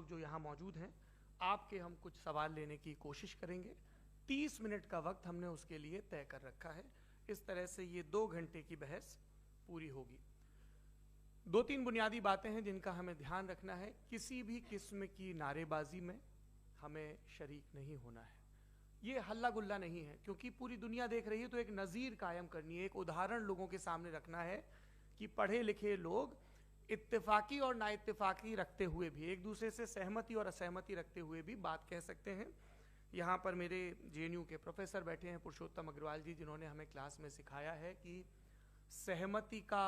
जो यहाँ मौजूद हैं, आपके हम कुछ सवाल लेने की कोशिश करेंगे। 30 मिनट का वक्त हमने उसके लिए तय कर रखा है। इस तरह से ये 2 घंटे की बहस पूरी होगी। 2-3 बुनियादी बातें हैं जिनका हमें ध्यान रखना है। किसी भी किस्म की नारेबाजी में हमें शरीक नहीं होना है। ये हल्ला गुल्ला नहीं है, क्योंकि पूरी दुनिया देख रही है, तो एक नज़ीर कायम करनी है, एक उदाहरण लोगों के सामने रखना है कि पढ़े लिखे लोग इत्तेफाकी और नाइत्तेफाकी रखते हुए भी, एक दूसरे से सहमति और असहमति रखते हुए भी बात कह सकते हैं। यहाँ पर मेरे JNU के प्रोफेसर बैठे हैं, पुरुषोत्तम अग्रवाल जी, जिन्होंने हमें क्लास में सिखाया है कि सहमति का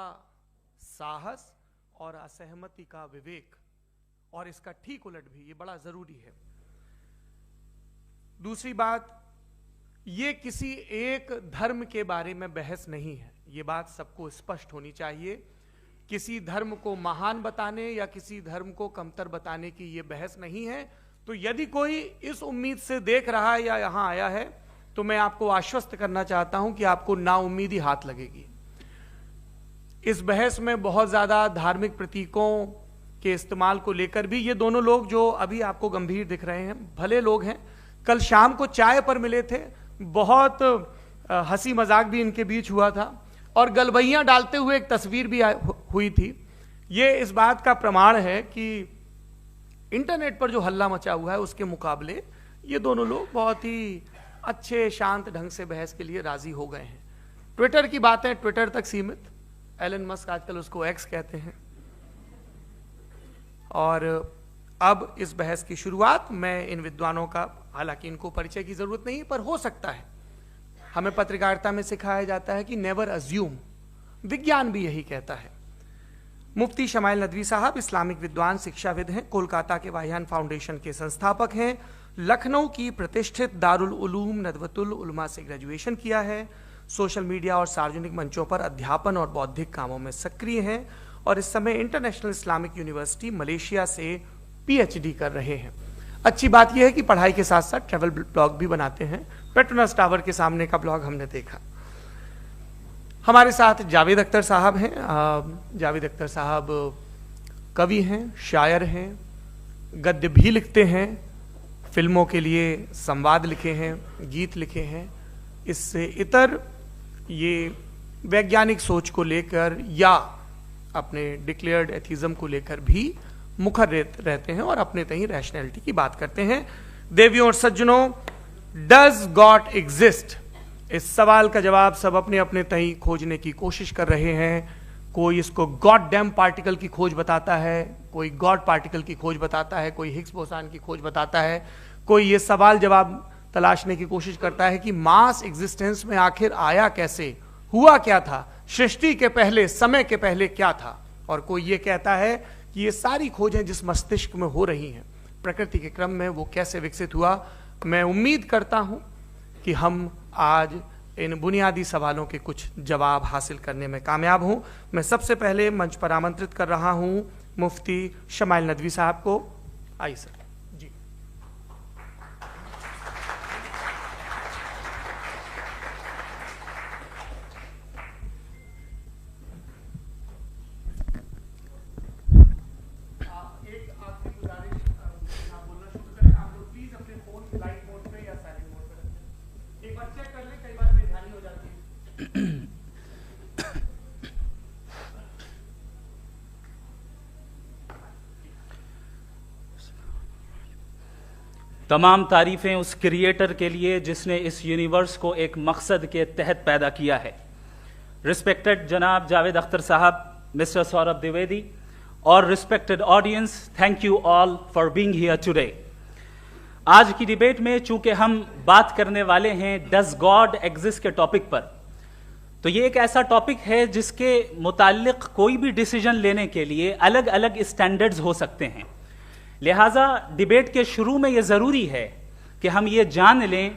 साहस और असहमति का विवेक, और इसका ठीक उलट भी, ये बड़ा जरूरी है। दूसरी बात, ये किसी एक धर्म के बारे में बहस नहीं है, ये बात सबको स्पष्ट होनी चाहिए। किसी धर्म को महान बताने या किसी धर्म को कमतर बताने की ये बहस नहीं है। तो यदि कोई इस उम्मीद से देख रहा है या यहां आया है, तो मैं आपको आश्वस्त करना चाहता हूं कि आपको नाउम्मीदी हाथ लगेगी। इस बहस में बहुत ज्यादा धार्मिक प्रतीकों के इस्तेमाल को लेकर भी ये दोनों लोग जो अभी आपको गंभीर दिख रहे हैं, भले लोग हैं, कल शाम को चाय पर मिले थे, बहुत हंसी मजाक भी इनके बीच हुआ था, और गलबैयां डालते हुए एक तस्वीर भी हुई थी। ये इस बात का प्रमाण है कि इंटरनेट पर जो हल्ला मचा हुआ है उसके मुकाबले ये दोनों लोग बहुत ही अच्छे शांत ढंग से बहस के लिए राजी हो गए हैं। ट्विटर की बातें ट्विटर तक सीमित, एलन मस्क आजकल उसको एक्स कहते हैं। और अब इस बहस की शुरुआत मैं इन विद्वानों का, हालांकि इनको परिचय की जरूरत नहीं, पर हो सकता है, हमें पत्रकारिता में सिखाया जाता है कि नेवर अज्यूम, विज्ञान भी यही कहता है। मुफ्ती शमाइल नदवी साहब इस्लामिक विद्वान, शिक्षाविद हैं, कोलकाता के वाहियान फाउंडेशन के संस्थापक हैं, लखनऊ की प्रतिष्ठित दारुल उलूम नदवतुल उलमा से ग्रेजुएशन किया है, सोशल मीडिया और सार्वजनिक मंचों पर अध्यापन और बौद्धिक कामों में सक्रिय हैं, और इस समय इंटरनेशनल इस्लामिक यूनिवर्सिटी मलेशिया से PhD कर रहे हैं। अच्छी बात यह है कि पढ़ाई के साथ साथ ट्रैवल ब्लॉग भी बनाते हैं। पेट्रोनस टावर के सामने का ब्लॉग हमने देखा। हमारे साथ जावेद अख्तर साहब हैं। जावेद अख्तर साहब कवि हैं, शायर हैं, गद्य भी लिखते हैं, फिल्मों के लिए संवाद लिखे हैं, गीत लिखे हैं। इससे इतर ये वैज्ञानिक सोच को लेकर या अपने डिक्लेयर्ड एथिज्म को लेकर भी मुखर रहते हैं और अपने तहीं रैशनैलिटी की बात करते हैं। देवियों और सज्जनों, डज गॉड एग्जिस्ट? इस सवाल का जवाब सब अपने अपने तहीं खोजने की कोशिश कर रहे हैं। कोई इसको गॉड डैम पार्टिकल की खोज बताता है, कोई गॉड पार्टिकल की खोज बताता है, कोई हिग्स बोसान की खोज बताता है, कोई ये सवाल जवाब तलाशने की कोशिश करता है कि मास एग्जिस्टेंस में आखिर आया कैसे, हुआ क्या था, सृष्टि के पहले, समय के पहले क्या था, और कोई ये कहता है कि ये सारी खोजें जिस मस्तिष्क में हो रही हैं प्रकृति के क्रम में, वो कैसे विकसित हुआ। मैं उम्मीद करता हूं कि हम आज इन बुनियादी सवालों के कुछ जवाब हासिल करने में कामयाब हों। मैं सबसे पहले मंच पर आमंत्रित कर रहा हूं मुफ्ती शमाइल नदवी साहब को। आइए सर। जी, तमाम तारीफ़ें उस क्रिएटर के लिए जिसने इस यूनिवर्स को एक मकसद के तहत पैदा किया है। रिस्पेक्टेड जनाब जावेद अख्तर साहब, मिस्टर सौरभ द्विवेदी, और respected audience, thank you all for being here today. आज की डिबेट में चूंकि हम बात करने वाले हैं डज गॉड एग्जिस्ट के टॉपिक पर, तो ये एक ऐसा टॉपिक है जिसके मुताल्लिक कोई भी डिसीजन लेने के लिए अलग अलग स्टैंडर्ड्स हो सकते हैं। लिहाजा डिबेट के शुरू में यह जरूरी है कि हम ये जान लें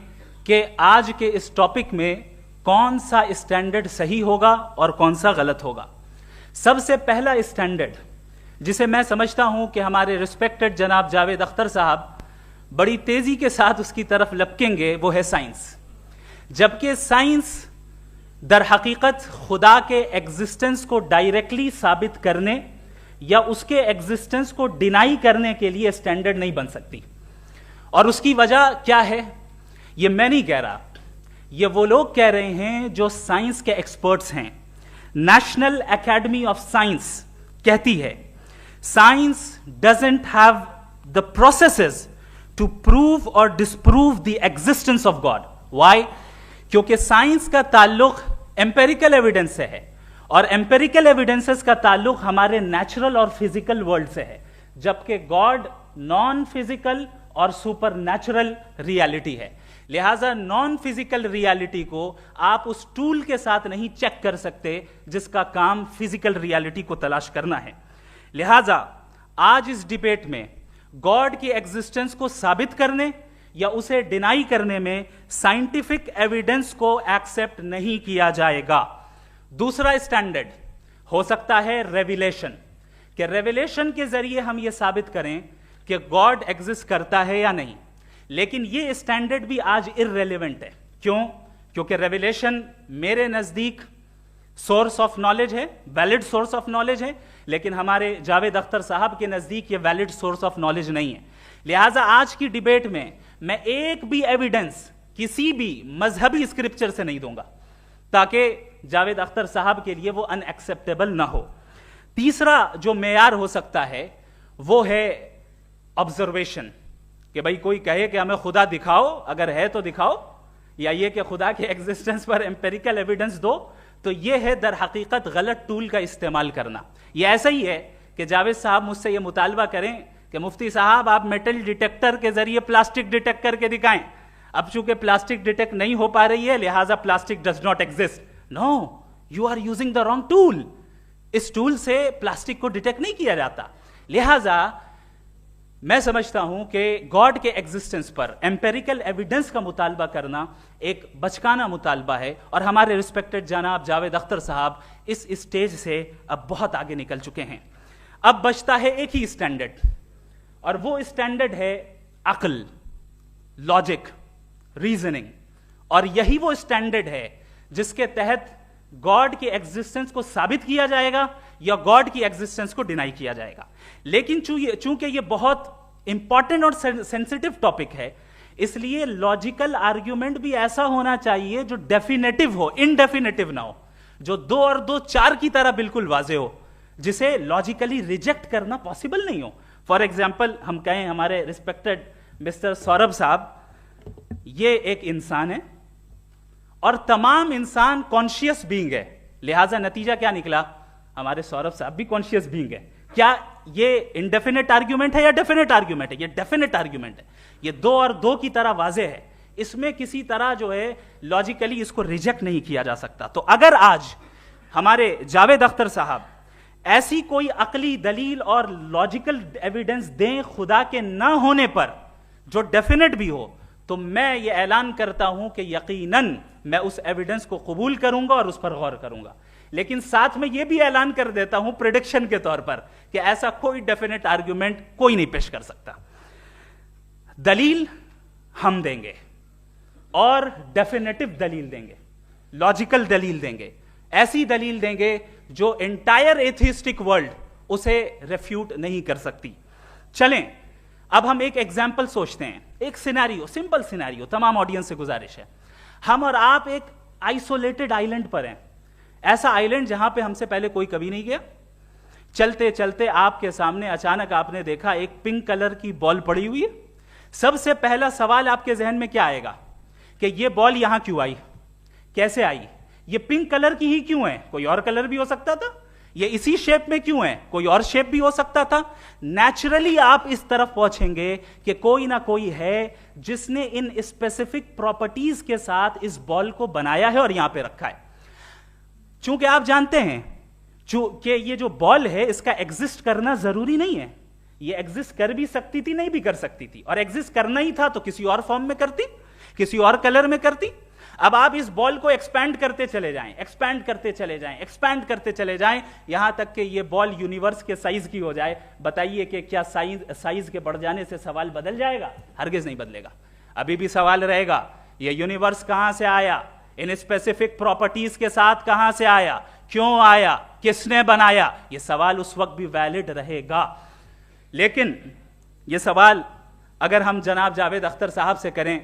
कि आज के इस टॉपिक में कौन सा स्टैंडर्ड सही होगा और कौन सा गलत होगा। सबसे पहला स्टैंडर्ड जिसे मैं समझता हूं कि हमारे रिस्पेक्टेड जनाब जावेद अख्तर साहब बड़ी तेजी के साथ उसकी तरफ लपकेंगे, वो है साइंस। जबकि साइंस दर हकीकत खुदा के एग्जिस्टेंस को डायरेक्टली साबित करने या उसके एग्जिस्टेंस को डिनाई करने के लिए स्टैंडर्ड नहीं बन सकती। और उसकी वजह क्या है, ये मैं नहीं कह रहा, ये वो लोग कह रहे हैं जो साइंस के एक्सपर्ट्स हैं। नेशनल एकेडमी ऑफ साइंस कहती है science doesn't have the processes to prove और disprove the existence of God. Why? क्योंकि साइंस का ताल्लुक एम्पेरिकल एविडेंस से है और एम्पेरिकल एविडेंसेस का ताल्लुक हमारे नेचुरल और फिजिकल वर्ल्ड से है, जबकि गॉड नॉन फिजिकल और सुपर नेचुरल रियलिटी है। लिहाजा नॉन फिजिकल रियलिटी को आप उस टूल के साथ नहीं चेक कर सकते जिसका काम फिजिकल रियलिटी को तलाश करना है। लिहाजा आज इस डिबेट में गॉड की एग्जिस्टेंस को साबित करने या उसे डिनाई करने में साइंटिफिक एविडेंस को एक्सेप्ट नहीं किया जाएगा। दूसरा स्टैंडर्ड हो सकता है रेविलेशन, कि रेविलेशन के जरिए हम यह साबित करें कि गॉड एग्जिस्ट करता है या नहीं। लेकिन यह स्टैंडर्ड भी आज इररेलेवेंट है। क्यों? क्योंकि रेविलेशन मेरे नजदीक सोर्स ऑफ नॉलेज है, वैलिड सोर्स ऑफ नॉलेज है, लेकिन हमारे जावेद अख्तर साहब के नजदीक यह वैलिड सोर्स ऑफ नॉलेज नहीं है। लिहाजा आज की डिबेट में मैं एक भी एविडेंस किसी भी मजहबी स्क्रिप्चर से नहीं दूंगा ताकि जावेद अख्तर साहब के लिए वो अनएक्सेप्टेबल ना हो। तीसरा जो मेयार हो सकता है वो है ऑब्जर्वेशन, कि भाई कोई कहे कि हमें खुदा दिखाओ, अगर है तो दिखाओ, या ये कि खुदा के एग्जिस्टेंस पर एम्पेरिकल एविडेंस दो, तो ये है दर हकीकत गलत टूल का इस्तेमाल करना। ये ऐसा ही है कि जावेद साहब मुझसे ये मुतालबा करें कि मुफ्ती साहब आप मेटल डिटेक्टर के जरिए प्लास्टिक डिटेक्ट करके दिखाएं। अब चूंकि प्लास्टिक डिटेक्ट नहीं हो पा रही है लिहाजा plastic does not exist. No, you are using the wrong tool. इस टूल से प्लास्टिक को डिटेक्ट नहीं किया जाता। लिहाजा मैं समझता हूं कि गॉड के एग्जिस्टेंस पर एम्पेरिकल एविडेंस का मुतालबा करना एक बचकाना मुतालबा है, और हमारे रिस्पेक्टेड जनाब जावेद अख्तर साहब इस स्टेज से अब बहुत आगे निकल चुके हैं। अब बचता है एक ही स्टैंडर्ड, और वो स्टैंडर्ड है अक्ल, लॉजिक, रीजनिंग। और यही वो स्टैंडर्ड है जिसके तहत गॉड की एग्जिस्टेंस को साबित किया जाएगा या गॉड की एग्जिस्टेंस को डिनाई किया जाएगा। लेकिन चूंकि ये बहुत इंपॉर्टेंट और सेंसिटिव टॉपिक है, इसलिए लॉजिकल आर्ग्यूमेंट भी ऐसा होना चाहिए जो डेफिनेटिव हो, इनडेफिनेटिव ना हो, जो 2 और 2 4 की तरह बिल्कुल वाजे हो, जिसे लॉजिकली रिजेक्ट करना पॉसिबल नहीं हो। फॉर एग्जाम्पल हम कहें हमारे रिस्पेक्टेड मिस्टर सौरभ साहब, ये एक इंसान है और तमाम इंसान कॉन्शियस बीइंग है, लिहाजा नतीजा क्या निकला, हमारे सौरभ साहब भी कॉन्शियस बीइंग है। क्या ये इनडेफिनेट आर्ग्यूमेंट है या डेफिनेट आर्ग्यूमेंट है? ये डेफिनेट आर्ग्यूमेंट है। ये 2 और 2 की तरह वाजे है, इसमें किसी तरह जो है लॉजिकली इसको रिजेक्ट नहीं किया जा सकता। तो अगर आज हमारे जावेद अख्तर साहब ऐसी कोई अकली दलील और लॉजिकल एविडेंस दें खुदा के ना होने पर जो डेफिनेट भी हो, तो मैं ये ऐलान करता हूं कि यकीनन मैं उस एविडेंस को कबूल करूंगा और उस पर गौर करूंगा। लेकिन साथ में यह भी ऐलान कर देता हूं प्रेडिक्शन के तौर पर कि ऐसा कोई डेफिनेट आर्ग्यूमेंट कोई नहीं पेश कर सकता। दलील हम देंगे और डेफिनेटिव दलील देंगे, लॉजिकल दलील देंगे, ऐसी दलील देंगे जो एंटायर एथिस्टिक वर्ल्ड उसे रेफ्यूट नहीं कर सकती। चलें अब हम एक एग्जाम्पल सोचते हैं, एक सिनेरियो, सिंपल सिनेरियो, तमाम ऑडियंस से गुजारिश है, हम और आप एक आइसोलेटेड आइलैंड पर हैं, ऐसा आइलैंड जहां पे हमसे पहले कोई कभी नहीं गया। चलते चलते आपके सामने अचानक आपने देखा एक पिंक कलर की बॉल पड़ी हुई है। सबसे पहला सवाल आपके जहन में क्या आएगा कि ये बॉल यहां क्यों आई, कैसे आई, ये पिंक कलर की ही क्यों है, कोई और कलर भी हो सकता था, ये इसी शेप में क्यों है, कोई और शेप भी हो सकता था। नेचुरली आप इस तरफ पहुंचेंगे कि कोई ना कोई है जिसने इन स्पेसिफिक प्रॉपर्टीज के साथ इस बॉल को बनाया है और यहां पे रखा है। चूंकि आप जानते हैं कि ये जो बॉल है इसका एग्जिस्ट करना जरूरी नहीं है, ये एग्जिस्ट कर भी सकती थी, नहीं भी कर सकती थी, और एग्जिस्ट करना ही था तो किसी और फॉर्म में करती, किसी और कलर में करती। अब आप इस बॉल को एक्सपैंड करते चले जाएं, एक्सपैंड करते चले जाएं, एक्सपैंड करते चले जाएं, यहां तक कि ये बॉल यूनिवर्स के साइज की हो जाए। बताइए कि क्या साइज के बढ़ जाने से सवाल बदल जाएगा? हरगिज नहीं बदलेगा। अभी भी सवाल रहेगा ये यूनिवर्स कहां से आया, इन स्पेसिफिक प्रॉपर्टीज के साथ कहां से आया, क्यों आया, किसने बनाया, यह सवाल उस वक्त भी वैलिड रहेगा। लेकिन यह सवाल अगर हम जनाब जावेद अख्तर साहब से करें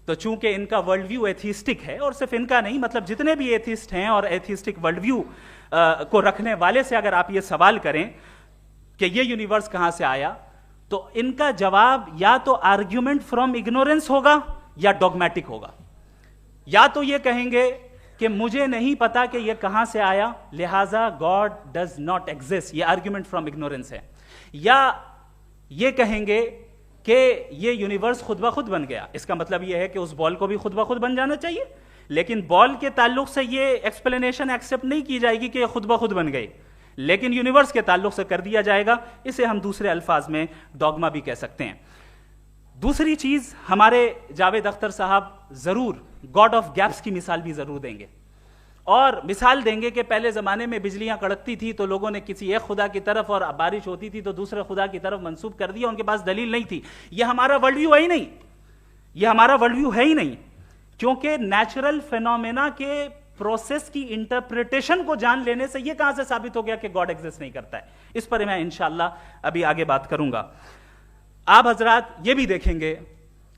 तो चूंकि इनका वर्ल्ड व्यू एथिस्टिक है, और सिर्फ इनका नहीं, मतलब जितने भी एथिस्ट हैं और एथिस्टिक वर्ल्ड व्यू को रखने वाले से अगर आप ये सवाल करें कि ये यूनिवर्स कहां से आया, तो इनका जवाब या तो आर्ग्यूमेंट फ्रॉम इग्नोरेंस होगा या डॉगमेटिक होगा। या तो ये कहेंगे कि मुझे नहीं पता कि ये कहां से आया, लिहाजा गॉड डज नॉट एग्जिस्ट, ये आर्ग्यूमेंट फ्रॉम इग्नोरेंस है, या ये कहेंगे कि ये यूनिवर्स खुद ब खुद बन गया। इसका मतलब ये है कि उस बॉल को भी खुद ब खुद बन जाना चाहिए, लेकिन बॉल के ताल्लुक से ये एक्सप्लेनेशन एक्सेप्ट नहीं की जाएगी कि ये खुद ब खुद बन गई, लेकिन यूनिवर्स के ताल्लुक से कर दिया जाएगा। इसे हम दूसरे अल्फाज में डॉगमा भी कह सकते हैं। दूसरी चीज, हमारे जावेद अख्तर साहब जरूर गॉड ऑफ गैप्स की मिसाल भी जरूर देंगे, और मिसाल देंगे कि पहले जमाने में बिजलियां कड़कती थी तो लोगों ने किसी एक खुदा की तरफ, और बारिश होती थी तो दूसरे खुदा की तरफ मंसूब कर दिया, उनके पास दलील नहीं थी। यह हमारा वर्ल्ड व्यू है ही नहीं, यह हमारा वर्ल्ड व्यू है ही नहीं, क्योंकि नेचुरल फेनोमेना के प्रोसेस की इंटरप्रिटेशन को जान लेने से यह कहां से साबित हो गया कि गॉड एग्जिस्ट नहीं करता है। इस पर मैं इंशाअल्लाह अभी आगे बात करूंगा। आप हजरात ये भी देखेंगे,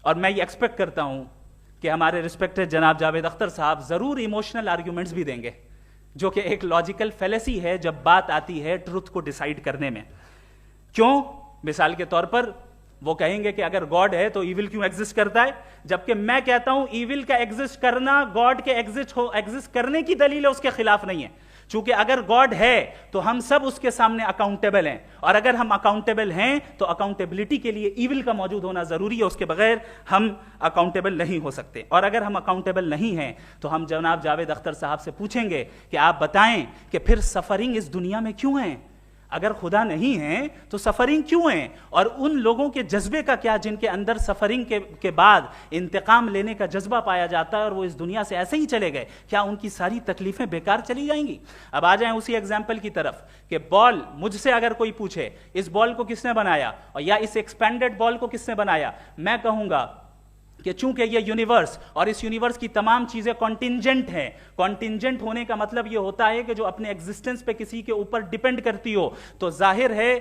और मैं ये एक्सपेक्ट करता हूं कि हमारे रिस्पेक्टेड जनाब जावेद अख्तर साहब जरूर इमोशनल आर्ग्यूमेंट्स भी देंगे, जो कि एक लॉजिकल फेलेसी है जब बात आती है ट्रुथ को डिसाइड करने में। क्यों? मिसाल के तौर पर वो कहेंगे कि अगर गॉड है तो ईविल क्यों एग्जिस्ट करता है, जबकि मैं कहता हूं ईविल का एग्जिस्ट करना गॉड के एग्जिस्ट करने की दलील है, उसके खिलाफ नहीं है। चूंकि अगर गॉड है तो हम सब उसके सामने अकाउंटेबल हैं, और अगर हम अकाउंटेबल हैं तो अकाउंटेबिलिटी के लिए ईविल का मौजूद होना जरूरी है, उसके बगैर हम अकाउंटेबल नहीं हो सकते। और अगर हम अकाउंटेबल नहीं हैं तो हम जनाब जावेद अख्तर साहब से पूछेंगे कि आप बताएं कि फिर सफरिंग इस दुनिया में क्यों है? अगर खुदा नहीं है तो सफरिंग क्यों है? और उन लोगों के जज्बे का क्या जिनके अंदर सफरिंग के बाद इंतकाम लेने का जज्बा पाया जाता है और वो इस दुनिया से ऐसे ही चले गए, क्या उनकी सारी तकलीफें बेकार चली जाएंगी? अब आ जाएं उसी एग्जाम्पल की तरफ कि बॉल, मुझसे अगर कोई पूछे इस बॉल को किसने बनाया और या इस एक्सपेंडेड बॉल को किसने बनाया, मैं कहूंगा कि चूंकि ये यूनिवर्स और इस यूनिवर्स की तमाम चीजें कॉन्टिंजेंट हैं। कॉन्टिंजेंट होने का मतलब ये होता है कि जो अपने एग्जिस्टेंस पे किसी के ऊपर डिपेंड करती हो, तो जाहिर है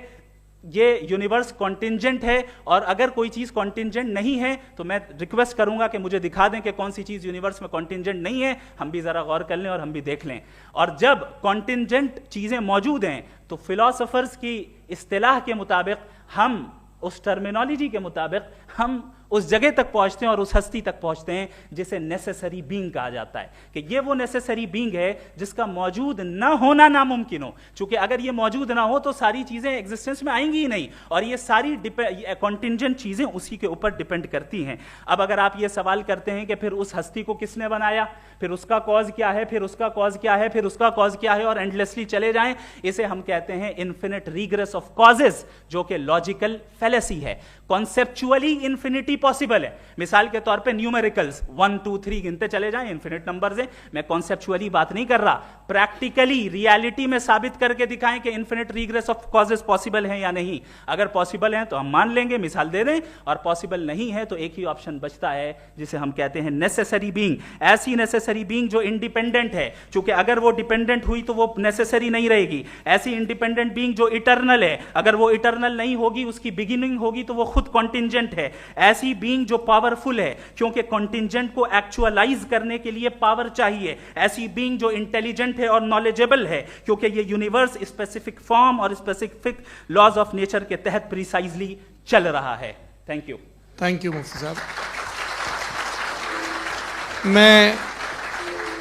ये यूनिवर्स कॉन्टिंजेंट है। और अगर कोई चीज कॉन्टिंजेंट नहीं है तो मैं रिक्वेस्ट करूंगा कि मुझे दिखा दें कि कौन सी चीज यूनिवर्स में कॉन्टिंजेंट नहीं है, हम भी जरा गौर कर लें और हम भी देख लें। और जब कॉन्टिंजेंट चीजें मौजूद हैं तो फिलोसोफर्स की इस्तिलाह के मुताबिक, हम उस टर्मिनोलॉजी के मुताबिक हम उस जगह तक पहुंचते हैं और उस हस्ती तक पहुंचते हैं जिसे नेसेसरी बीइंग कहा जाता है, कि ये वो नेसेसरी बीइंग है जिसका मौजूद ना होना नामुमकिन हो। क्योंकि अगर ये मौजूद ना हो तो सारी चीजें एग्जिस्टेंस में आएंगी ही नहीं, और ये सारी कॉन्टिंजेंट चीजें उसी के ऊपर डिपेंड करती हैं। अब अगर आप ये सवाल करते हैं कि फिर उस हस्ती को किसने बनाया, फिर उसका कॉज क्या है, फिर उसका कॉज क्या है, फिर उसका कॉज क्या है, और एंडलेसली चले जाएं, इसे हम कहते हैं इन्फिनिट रीग्रेस ऑफ कॉजेस, जो कि लॉजिकल फेलेसी है। कॉन्सेप्चुअली इंफिनिटी पॉसिबल है। मिसाल के तौर पे न्यूमेरिकल्स 1 2 3 गिनते चले जाएं, इन्फिनिट नंबर्स हैं। मैं कॉन्सेप्चुअली बात नहीं कर रहा, प्रैक्टिकली रियलिटी में साबित करके दिखाएं कि infinite regress of causes possible हैं या नहीं। अगर पॉसिबल हैं तो हम मान लेंगे, मिसाल दे दें, और पॉसिबल नहीं है तो एक ही ऑप्शन बचता है जिसे हम कहते हैं नेसेसरी बीइंग। ऐसी नेसेसरी बीइंग जो इंडिपेंडेंट है, क्योंकि अगर वो डिपेंडेंट हुई तो वो नेसेसरी नहीं रहेगी। ऐसी इंडिपेंडेंट बीइंग जो इटर्नल है, अगर वो इटर्नल नहीं होगी, उसकी बिगिनिंग होगी तो वो खुद कॉन्टिंजेंट है। ऐसी बीइंग जो पावरफुल है, क्योंकि कॉन्टिंजेंट को एक्चुअलाइज करने के लिए पावर चाहिए। ऐसी बीइंग जो इंटेलिजेंट है और नॉलेजेबल है, क्योंकि ये यूनिवर्स स्पेसिफिक फॉर्म और स्पेसिफिक लॉज ऑफ नेचर के तहत प्रिसाइजली चल रहा है। थैंक यू मुफ्ती साहब। मैं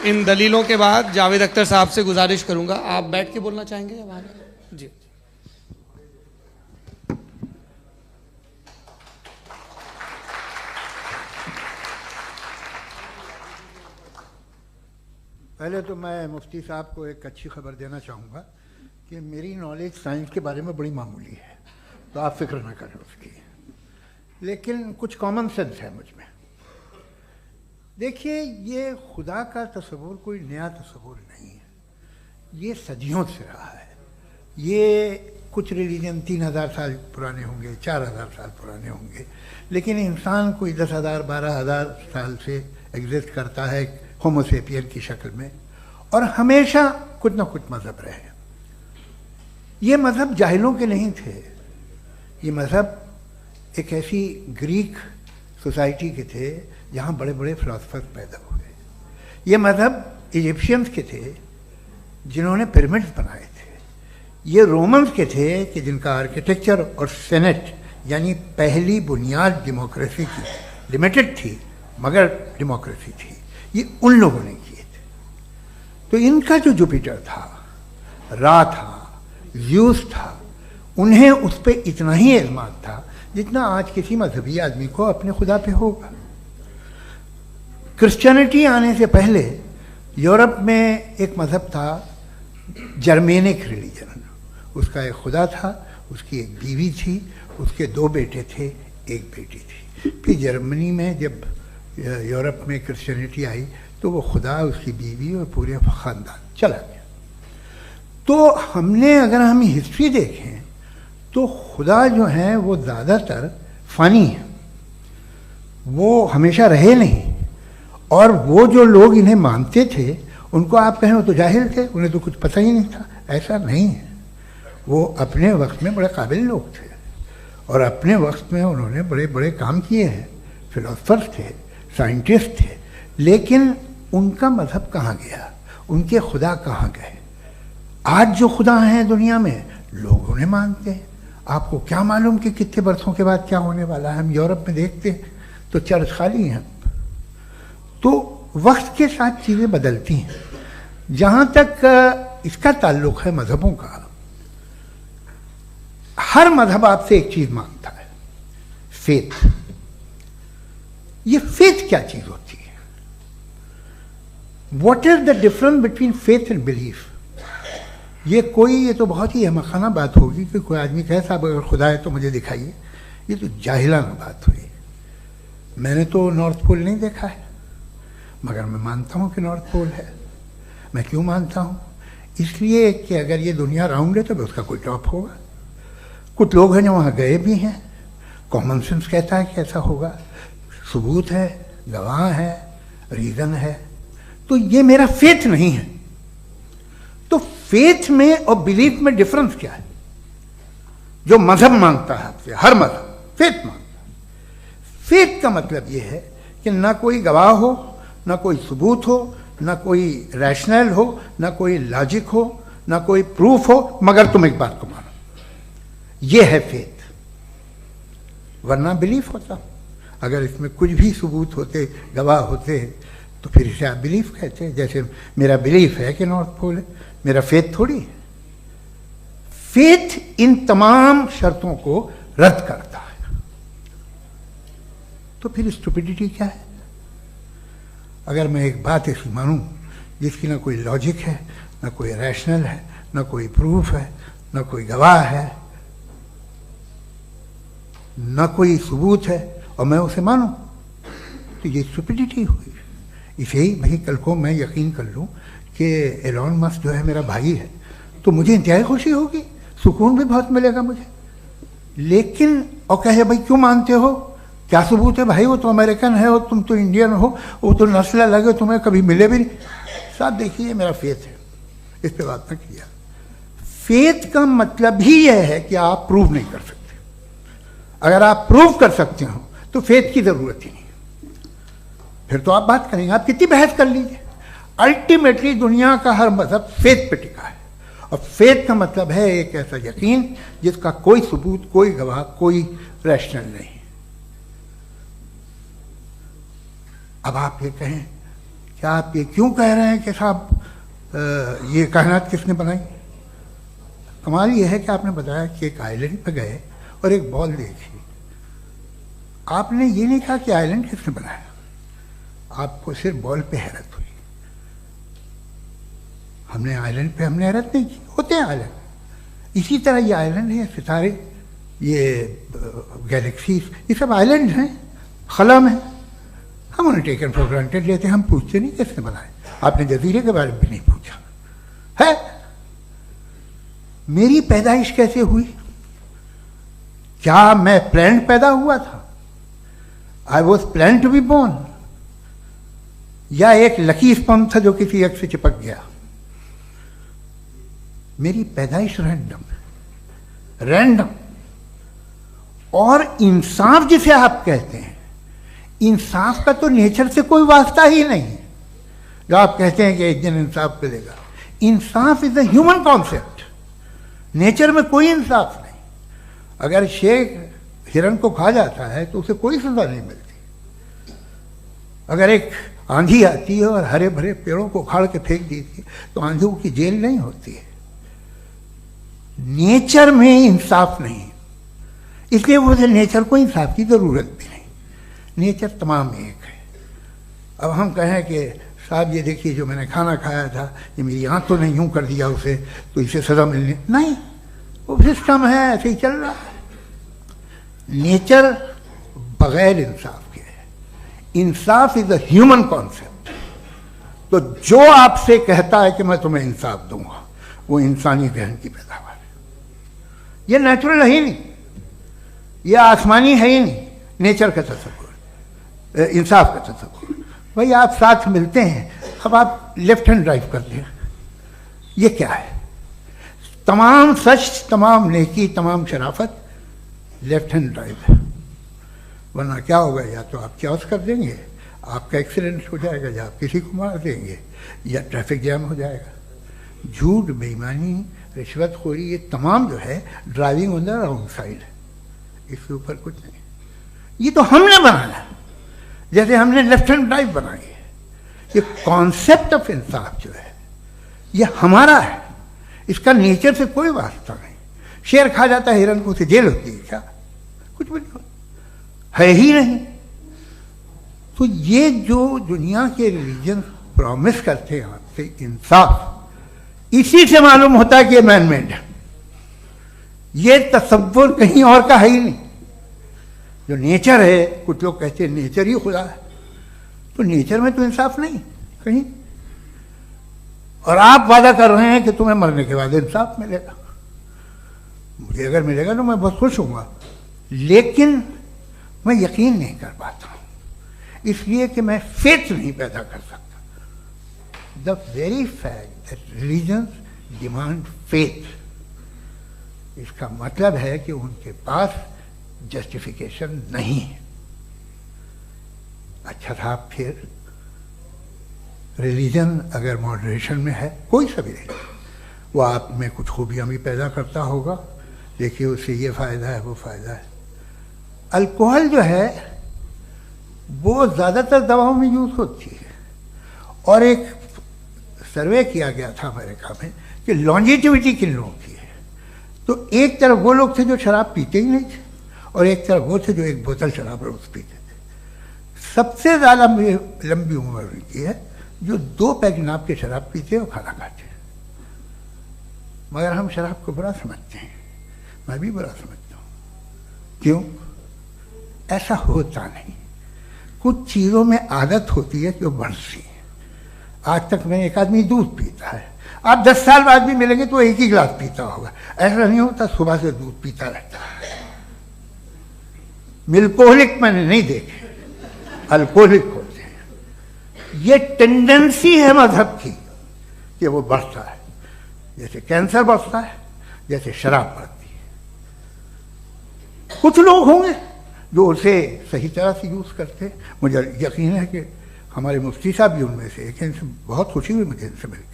इन दलीलों के बाद जावेद अख्तर साहब से गुजारिश करूंगा, आप बैठ के बोलना चाहेंगे या आगे? जी। पहले तो मैं मुफ्ती साहब को एक अच्छी खबर देना चाहूँगा कि मेरी नॉलेज साइंस के बारे में बड़ी मामूली है, तो आप फिक्र ना करें उसकी, लेकिन कुछ कॉमन सेंस है मुझ में। देखिए, ये खुदा का तस्वुर कोई नया तस्वुर नहीं है, ये सदियों से रहा है। ये कुछ रिलीजन 3000 साल पुराने होंगे, 4000 साल पुराने होंगे, लेकिन इंसान कोई 10,000 12,000 साल से एग्जिस्ट करता है होमोसेपियन की शक्ल में, और हमेशा कुछ ना कुछ मजहब रहे। ये मजहब जाहिलों के नहीं थे, ये मजहब एक ऐसी ग्रीक सोसाइटी के थे जहाँ बड़े बड़े फिलोसफर्स पैदा हुए। ये मजहब इजिप्शियंस के थे जिन्होंने पिरामिड्स बनाए थे। ये रोमन्स के थे कि जिनका आर्किटेक्चर और सेनेट यानी पहली बुनियाद डेमोक्रेसी की, लिमिटेड थी मगर डेमोक्रेसी थी, ये उन लोगों ने किए थे। तो इनका जो जुपिटर था, रा था, ज़्यूस था, उन्हें उस पर इतना ही एतमाद था जितना आज किसी मजहबी आदमी को अपने खुदा पे होगा। क्रिश्चियनिटी आने से पहले यूरोप में एक मजहब था जर्मेनिक रिलीजन। उसका एक खुदा था, उसकी एक बीवी थी, उसके 2 बेटे थे, एक बेटी थी। फिर जर्मनी में जब यूरोप में क्रिश्चियनिटी आई तो वो खुदा, उसकी बीवी और पूरे ख़ानदान चला गया। तो हमने, अगर हम हिस्ट्री देखें तो खुदा जो हैं वो ज़्यादातर फ़नी है, वो हमेशा रहे नहीं। और वो जो लोग इन्हें मानते थे उनको आप कहें वो तो जाहिल थे, उन्हें तो कुछ पता ही नहीं था, ऐसा नहीं है। वो अपने वक्त में बड़े काबिल लोग थे और अपने वक्त में उन्होंने बड़े बड़े काम किए हैं, फिलोसफर्स थे, साइंटिस्ट थे। लेकिन उनका मजहब कहाँ गया, उनके खुदा कहाँ गए? आज जो खुदा हैं दुनिया में लोग उन्हें मानते हैं। आपको क्या मालूम कि कितने बरसों के बाद क्या होने वाला है? हम यूरोप में देखते हैं तो चर्च खाली हैं। तो वक्त के साथ चीज़ें बदलती हैं। जहाँ तक इसका ताल्लुक है मजहबों का, हर मजहब आपसे एक चीज़ मांगता है, फेथ। ये फेथ क्या चीज़ होती है? What is the difference between faith and belief? ये तो बहुत ही अहमखाना बात होगी कि कोई आदमी कहे साहब अगर खुदा है तो मुझे दिखाइए। ये तो जाहिलाना बात हुई। मैंने तो नॉर्थ पोल नहीं देखा है, मगर मैं मानता हूँ कि नॉर्थ पोल है। मैं क्यों मानता हूँ? इसलिए कि अगर ये दुनिया राउंड है तो उसका कोई टॉप होगा। कुछ लोग हैं जो वहाँ गए भी हैं, कॉमन सेंस कहता है कि ऐसा होगा, सबूत है, गवाह है, रीज़न है। तो ये मेरा फेथ नहीं है। तो फेथ में और बिलीफ में डिफरेंस क्या है? जो मजहब मांगता है आपसे, हर मजहब फेथ मांगता है। फेथ का मतलब ये है कि ना कोई गवाह हो, ना कोई सबूत हो, ना कोई रैशनल हो, ना कोई लॉजिक हो, ना कोई प्रूफ हो, मगर तुम एक बात को मानो। ये है फेथ। वरना बिलीफ होता। अगर इसमें कुछ भी सबूत होते, गवाह होते, तो फिर इसे आप बिलीफ कहते। जैसे मेरा बिलीफ है कि नॉर्थ पोल है, मेरा फेथ थोड़ी है। फेथ इन तमाम शर्तों को रद्द करता है। तो फिर स्टुपिडिटी क्या है? अगर मैं एक बात ऐसी मानूं जिसकी ना कोई लॉजिक है, ना कोई रैशनल है, ना कोई प्रूफ है, ना कोई गवाह है, ना कोई सबूत है, और मैं उसे मानूं, तो ये स्टुपिडिटी हुई। इसे ही भाई कल को मैं यकीन कर लूं कि एलोन मस्क जो है मेरा भाई है, तो मुझे इंतहाई खुशी होगी, सुकून भी बहुत मिलेगा मुझे। लेकिन और कहे भाई क्यों मानते हो, क्या सबूत है भाई, वो तो अमेरिकन है और तुम तो इंडियन हो, वो तो नस्ल अलग है, तुम्हें कभी मिले भी नहीं। साहब देखिए मेरा फेथ है, इस पर बात न किया। फेथ का मतलब ही यह है कि आप प्रूव नहीं कर सकते। अगर आप प्रूव कर सकते हो तो फेथ की जरूरत ही नहीं, फिर तो आप बात करेंगे, आप कितनी बहस कर लीजिए। अल्टीमेटली दुनिया का हर मजहब फेथ पे टिका है, और फेथ का मतलब है एक ऐसा यकीन जिसका कोई सबूत, कोई गवाह, कोई रैशनल नहीं। अब आप ये कहें, क्या आप ये क्यों कह रहे हैं कि साहब ये कायनात किसने बनाई? कमाल ये है कि आपने बताया कि एक आइलैंड पर गए और एक बॉल देखी। आपने ये नहीं कहा कि आइलैंड किसने बनाया, आपको सिर्फ बॉल पे हैरत हुई। हमने आइलैंड पे हमने हैरत नहीं की, होते हैं आइलैंड। इसी तरह ये आइलैंड है, सितारे, ये गैलेक्सीज, ये सब आइलैंड हैं, खला में। हम उन्हें टेकन फॉर ग्रांटेड लेते हैं, हम पूछते नहीं किसने बनाए। आपने जजीरे के बारे में भी नहीं पूछा है। मेरी पैदाइश कैसे हुई? क्या मैं प्लान पैदा हुआ था? I was plan to be born. या एक लकी स्पर्म था जो किसी एग से चिपक गया। मेरी पैदाइश रैंडम। और इंसाफ जिसे आप कहते हैं, इंसाफ का तो नेचर से कोई वास्ता ही नहीं है। जो आप कहते हैं कि एक दिन इंसाफ मिलेगा, इंसाफ is a human concept, nature में कोई इंसाफ नहीं। अगर शेर हिरन को खा जाता है तो उसे कोई सजा नहीं मिलती। अगर एक आंधी आती है और हरे भरे पेड़ों को उखाड़ के फेंक देती है तो आंधियों की जेल नहीं होती है। नेचर में इंसाफ नहीं, इसलिए वो नेचर को इंसाफ की जरूरत भी नहीं। नेचर तमाम एक है। अब हम कहें कि साहब ये देखिए जो मैंने खाना खाया था ये मेरी आंख तो नहीं यूं कर दिया उसे तो इसे सजा मिलनी नहीं, वो सिस्टम है, ऐसे ही चल रहा है। नेचर बगैर इंसाफ के है। इंसाफ इज अ ह्यूमन कॉन्सेप्ट। तो जो आपसे कहता है कि मैं तुम्हें इंसाफ दूंगा वो इंसानी जहन की पैदावार है। ये नेचुरल है ही नहीं, ये आसमानी है ही नहीं। नेचर का तसव्वुर, इंसाफ का तसव्वुर। भाई आप साथ मिलते हैं, अब आप लेफ्ट हैंड ड्राइव करते हैं, ये क्या है? तमाम सच, तमाम नेकी, तमाम शराफत लेफ्ट हैंड ड्राइव है। वरना क्या होगा, या तो आप क्रॉस कर देंगे, आपका एक्सीडेंट हो जाएगा, या आप किसी को मार देंगे, या ट्रैफिक जैम हो जाएगा। झूठ, बेईमानी, रिश्वतखोरी, ये तमाम जो है driving on the wrong side है। इसके ऊपर कुछ नहीं। ये तो हमने बनाया, जैसे हमने लेफ्ट हैंड ड्राइव बनाई है। ये कॉन्सेप्ट ऑफ इंसाफ जो है ये हमारा है, इसका नेचर से कोई वास्ता नहीं। शेर खा जाता है हिरन को, उसे जेल होती है क्या? कुछ भी नहीं, है ही नहीं। तो ये जो दुनिया के रिलीजन प्रॉमिस करते हैं आपसे इंसाफ, इसी से मालूम होता है कि ये मैन मेड है। ये तसव्वुर कहीं और का है ही नहीं। जो नेचर है, कुछ लोग कहते हैं नेचर ही खुदा है, तो नेचर में तो इंसाफ नहीं कहीं। और आप वादा कर रहे हैं कि तुम्हें मरने के बाद इंसाफ मिलेगा। मुझे अगर मिलेगा तो मैं बहुत खुश होऊंगा, लेकिन मैं यकीन नहीं कर पाता हूं, इसलिए कि मैं फेथ नहीं पैदा कर सकता। The very fact that religions demand faith, इसका मतलब है कि उनके पास जस्टिफिकेशन नहीं है। अच्छा था फिर रिलीजन अगर मॉडरेशन में है, कोई सा भी नहीं, वो आप में कुछ खूबियां भी पैदा करता होगा, देखिए उससे ये फ़ायदा है, वो फ़ायदा है। अल्कोहल जो है वो ज़्यादातर दवाओं में यूज़ होती है, और एक सर्वे किया गया था अमेरिका में कि लॉन्जेटिविटी किन लोगों की है। तो एक तरफ वो लोग थे जो शराब पीते ही नहीं थे, और एक तरफ वो थे जो एक बोतल शराब रोज पीते थे। सबसे ज़्यादा लंबी उम्र की है जो 2 पैक नाप के शराब पीते और खाना खाते हैं। मगर हम शराब को बुरा समझते हैं, मैं भी बुरा समझता हूँ। क्यों? ऐसा होता नहीं। कुछ चीज़ों में आदत होती है जो बढ़ती है। आज तक में एक आदमी दूध पीता है, आप 10 साल बाद भी मिलेंगे तो एक ही गिलास पीता होगा। ऐसा नहीं होता, सुबह से दूध पीता रहता है। मिल्कोहलिक मैंने नहीं देखे, अल्कोहलिक होते हैं। ये टेंडेंसी है मजहब की कि वो बढ़ता है, जैसे कैंसर बढ़ता है, जैसे शराब बढ़ती है। कुछ लोग होंगे जो उसे सही तरह से यूज़ करते हैं। मुझे यकीन है कि हमारे मुफ्ती साहब भी उनमें से एक, इनसे बहुत खुशी हुई मुझे इनसे मिलकर।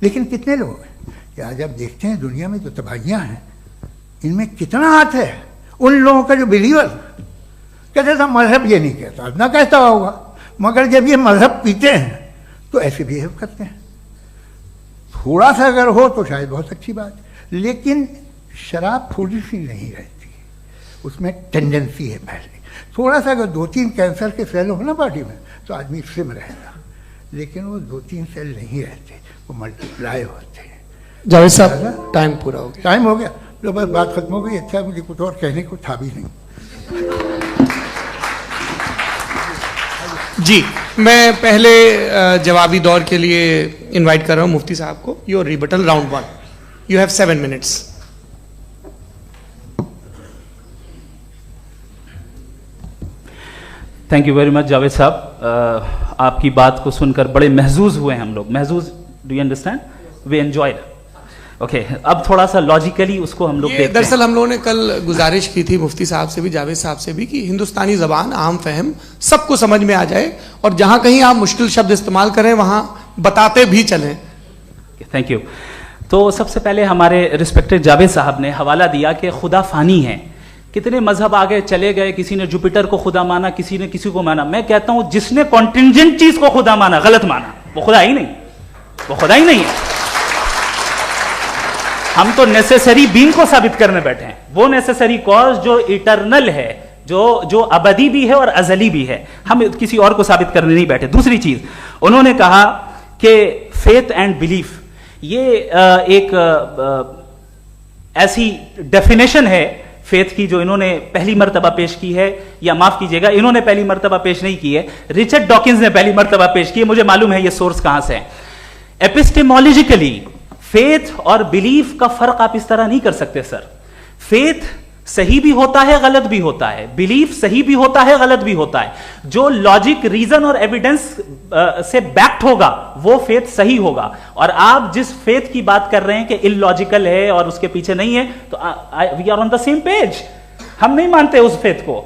लेकिन कितने लोग हैं कि आज आप देखते हैं दुनिया में जो तबाहियाँ हैं, इनमें कितना हाथ है उन लोगों का जो बिलीवर कहते था मजहब ये नहीं कहता, ना कहता होगा, मगर जब ये मजहब पीते हैं तो ऐसे बिहेव करते हैं। थोड़ा सा अगर हो तो शायद बहुत अच्छी बात, लेकिन शराब थोड़ी सी नहीं रहती, उसमें टेंडेंसी है पहले। थोड़ा सा अगर 2-3 कैंसर के सेल हो ना बॉडी में तो आदमी स्लिम रहेगा, लेकिन वो 2-3 सेल नहीं रहते, वो मल्टीप्लाई होते हैं। जावेद साहब टाइम पूरा हो गया। टाइम हो गया, तो बस बात खत्म हो गई। अच्छा, मुझे कुछ और कहने को था भी नहीं। जी, मैं पहले जवाबी दौर के लिए इनवाइट कर रहा हूं मुफ्ती साहब को। Your rebuttal round 1, you have 7 minutes. Thank you very much Javed साहब। आपकी बात को सुनकर बड़े महजूज हुए हम लोग। महजूज, do you understand? We enjoyed. Okay, अब थोड़ा सा लॉजिकली उसको हम लोग देखते हैं। दरअसल हम लोगों ने कल गुजारिश की थी मुफ्ती साहब से भी, जावेद साहब से भी, कि हिंदुस्तानी जबान आम फहम सबको समझ में आ जाए और जहां कहीं आप मुश्किल शब्द इस्तेमाल करें वहां बताते भी चलें। Thank you. तो सबसे पहले हमारे रिस्पेक्टेड जावेद साहब ने हवाला दिया कि खुदा फानी है। कितने मजहब आगे चले गए, किसी ने जुपिटर को खुदा माना, किसी ने किसी को माना। मैं कहता हूं जिसने कॉन्टिंजेंट चीज को खुदा माना, गलत माना, वो खुदा ही नहीं, वो खुदा ही नहीं है। हम तो नेसेसरी बीइंग को साबित करने बैठे हैं, वो नेसेसरी कॉज जो इटरनल है, जो अबदी भी है और अजली भी है। हम किसी और को साबित करने नहीं बैठे। दूसरी चीज उन्होंने कहा कि फेथ एंड बिलीफ, ये एक ऐसी डेफिनेशन है फेथ की जो इन्होंने पहली मर्तबा पेश की है, या माफ कीजिएगा इन्होंने पहली मर्तबा पेश नहीं की है, रिचर्ड डॉकिंस ने पहली मर्तबा पेश की है। मुझे मालूम है ये सोर्स कहां से है। एपिस्टेमोलॉजिकली फेथ और बिलीफ का फर्क आप इस तरह नहीं कर सकते सर। फेथ सही भी होता है, गलत भी होता है, बिलीफ सही भी होता है, गलत भी होता है। जो लॉजिक, रीजन और एविडेंस से बैक्ड होगा वो फेथ सही होगा। और आप जिस फेथ की बात कर रहे हैं कि इलॉजिकल है और उसके पीछे नहीं है, तो we are on the same page. हम नहीं मानते उस फेथ को,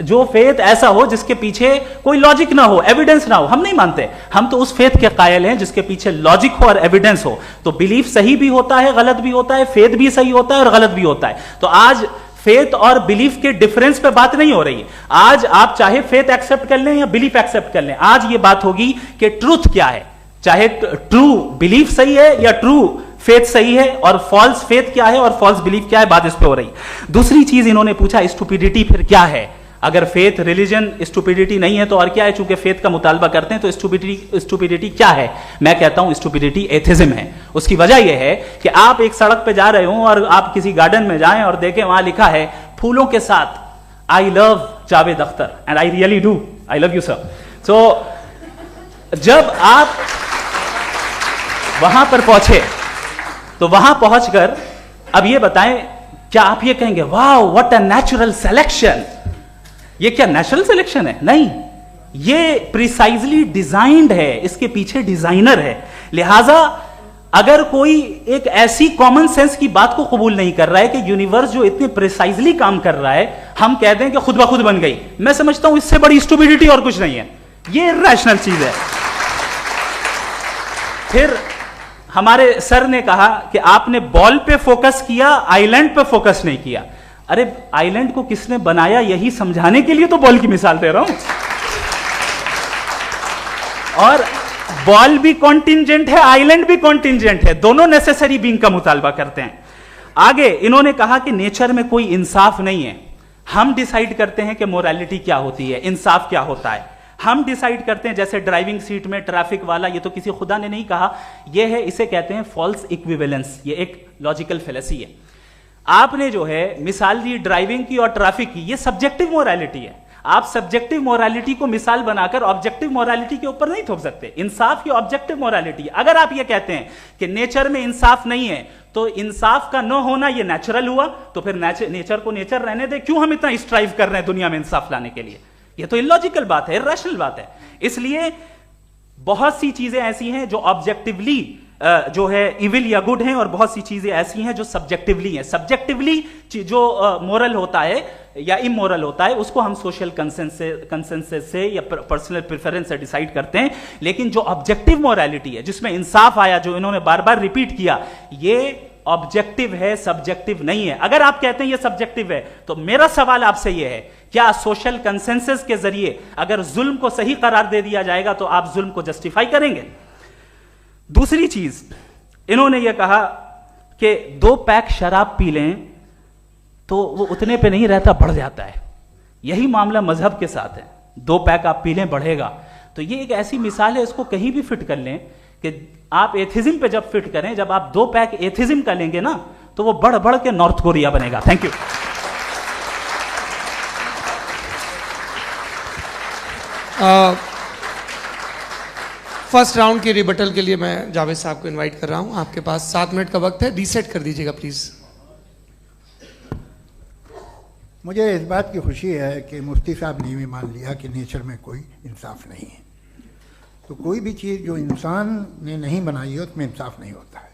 जो फेथ ऐसा हो जिसके पीछे कोई लॉजिक ना हो, एविडेंस ना हो, हम नहीं मानते। हम तो उस फेथ के कायल हैं जिसके पीछे लॉजिक हो और एविडेंस हो। तो बिलीफ सही भी होता है, गलत भी होता है, फेथ भी सही होता है और गलत भी होता है। तो आज फेथ और बिलीफ के डिफरेंस पे बात नहीं हो रही। आज आप चाहे फेथ एक्सेप्ट कर लें या बिलीफ एक्सेप्ट कर लें, आज ये बात होगी कि ट्रूथ क्या है, चाहे ट्रू बिलीफ सही है या ट्रू फेथ सही है, और फॉल्स फेथ क्या है और फॉल्स बिलीफ क्या है, बात इस पे हो रही। दूसरी चीज इन्होंने पूछा स्टुपिडिटी फिर क्या है। अगर फेथ रिलीजन स्टुपिडिटी नहीं है तो और क्या है? चूंकि फेथ का मुतालबा करते हैं तो स्टुपिडिटी क्या है? मैं कहता हूं स्टुपिडिटी एथिज्म है। उसकी वजह यह है कि आप एक सड़क पे जा रहे हो और आप किसी गार्डन में जाएं और देखें वहां लिखा है फूलों के साथ I love Javed Akhtar, and I really do, I love you sir. So जब आप वहां पर पहुंचे तो वहां पहुंचकर अब ये बताएं, क्या आप ये कहेंगे वाह व्हाट अ नेचुरल सिलेक्शन? ये क्या नेचुरल सिलेक्शन है? नहीं, ये प्रिसाइजली डिजाइंड है, इसके पीछे डिजाइनर है। लिहाजा अगर कोई एक ऐसी कॉमन सेंस की बात को कबूल नहीं कर रहा है कि यूनिवर्स जो इतने प्रिसाइजली काम कर रहा है, हम कह दें कि खुद ब खुद बन गई, मैं समझता हूं इससे बड़ी स्टुपिडिटी और कुछ नहीं है। ये रैशनल चीज है। फिर हमारे सर ने कहा कि आपने बॉल पे फोकस किया, आइलैंड पे फोकस नहीं किया। अरे आइलैंड को किसने बनाया यही समझाने के लिए तो बॉल की मिसाल दे रहा हूं। और बॉल भी कॉन्टिंजेंट है, आइलैंड भी कॉन्टिंजेंट है, दोनों नेसेसरी बीइंग का मुतालबा करते हैं। आगे इन्होंने कहा कि नेचर में कोई इंसाफ नहीं है। हम डिसाइड करते हैं कि मोरालिटी क्या होती है, इंसाफ क्या होता है। हम डिसाइड करते हैं, जैसे ड्राइविंग सीट में ट्रैफिक वाला, ये तो किसी खुदा ने नहीं कहा, ये है, इसे कहते हैं फॉल्स इक्विवेलेंस। ये एक लॉजिकल फेलेसी है। आपने जो है मिसाल दी ड्राइविंग की और ट्रैफिक की, ये सब्जेक्टिव मोरालिटी है। आप सब्जेक्टिव मोरालिटी को मिसाल बनाकर ऑब्जेक्टिव मोरालिटी के ऊपर नहीं थोप सकते। इंसाफ की ऑब्जेक्टिव मोरालिटी। अगर आप ये कहते हैं कि नेचर में इंसाफ नहीं है, तो इंसाफ का न होना ये नेचुरल हुआ, तो फिर नेचर को नेचर रहने दे। क्यों हम इतना स्ट्राइव कर रहे हैं दुनिया में इंसाफ लाने के लिए? ये तो इलॉजिकल बात है, इरैशनल बात है। इसलिए बहुत सी चीजें ऐसी हैं जो ऑब्जेक्टिवली जो है इविल या गुड हैं, और बहुत सी चीजें ऐसी हैं जो सब्जेक्टिवली हैं। सब्जेक्टिवली जो मोरल होता है या इमोरल होता है, उसको हम सोशल कंसेंसस से या पर्सनल प्रेफरेंस से डिसाइड करते हैं। लेकिन जो ऑब्जेक्टिव मोरालिटी है, जिसमें इंसाफ आया, जो इन्होंने बार बार रिपीट किया, ये ऑब्जेक्टिव है, सब्जेक्टिव नहीं है। अगर आप कहते हैं ये सब्जेक्टिव है, तो मेरा सवाल आपसे यह है, क्या सोशल कंसेंसस के जरिए अगर जुल्म को सही करार दे दिया जाएगा तो आप जुल्म को जस्टिफाई करेंगे? दूसरी चीज इन्होंने यह कहा कि 2 पैक शराब पी लें तो वो उतने पे नहीं रहता, बढ़ जाता है। यही मामला मजहब के साथ है। 2 पैक आप पी लें, बढ़ेगा। तो ये एक ऐसी मिसाल है, इसको कहीं भी फिट कर लें कि आप एथिज्म पे जब फिट करें, जब आप 2 पैक एथिज्म का लेंगे ना, तो वो बढ़ बढ़ के नॉर्थ कोरिया बनेगा। Thank you. फर्स्ट राउंड की रिबटल के लिए मैं जावेद साहब को इनवाइट कर रहा हूं। आपके पास 7 मिनट का वक्त है, रीसेट कर दीजिएगा प्लीज। मुझे इस बात की खुशी है कि मुफ्ती साहब ने भी मान लिया कि नेचर में कोई इंसाफ नहीं है। तो कोई भी चीज़ जो इंसान ने नहीं बनाई है उसमें इंसाफ नहीं होता है।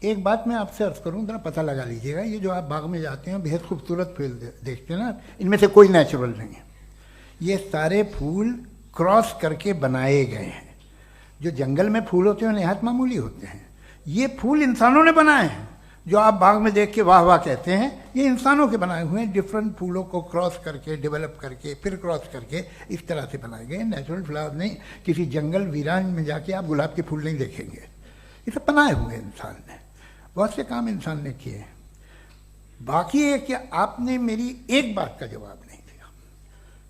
एक बात मैं आपसे अर्ज़ करूँ, जरा पता लगा लीजिएगा, ये जो आप बाग में जाते हैं बेहद खूबसूरत फूल देखते हैं ना, इनमें से कोई नेचुरल नहीं है। ये सारे फूल क्रॉस करके बनाए गए हैं। जो जंगल में फूल होते हैं नहायत मामूली होते हैं, ये फूल इंसानों ने बनाए हैं। जो आप बाग में देख के वाह वाह कहते हैं, ये इंसानों के बनाए हुए हैं। डिफरेंट फूलों को क्रॉस करके, डेवलप करके, फिर क्रॉस करके इस तरह से बनाए गए। नेचुरल फ्लावर नहीं। किसी जंगल वीरान में जाके आप गुलाब के फूल नहीं देखेंगे। ये सब बनाए हुए इंसान ने, बहुत से काम इंसान ने किए। बाकी है कि आपने मेरी एक बात का जवाब नहीं दिया,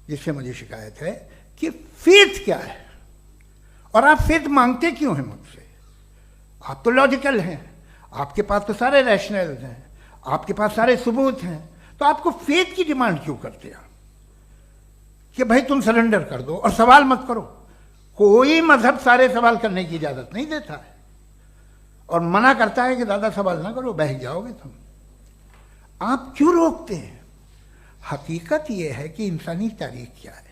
जिससे मुझे शिकायत है कि फेथ क्या है और आप फेथ मांगते क्यों हैं मुझसे। आप तो लॉजिकल हैं, आपके पास तो सारे रैशनल हैं, आपके पास सारे सबूत हैं, तो आपको फेथ की डिमांड क्यों करते हैं कि भाई तुम सरेंडर कर दो और सवाल मत करो। कोई मजहब सारे सवाल करने की इजाजत नहीं देता है और मना करता है कि ज़्यादा सवाल ना करो, बह जाओगे तुम। आप क्यों रोकते हैं? हकीकत यह है कि इंसानी तारीख क्या है।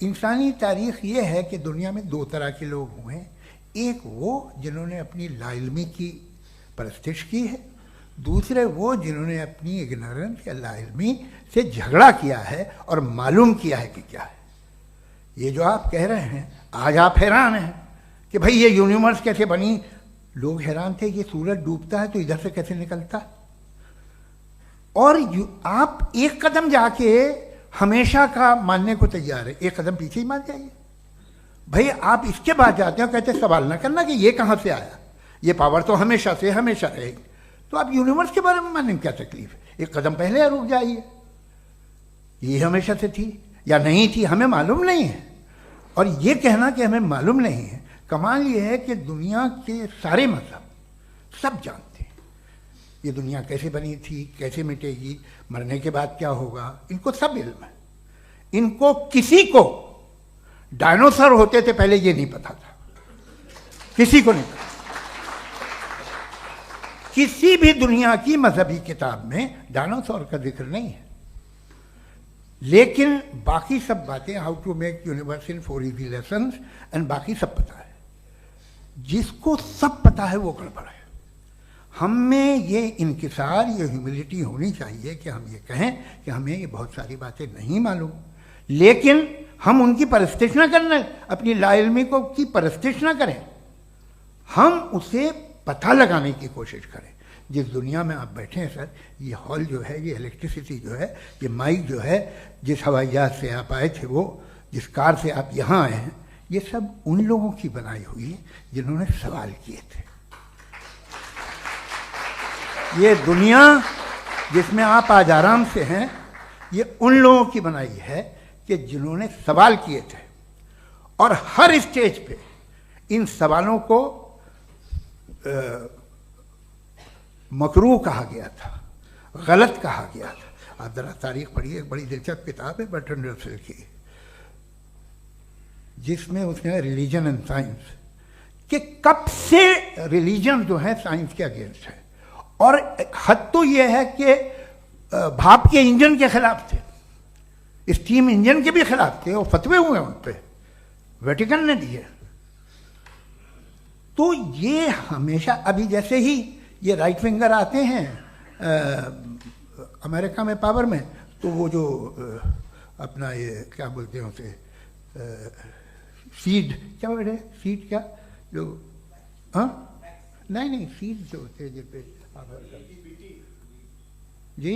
इंसानी तारीख ये है कि दुनिया में दो तरह के लोग हुए हैं। एक वो जिन्होंने अपनी लाइल्मी की परस्तिश की है, दूसरे वो जिन्होंने अपनी इग्नोरेंस या लाइल्मी से झगड़ा किया है और मालूम किया है कि क्या है। ये जो आप कह रहे हैं, आज आप हैरान हैं कि भाई ये यूनिवर्स कैसे बनी। लोग हैरान थे कि सूरज डूबता है तो इधर से कैसे निकलता। और आप एक कदम जाके हमेशा का मानने को तैयार है, एक कदम पीछे ही मान जाइए। भाई आप इसके बाद जाते हो, कहते सवाल ना करना कि ये कहाँ से आया, ये पावर तो हमेशा से हमेशा रहेगी। तो आप यूनिवर्स के बारे में मानने में क्या तकलीफ है? एक कदम पहले रुक जाइए। ये हमेशा से थी या नहीं थी हमें मालूम नहीं है। और ये कहना कि हमें मालूम नहीं है, कमाल ये है कि दुनिया के सारे मजहब सब जानते हैं ये दुनिया कैसे बनी थी, कैसे मिटेगी, मरने के बाद क्या होगा, इनको सब इल्म है। इनको किसी को डायनासोर होते थे पहले ये नहीं पता था, किसी को नहीं पता। किसी भी दुनिया की मजहबी किताब में डायनासोर का जिक्र नहीं है। लेकिन बाकी सब बातें, how to make universe in 4 easy lessons and बाकी सब पता है। जिसको सब पता है वो गड़बड़ है। हम में ये इनकिसार, ये ह्यूमिलिटी होनी चाहिए कि हम ये कहें कि हमें ये बहुत सारी बातें नहीं मालूम, लेकिन हम उनकी परस्तिश ना करना, अपनी लाइल्मी को की परस्तिश ना करें, हम उसे पता लगाने की कोशिश करें। जिस दुनिया में आप बैठे हैं सर, ये हॉल जो है, ये इलेक्ट्रिसिटी जो है, ये माइक जो है, जिस हवाई जहाज से आप आए थे, वो जिस कार से आप यहाँ आए हैं, ये सब उन लोगों की बनाई हुई है जिन्होंने सवाल किए थे। ये दुनिया जिसमें आप आज आराम से हैं, ये उन लोगों की बनाई है कि जिन्होंने सवाल किए थे। और हर स्टेज पे इन सवालों को मकरूह कहा गया था, गलत कहा गया था। आप जरा तारीख पढ़िए, एक बड़ी दिलचस्प किताब है बर्ट्रैंड रसेल की, जिसमें उसने रिलीजन एंड साइंस कि कब से रिलीजन जो है साइंस के अगेंस्ट है। और हद तो यह है कि भाप के इंजन के खिलाफ थे, स्टीम इंजन के भी खिलाफ थे, और फतवे हुए उन पर, वेटिकन ने दिए। तो ये हमेशा, अभी जैसे ही ये राइट विंगर आते हैं अमेरिका में पावर में, तो वो जो अपना ये क्या बोलते हैं उसे, सीड क्या बोलते हैं, सीड क्या जो, हाँ नहीं सीड जो होते हैं जिस पे जी,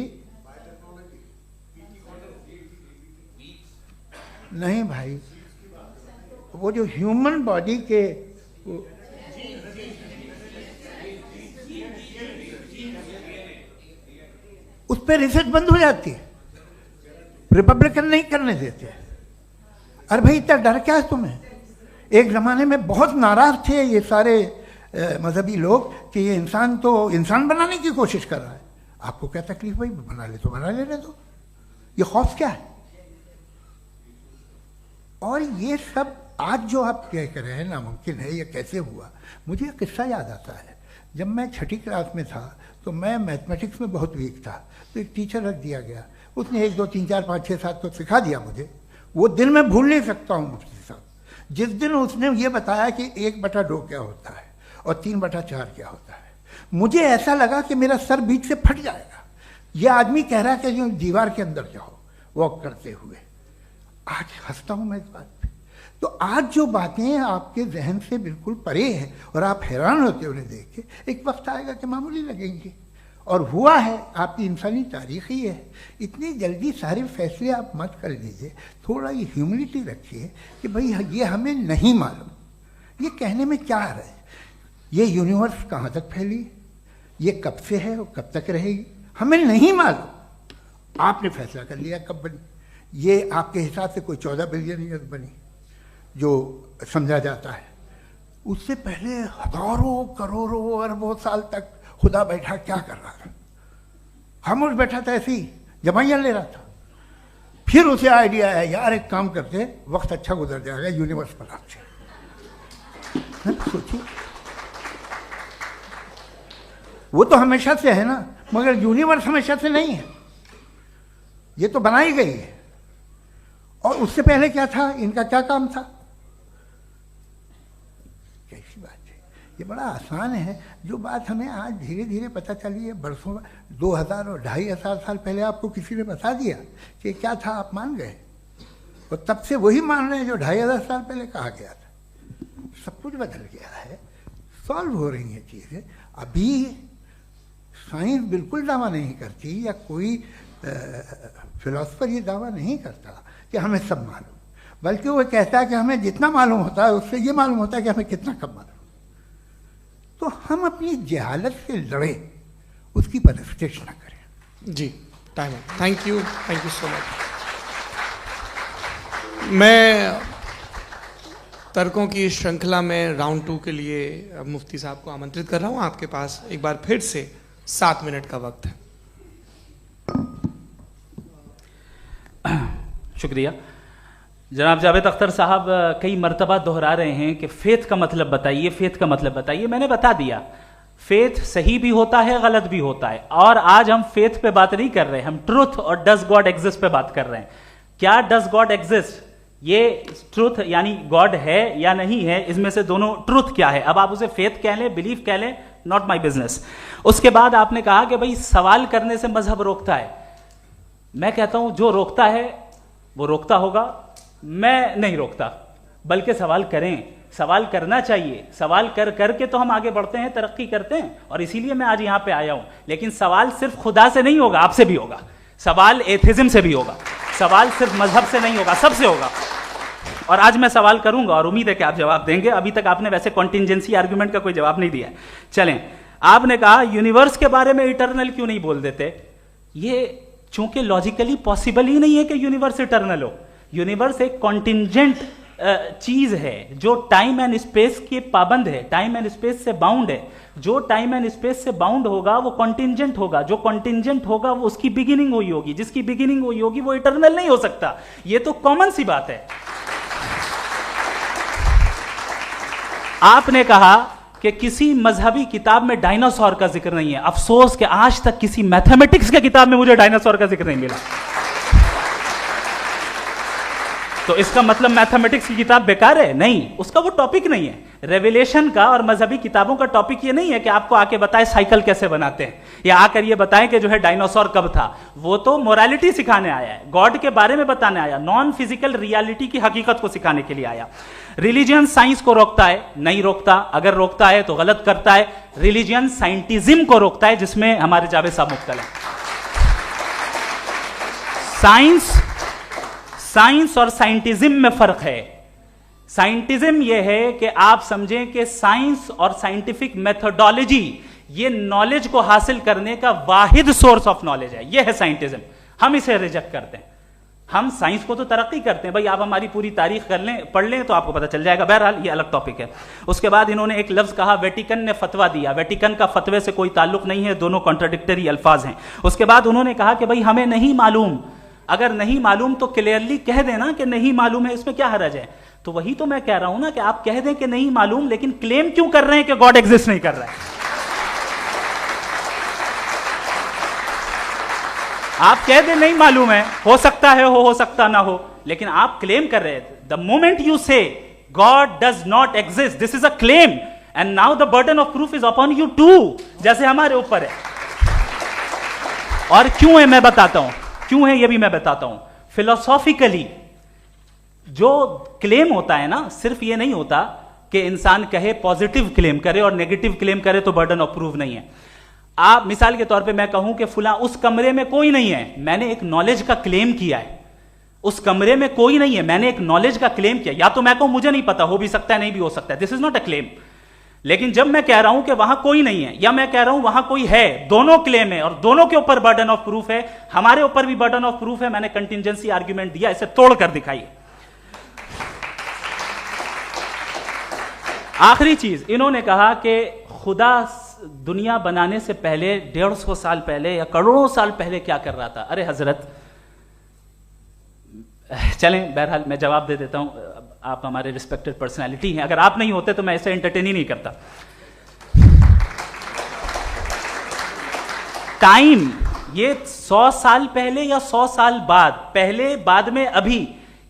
नहीं भाई, वो जो ह्यूमन बॉडी के उस पर रिसर्च बंद हो जाती है, रिपब्लिकन नहीं करने देते। अरे भाई इतना डर क्या है तुम्हें? एक ज़माने में बहुत नाराज थे ये सारे मजहबी लोग कि ये इंसान तो इंसान बनाने की कोशिश कर रहा है। आपको क्या तकलीफ भाई, बना ले तो बना लेने दो, ये खौफ क्या है? और ये सब आज जो आप कह रहे हैं नामुमकिन है, ये कैसे हुआ? मुझे एक किस्सा याद आता है। जब मैं 6ठी क्लास में था तो मैं मैथमेटिक्स में बहुत वीक था, तो एक टीचर रख दिया गया, उसने 1 2 3 4 5 6 7 तो सिखा दिया मुझे। वो दिन मैं भूल नहीं सकता हूँ मुफ्ती साहब, जिस दिन उसने ये बताया कि 1/2 क्या होता है और 3/4 क्या होता है, मुझे ऐसा लगा कि मेरा सर बीच से फट जाएगा। ये आदमी कह रहा है कि जो दीवार के अंदर जाओ वॉक करते हुए। आज हंसता हूं मैं इस बात पे। तो आज जो बातें आपके जहन से बिल्कुल परे हैं और आप हैरान होते हो उन्हें देख के, एक वक्त आएगा कि मामूली लगेंगे। और हुआ है, आपकी इंसानी तारीख ही है। इतनी जल्दी सारे फैसले आप मत कर लीजिए, थोड़ा ये ह्यूमिलिटी रखिए कि भाई ये हमें नहीं मालूम। ये कहने में क्या आ रहा है? ये यूनिवर्स कहाँ तक फैली, ये कब से है और कब तक रहेगी, हमें नहीं मालूम। आपने फैसला कर लिया कब बनी। ये आपके हिसाब से कोई 14 बिलियन ईयर बनी जो समझा जाता है। उससे पहले हजारों करोड़ों अरबों साल तक खुदा बैठा क्या कर रहा था? खामोश बैठा था, ऐसी जमाइयाँ ले रहा था। फिर उसे आइडिया आया, यार एक काम करते, वक्त अच्छा गुजर जाएगा, यूनिवर्स बना से। सोचिए, वो तो हमेशा से है ना, मगर यूनिवर्स हमेशा से नहीं है, ये तो बनाई गई है। और उससे पहले क्या था, इनका क्या काम था? कैसी बात है, ये बड़ा आसान है। जो बात हमें आज धीरे धीरे पता चली है, बरसों 2000 और 2500 साल पहले आपको किसी ने बता दिया कि क्या था, आप मान गए और तब से वही मान रहे हैं जो 2500 साल पहले कहा गया था। सब कुछ बदल गया है, सॉल्व हो रही हैं चीज़ें। अभी साइंस बिल्कुल दावा नहीं करती, या कोई फिलोसफर ये दावा नहीं करता कि हमें सब मालूम, बल्कि वो कहता है कि हमें जितना मालूम होता है उससे ये मालूम होता है कि हमें कितना कम मालूम। तो हम अपनी जहालत से लड़े, उसकी परस्तिश न करें। जी, टाइम है। Thank you so much. मैं तर्कों की श्रृंखला में राउंड 2 के लिए मुफ्ती साहब को आमंत्रित कर रहा हूं। आपके पास एक बार फिर से 7 मिनट का वक्त है। शुक्रिया। जनाब जावेद अख्तर साहब कई मर्तबा दोहरा रहे हैं कि फेथ का मतलब बताइए, फेथ का मतलब बताइए। मैंने बता दिया, फेथ सही भी होता है, गलत भी होता है। और आज हम फेथ पे बात नहीं कर रहे, हम ट्रुथ और डज गॉड एग्जिस्ट पे बात कर रहे हैं। क्या डज गॉड एग्जिस्ट, ये ट्रुथ यानी गॉड है या नहीं है, इसमें से दोनों ट्रुथ क्या है। अब आप उसे फेथ कह लें, बिलीफ कह लें, नॉट माई बिजनेस। उसके बाद आपने कहा कि भाई सवाल करने से मजहब रोकता है। मैं कहता हूं जो रोकता है वो रोकता होगा, मैं नहीं रोकता, बल्कि सवाल करें, सवाल करना चाहिए। सवाल कर करके तो हम आगे बढ़ते हैं, तरक्की करते हैं, और इसीलिए मैं आज यहां पे आया हूं। लेकिन सवाल सिर्फ खुदा से नहीं होगा, आपसे भी होगा। सवाल एथिज्म से भी होगा, सवाल सिर्फ मजहब से नहीं होगा, सबसे होगा। और आज मैं सवाल करूंगा और उम्मीद है कि आप जवाब देंगे। अभी तक आपने वैसे कॉन्टिंजेंसी आर्ग्यूमेंट का कोई जवाब नहीं दिया। चलें, आपने कहा यूनिवर्स के बारे में इटर्नल क्यों नहीं बोल देते। ये चूंकि लॉजिकली पॉसिबल ही नहीं है कि यूनिवर्स इटर्नल हो। यूनिवर्स एक कॉन्टिंजेंट चीज है जो टाइम एंड स्पेस के पाबंद है, टाइम एंड स्पेस से बाउंड है। जो टाइम एंड स्पेस से बाउंड होगा वो कॉन्टिंजेंट होगा, जो कॉन्टिंजेंट होगा वो उसकी बिगिनिंग हुई होगी, जिसकी बिगिनिंग हुई होगी वो इटर्नल नहीं हो सकता। ये तो कॉमन सी बात है। आपने कहा कि किसी मजहबी किताब में डायनासोर का जिक्र नहीं है। अफसोस कि आज तक किसी मैथमेटिक्स के किताब में मुझे डायनासोर का जिक्र नहीं मिला। तो इसका मतलब मैथमेटिक्स की किताब बेकार है? नहीं, उसका वो टॉपिक नहीं है। रेवलेशन का और मजहबी किताबों का टॉपिक ये नहीं है कि आपको आके बताए साइकिल कैसे बनाते हैं, या आकर ये बताएं कि जो है डायनासोर कब था। वो तो मोरालिटी सिखाने आया है, गॉड के बारे में बताने आया, नॉन फिजिकल रियलिटी की हकीकत को सिखाने के लिए आया। रिलीजियन साइंस को रोकता है? नहीं रोकता। अगर रोकता है तो गलत करता है। रिलीजियन साइंटिज्म को रोकता है, जिसमें हमारे जावेद साहब मुब्तला है। साइंस और साइंटिज्म में फर्क है। साइंटिज्म यह है कि आप समझें कि साइंस और साइंटिफिक मेथोडोलॉजी ये नॉलेज को हासिल करने का वाहिद सोर्स ऑफ नॉलेज है। यह है साइंटिज्म। हम इसे रिजेक्ट करते हैं। हम साइंस को तो तरक्की करते हैं, भाई आप हमारी पूरी तारीख कर लें, पढ़ लें तो आपको पता चल जाएगा। बहरहाल ये अलग टॉपिक है। उसके बाद इन्होंने एक लफ्ज कहा, वेटिकन ने फतवा दिया। वेटिकन का फतवे से कोई ताल्लुक नहीं है, दोनों कॉन्ट्राडिक्टरी अल्फाज हैं। उसके बाद उन्होंने कहा कि भाई हमें नहीं मालूम। अगर नहीं मालूम तो क्लियरली कह देना कि नहीं मालूम है, इसमें क्या हरज है। तो वही तो मैं कह रहा हूं ना कि आप कह दें कि नहीं मालूम, लेकिन क्लेम क्यों कर रहे हैं कि गॉड एग्जिस्ट नहीं कर रहा है। आप कह दें नहीं मालूम है, हो सकता है हो सकता ना हो, लेकिन आप क्लेम कर रहे हैं। द मोमेंट यू से God does not exist. This is a claim. And now the burden of proof is upon you too. जैसे हमारे ऊपर है. और क्यों है मैं बताता हूं. क्यों है ये भी मैं बताता हूं. Philosophically जो क्लेम होता है ना, सिर्फ ये नहीं होता कि इंसान कहे पॉजिटिव क्लेम करे और नेगेटिव क्लेम करे तो बर्डन ऑफ प्रूफ नहीं है. आप मिसाल के तौर पे मैं कहूं कि फुला उस कमरे में कोई नहीं है, मैंने एक नॉलेज का क्लेम किया है. उस कमरे में कोई नहीं है, मैंने एक नॉलेज का क्लेम किया. या तो मैं कहूं मुझे नहीं पता, हो भी सकता है नहीं भी हो सकता है, this is not a claim. लेकिन जब मैं कह रहा हूं कि वहां कोई नहीं है या मैं कह रहा हूं वहां कोई है, दोनों क्लेम है और दोनों के ऊपर बर्डन ऑफ प्रूफ है. हमारे ऊपर भी बर्डन ऑफ प्रूफ है. मैंने कंटिजेंसी आर्ग्यूमेंट दिया, इसे तोड़कर दिखाइए. आखिरी चीज, इन्होंने कहा कि खुदा दुनिया बनाने से पहले 150 साल पहले या करोड़ों साल पहले क्या कर रहा था. अरे हजरत, चलें बहरहाल मैं जवाब दे देता हूं. आप हमारे रिस्पेक्टेड पर्सनालिटी हैं, अगर आप नहीं होते तो मैं ऐसे एंटरटेन ही नहीं करता. टाइम, ये 100 साल पहले या 100 साल बाद, पहले बाद में अभी,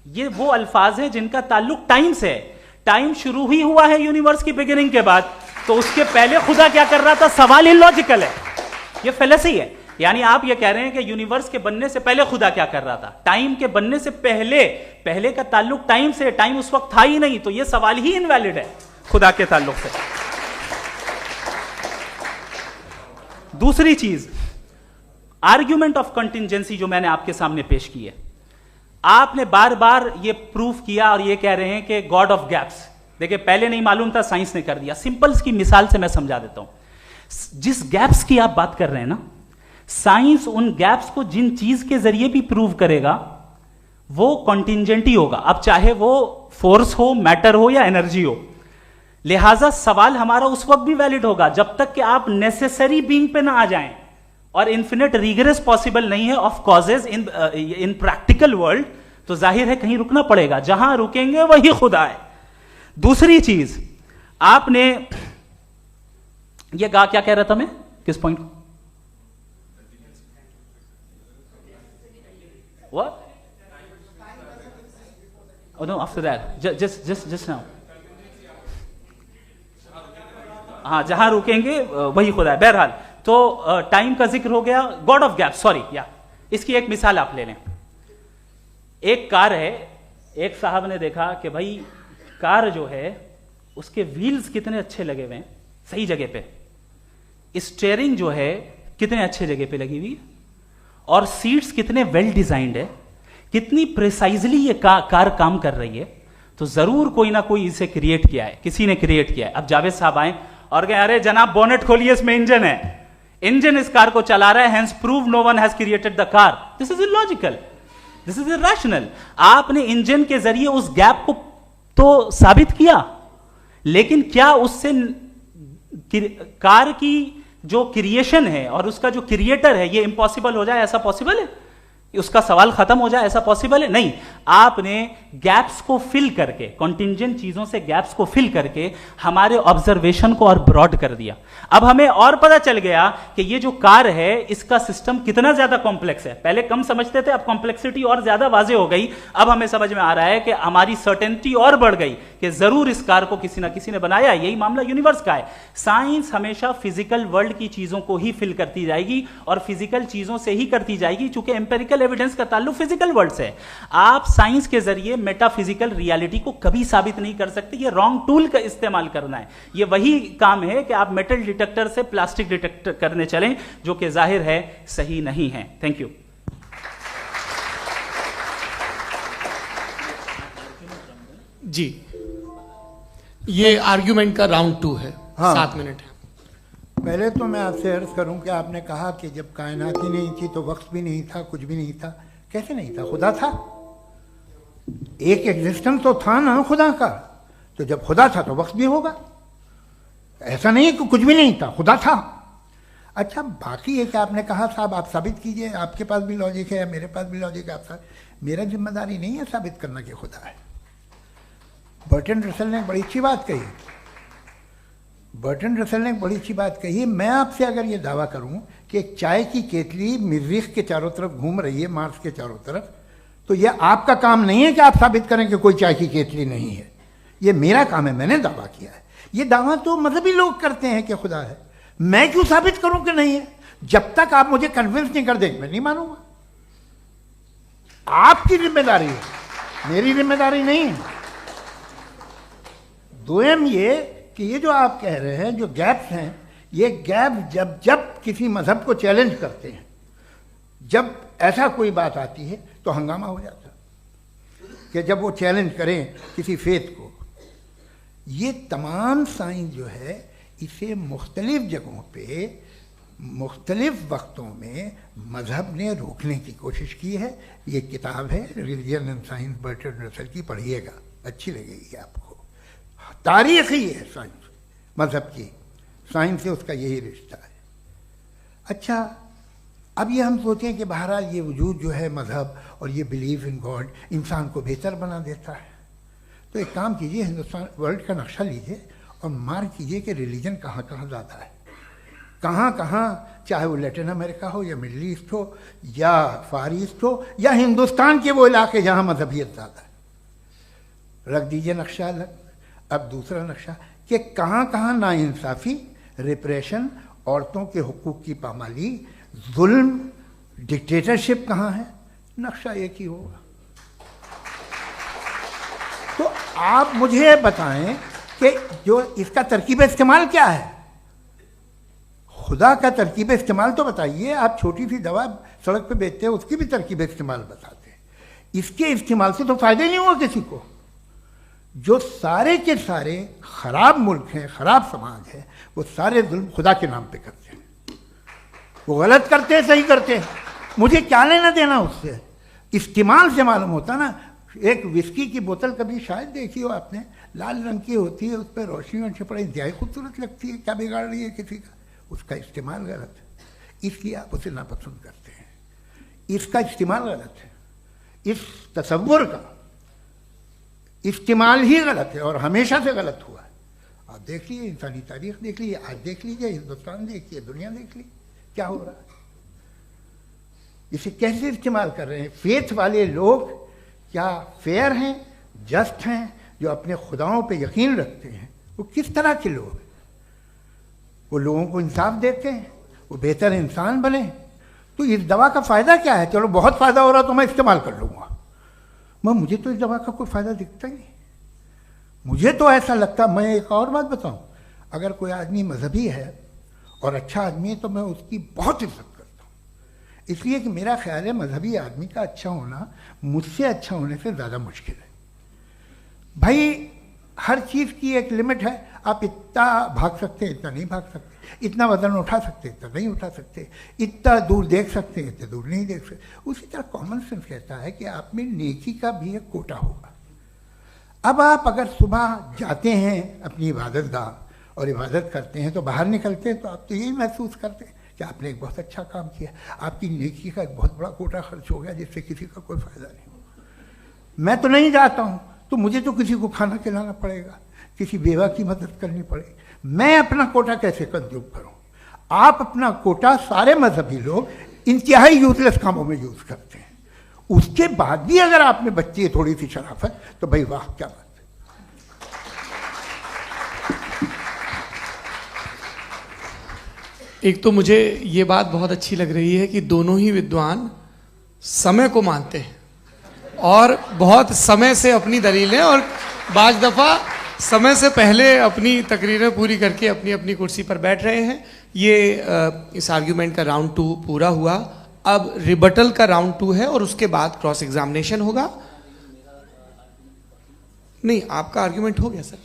ये वो अल्फाज हैं जिनका ताल्लुक टाइम से है. टाइम शुरू ही हुआ है यूनिवर्स की बिगिनिंग के बाद, तो उसके पहले खुदा क्या कर रहा था, सवाल इलॉजिकल है. ये फेलेसी है. यानी आप ये कह रहे हैं कि यूनिवर्स के बनने से पहले खुदा क्या कर रहा था. टाइम के बनने से पहले, पहले का ताल्लुक टाइम से, टाइम उस वक्त था ही नहीं, तो ये सवाल ही इनवैलिड है खुदा के ताल्लुक से. दूसरी चीज, आर्ग्यूमेंट ऑफ कंटिजेंसी जो मैंने आपके सामने पेश की है, आपने बार बार ये प्रूफ किया और ये कह रहे हैं कि गॉड ऑफ गैप्स. देखिए पहले नहीं मालूम था, साइंस ने कर दिया. सिंपल्स की मिसाल से मैं समझा देता हूं. जिस गैप्स की आप बात कर रहे हैं ना, साइंस उन गैप्स को जिन चीज के जरिए भी प्रूव करेगा वो कॉन्टिंजेंट ही होगा. अब चाहे वो फोर्स हो, मैटर हो या एनर्जी हो. लिहाजा सवाल हमारा उस वक्त भी वैलिड होगा जब तक कि आप नेसेसरी बीइंग पे ना आ जाएं. और इन्फिनिट रिग्रेस पॉसिबल नहीं है of causes in practical world, तो जाहिर है कहीं रुकना पड़ेगा. जहां रुकेंगे वही खुदा है. दूसरी चीज, आपने ये क्या कह रहा था मैं, किस पॉइंट को? What? Oh no, after that. Just now. हाँ, जहां रुकेंगे वही खुदा है. बहरहाल, तो टाइम का जिक्र हो गया. गॉड ऑफ गैप, सॉरी, या इसकी एक मिसाल आप ले लें. एक कार है, एक साहब ने देखा कि भाई कार जो है उसके व्हील्स कितने अच्छे लगे हुए हैं सही जगह पे, स्टीयरिंग जो है कितने अच्छे जगह पे लगी हुई, और सीट्स कितने वेल डिजाइंड है, कितनी प्रिसाइजली ये कार काम कर रही है. तो जरूर कोई ना कोई इसे क्रिएट किया है, किसी ने क्रिएट किया है. अब जावेद साहब आए और कहे अरे जनाब बोनेट खोलिए, इसमें इंजन है, इंजन इस कार को चला रहा है, hence prove no one has created the car. This is illogical, this is irrational. आपने इंजन के जरिए उस गैप को तो साबित किया, लेकिन क्या उससे कार की जो क्रिएशन है और उसका जो क्रिएटर है ये इम्पॉसिबल हो जाए? ऐसा पॉसिबल है? उसका सवाल खत्म हो जाए, ऐसा पॉसिबल है? नहीं. आपने गैप्स को फिल करके, कॉन्टिंजेंट चीजों से गैप्स को फिल करके हमारे ऑब्जर्वेशन को और ब्रॉड कर दिया. अब हमें और पता चल गया कि ये जो कार है इसका सिस्टम कितना ज्यादा कॉम्प्लेक्स है. पहले कम समझते थे, अब कॉम्प्लेक्सिटी और ज्यादा वाजे हो गई. अब हमें समझ में आ रहा है कि हमारी सर्टेनिटी और बढ़ गई कि जरूर इस कार को किसी ना किसी ने बनाया. यही मामला यूनिवर्स का है. साइंस हमेशा फिजिकल वर्ल्ड की चीजों को ही फिल करती जाएगी और फिजिकल चीजों से ही करती जाएगी, चूंकि एम्पेरिकल एविडेंस का ताल्लुक फिजिकल वर्ल्ड से है. आप साइंस के जरिए मेटाफिजिकल रियलिटी को कभी साबित नहीं कर सकते. ये रॉन्ग टूल का इस्तेमाल करना है. ये वही काम है कि आप मेटल डिटेक्टर से प्लास्टिक डिटेक्टर करने चलें, जो कि जाहिर है सही नहीं है. Thank you. जी, ये आर्ग्यूमेंट का राउंड 2 है. हाँ. 7 मिनट है. पहले तो मैं आपसे अर्ज करूं कि आपने कहा कि जब कायनात ही नहीं थी तो वक्त भी नहीं था, कुछ भी नहीं था. कैसे नहीं था? खुदा था. एक एग्जिस्टेंस तो था ना खुदा का. तो जब खुदा था तो वक्त भी होगा. ऐसा नहीं कि कुछ भी नहीं था, खुदा था. अच्छा, बाकी एक आपने कहा साहब आप साबित कीजिए, आपके पास भी लॉजिक है या मेरे पास भी लॉजिक है. आप मेरा जिम्मेदारी नहीं है साबित करना कि खुदा है. बर्टन रसल ने बड़ी अच्छी बात कही. बर्टन रसल ने बड़ी अच्छी बात कही. मैं आपसे अगर ये दावा करूं कि एक चाय की केतली मरीख के चारों तरफ घूम रही है, मार्स के चारों तरफ, तो यह आपका काम नहीं है कि आप साबित करें कि कोई चाय की केतली नहीं है. ये मेरा काम है, मैंने दावा किया है। ये दावा तो मजहबी लोग करते हैं कि खुदा है, मैं क्यों साबित करूं कि नहीं है? जब तक आप मुझे कन्विंस नहीं कर देंगे मैं नहीं मानूंगा। आपकी जिम्मेदारी है, मेरी जिम्मेदारी नहीं है। दोयम ये कि ये जो आप कह रहे हैं, जो गैप्स हैं, ये गैप जब जब किसी मजहब को चैलेंज करते हैं, जब ऐसा कोई बात आती है तो हंगामा हो जाता है कि जब वो चैलेंज करें किसी फेथ को। ये तमाम साइंस जो है इसे मुख्तलिफ जगहों पे मुख्तलिफ वक्तों में मजहब ने रोकने की कोशिश की है। ये किताब है religion and science Bertrand Russell की, पढ़िएगा, अच्छी लगेगी आपको। तारीख ही है साइंस, मजहब की साइंस से उसका यही रिश्ता है। अच्छा, अब ये हम सोचें कि बहरहाल ये वजूद जो है मजहब और ये बिलीव इन गॉड इंसान को बेहतर बना देता है, तो एक काम कीजिए, हिंदुस्तान वर्ल्ड का नक्शा लीजिए और मार्क कीजिए कि रिलीजन कहाँ कहाँ ज़्यादा है, कहाँ कहाँ, चाहे वो लैटिन अमेरिका हो या मिडल ईस्ट हो या फार ईस्ट हो या हिंदुस्तान के वो इलाके जहाँ मजहबियत ज़्यादा है। रख दीजिए नक्शा अलग। अब दूसरा नक्शा कि कहाँ कहाँ नाइंसाफ़ी, रिप्रेशन, औरतों के हुकूक की पामाली, जुल्म, डिक्टेटरशिप कहाँ है, नक्शा एक ही होगा। तो आप मुझे बताएं कि जो इसका तरकीब इस्तेमाल क्या है, खुदा का तरकीब इस्तेमाल तो बताइए। आप छोटी सी दवा सड़क पे बेचते हैं, उसकी भी तरकीब इस्तेमाल बताते हैं। इसके इस्तेमाल से तो फायदे नहीं हुआ किसी को। जो सारे के सारे खराब मुल्क हैं, खराब समाज है, वो सारे जुल्म खुदा के नाम पे करते हैं। वो गलत करते हैं, सही करते हैं, मुझे क्या लेना देना उससे। इस्तेमाल से मालूम होता ना। एक विस्की की बोतल कभी शायद देखी हो आपने, लाल रंग की होती है, उस पर रोशनी और छपड़ा इंतहाई खूबसूरत लगती है, क्या बिगाड़ रही है किसी का? उसका इस्तेमाल गलत है, इसलिए आप उसे नापसंद करते हैं। इसका इस्तेमाल गलत है, इस तसव्वुर का इस्तेमाल ही गलत है और हमेशा से गलत हुआ है। आप देख लीजिए, इंसानी तारीख देख लीजिए, आज देख लीजिए, हिंदुस्तान देखिए, दुनिया देख लीजिए, क्या हो रहा है। इसे कैसे इस्तेमाल कर रहे हैं फेथ वाले लोग? क्या फेयर हैं, जस्ट हैं, जो अपने खुदाओं पे यकीन रखते हैं? वो किस तरह के लोग हैं? वो लोगों को इंसाफ देते हैं, वो बेहतर इंसान बने। तो इस दवा का फ़ायदा क्या है? चलो बहुत फ़ायदा हो रहा तो मैं इस्तेमाल कर लूँगा, मैं मुझे तो इस दवा का कोई फ़ायदा दिखता ही नहीं। मुझे तो ऐसा लगता, मैं एक और बात बताऊँ, अगर कोई आदमी मजहबी है और अच्छा आदमी है तो मैं उसकी बहुत इज्जत करता हूँ, इसलिए कि मेरा ख्याल है मजहबी आदमी का अच्छा होना मुझसे अच्छा होने से ज़्यादा मुश्किल है। भाई हर चीज़ की एक लिमिट है। आप इतना भाग सकते हैं, इतना नहीं भाग सकते, इतना वजन उठा सकते, इतना नहीं उठा सकते, इतना दूर देख सकते हैं, इतना दूर नहीं देख सकते। उसी तरह कॉमन सेंस कहता है कि आप में नेकी का भी एक कोटा होगा। अब आप अगर सुबह जाते हैं अपनी इबादत गाह और इबादत करते हैं तो बाहर निकलते हैं तो आप तो यही महसूस करते हैं कि आपने एक बहुत अच्छा काम किया, आपकी नेकी का एक बहुत बड़ा कोटा खर्च हो गया जिससे किसी का कोई फ़ायदा नहीं हो। मैं तो नहीं जाता हूँ तो मुझे तो किसी को खाना खिलाना पड़ेगा, किसी बेवा की मदद करनी पड़ेगी। मैं अपना कोटा कैसे कंज्यूम करूँ? आप अपना कोटा सारे मजहबी लोग इंतहाई यूजलेस कामों में यूज़ करते हैं। उसके बाद भी अगर आप में बच्ची है थोड़ी सी शराफत तो भाई वाह, क्या बात है। एक तो मुझे ये बात बहुत अच्छी लग रही है कि दोनों ही विद्वान समय को मानते हैं और बहुत समय से अपनी दलीलें और बाज दफ़ा समय से पहले अपनी तकरीरें पूरी करके अपनी अपनी कुर्सी पर बैठ रहे हैं। ये इस आर्ग्यूमेंट का राउंड 2 पूरा हुआ। अब रिबटल का राउंड 2 है और उसके बाद क्रॉस एग्जामिनेशन होगा। नहीं, आपका आर्ग्यूमेंट हो गया सर।